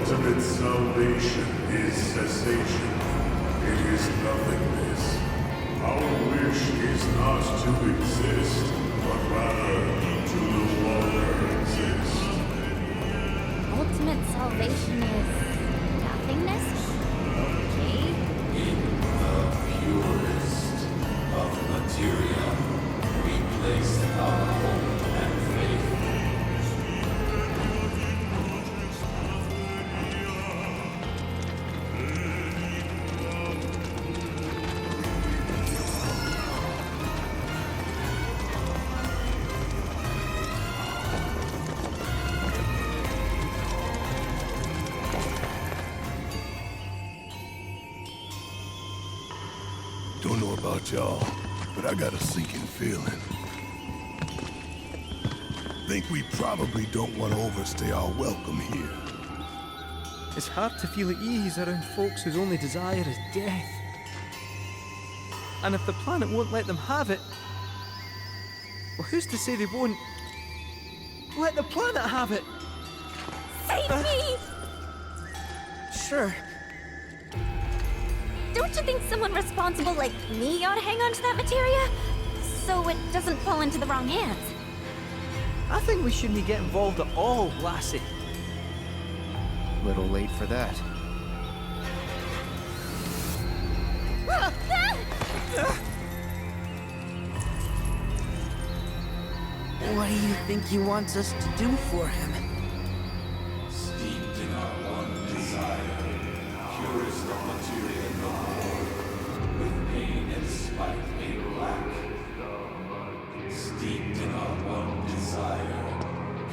Ultimate salvation. sensation. It is nothingness. Our wish is not to exist, but rather to no longer exist. Ultimate salvation is nothingness? Okay. In the purest of materia, we place our hope and faith. Don't know about y'all, but I got a sinking feeling. Think we probably don't want to overstay our welcome here. It's hard to feel at ease around folks whose only desire is death. And if the planet won't let them have it, well, who's to say they won't let the planet have it? Save me! Sure. Don't you think someone responsible like me ought to hang on to that materia? So it doesn't fall into the wrong hands. I think we shouldn't get involved at all, lassie. Little late for that. What do you think he wants us to do for him? Steeped in our one desire, purest of materia no more, with pain and spite made black. Steeped in our one desire,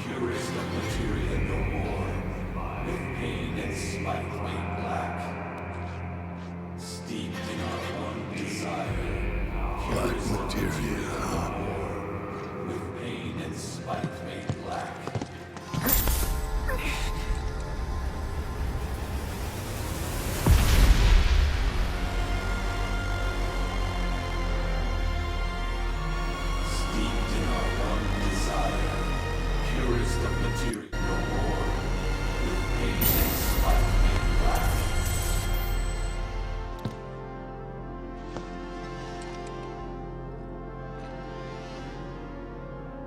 purest of materia no more, with pain and spite made black. Steeped in our one desire, Black materia, huh? with pain and spite made black. Steeped in our one desire, purest of materia no more, with pain and spite made black.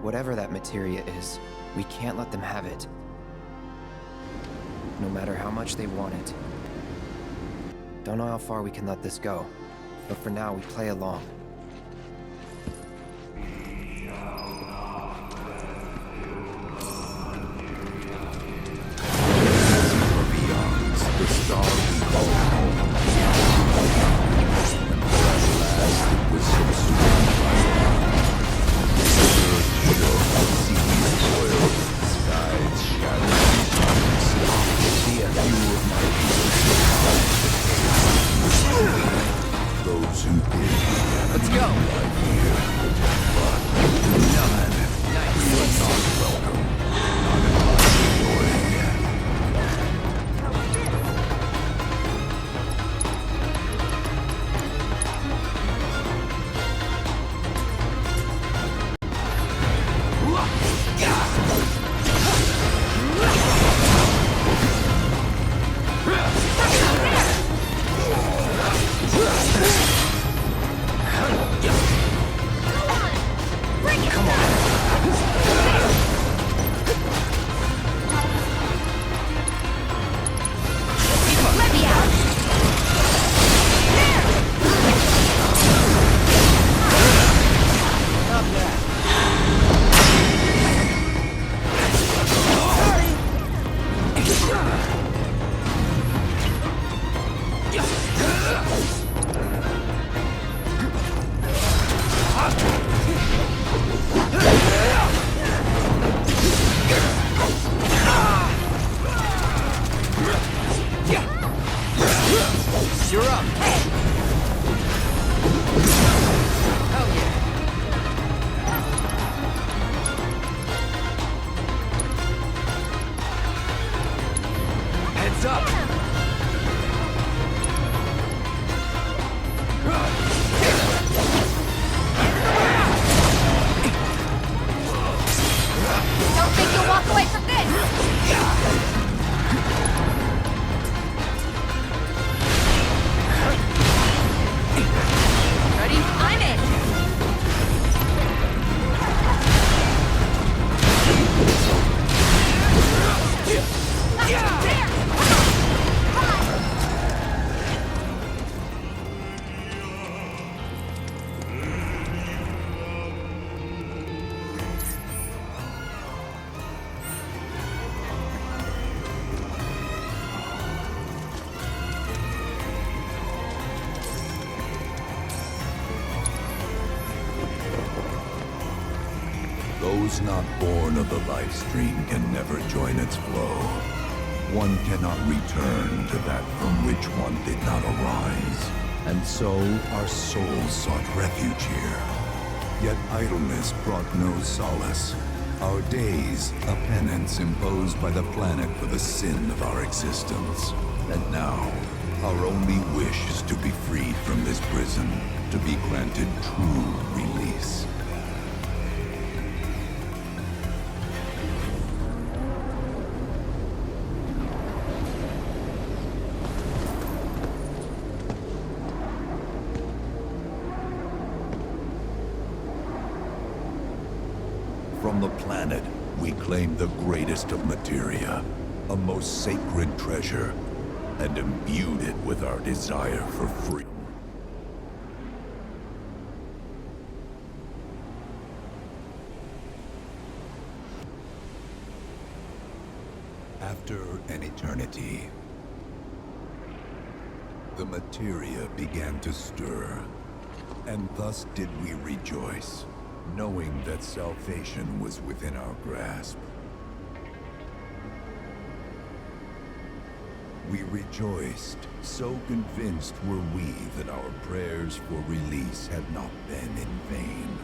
Whatever that materia is, we can't let them have it. No matter how much they want it. Don't know how far we can let this go, but for now we play along. The stars call home. And at last it was subsumed by seas boiled, skies shattered, see a few of my people. Those who did. Let's go. Here, but none. Nice. Not welcome. Not enjoying. Those not born of the life stream can never join its flow. One cannot return to that from which one did not arise. And so our souls sought refuge here. Yet idleness brought no solace. Our days, a penance imposed by the planet for the sin of our existence. And now, our only wish is to be freed from this prison, to be granted true release. From the planet, we claim the greatest of materia, a most sacred treasure, and imbued it with our desire for freedom. After an eternity, the materia began to stir, and thus did we rejoice, knowing that salvation was within our grasp. We rejoiced, so convinced were we that our prayers for release had not been in vain.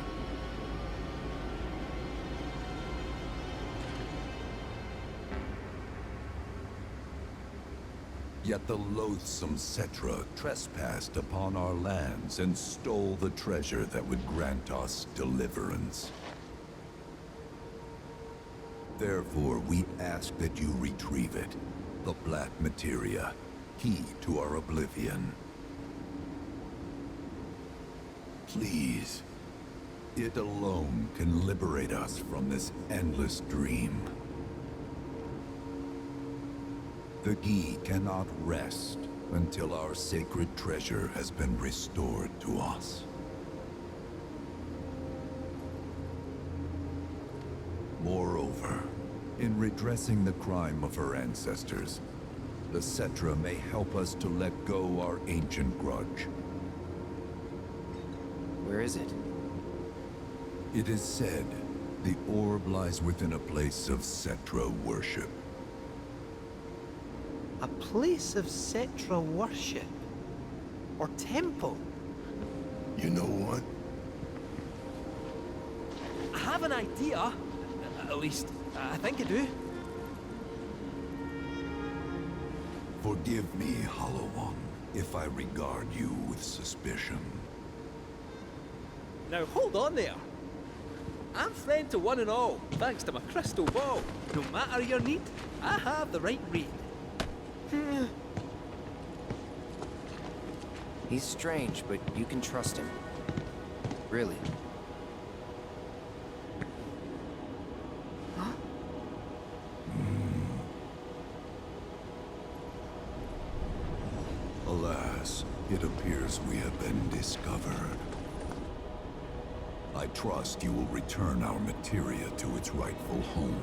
Yet the loathsome Cetra trespassed upon our lands and stole the treasure that would grant us deliverance. Therefore, we ask that you retrieve it, the black materia, key to our oblivion. Please, it alone can liberate us from this endless dream. The Gi cannot rest until our sacred treasure has been restored to us. Moreover, in redressing the crime of her ancestors, the Cetra may help us to let go our ancient grudge. Where is it? It is said the orb lies within a place of Cetra worship. A place of Cetra worship? Or temple? You know what? I have an idea. At least, I think I do. Forgive me, Hollow One, if I regard you with suspicion. Now hold on there. I'm friend to one and all, thanks to my crystal ball. No matter your need, I have the right read. He's strange, but you can trust him. Really. Huh? Alas, it appears we have been discovered. I trust you will return our materia to its rightful home.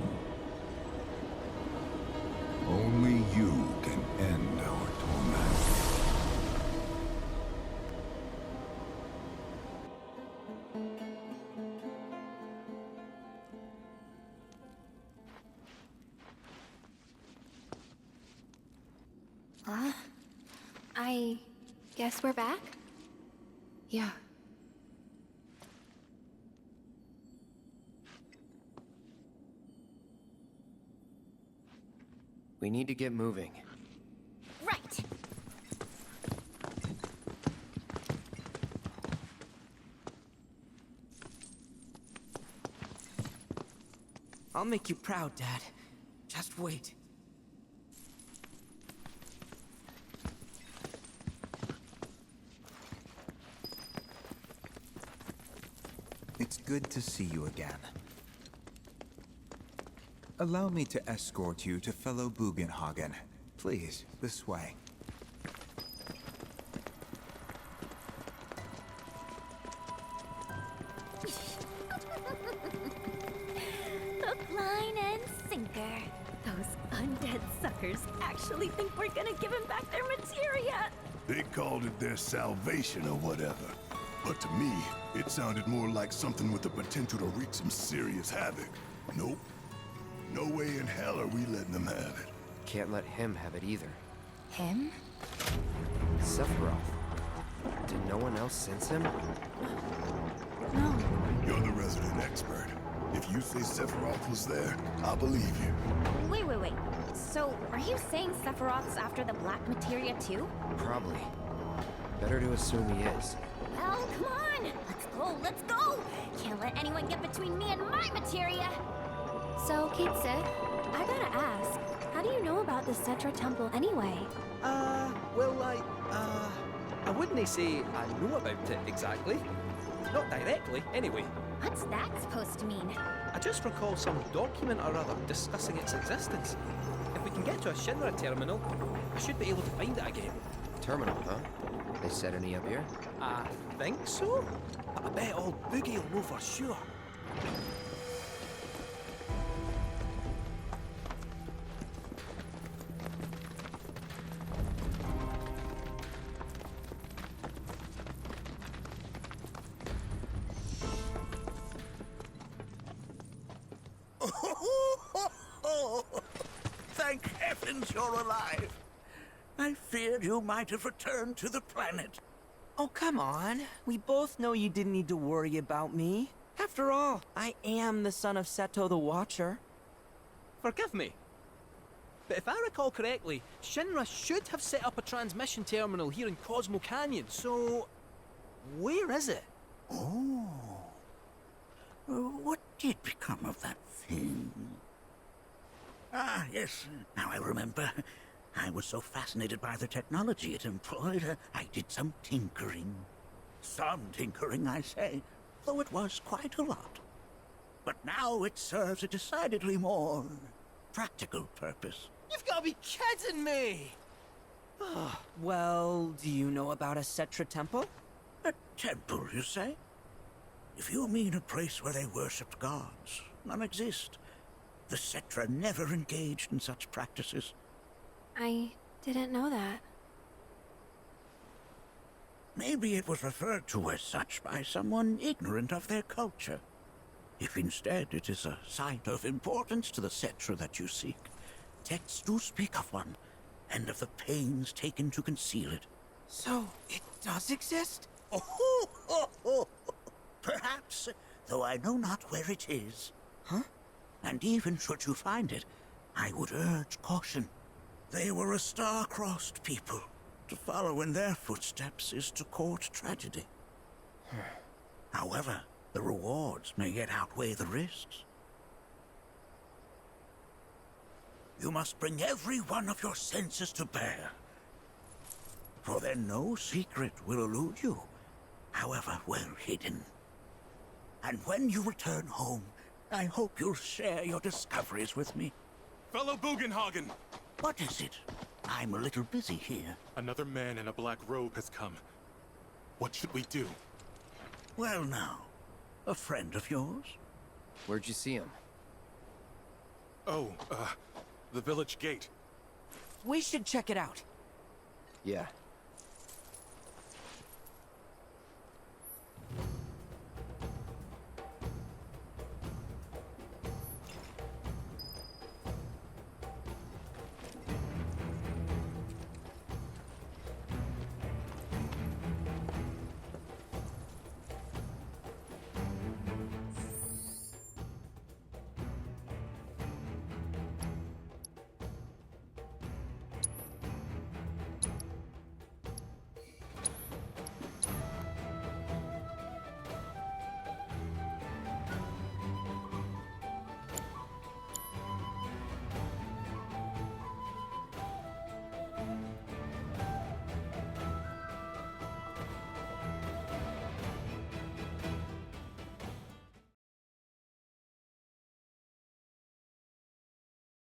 Only you can end our torment. I guess we're back? Yeah. We need to get moving. Right. I'll make you proud, Dad. Just wait. It's good to see you again. Allow me to escort you to fellow Bugenhagen. Please, this way. Hook, line, and sinker. Those undead suckers actually think we're gonna give them back their materia. They called it their salvation or whatever. But to me, it sounded more like something with the potential to wreak some serious havoc. Nope. No way in hell are we letting them have it. Can't let him have it either. Him? Sephiroth. Did no one else sense him? No. You're the resident expert. If you say Sephiroth was there, I'll believe you. Wait. So, are you saying Sephiroth's after the black materia too? Probably. Better to assume he is. Well, come on! Let's go! Can't let anyone get between me and my materia! So, Kitse, I gotta ask, how do you know about the Cetra Temple anyway? Well, I wouldn't say I know about it exactly. Not directly, anyway. What's that supposed to mean? I just recall some document or other discussing its existence. If we can get to a Shinra terminal, I should be able to find it again. Terminal, huh? They set any up here? I think so, but I bet old Boogie will know for sure. Thank heavens you're alive. I feared you might have returned to the planet. Oh, come on. We both know you didn't need to worry about me. After all, I am the son of Seto the Watcher. Forgive me. But if I recall correctly, Shinra should have set up a transmission terminal here in Cosmo Canyon, so... where is it? Oh. What did become of that thing? Ah, yes, now I remember. I was so fascinated by the technology it employed, I did some tinkering. Some tinkering, I say, though it was quite a lot. But now it serves a decidedly more practical purpose. You've got to be kidding me! Well, do you know about a Cetra temple? A temple, you say? If you mean a place where they worshipped gods, none exist. The Cetra never engaged in such practices. I didn't know that. Maybe it was referred to as such by someone ignorant of their culture. If instead it is a site of importance to the Cetra that you seek, texts do speak of one, and of the pains taken to conceal it. So, it does exist? Oh, perhaps, though I know not where it is. Huh? And even should you find it, I would urge caution. They were a star-crossed people. To follow in their footsteps is to court tragedy. However, the rewards may yet outweigh the risks. You must bring every one of your senses to bear. For then no secret will elude you, however well hidden. And when you return home, I hope you'll share your discoveries with me. Fellow Bugenhagen! What is it? I'm a little busy here. Another man in a black robe has come. What should we do? Well now, a friend of yours? Where'd you see him? Oh, the village gate. We should check it out. Yeah,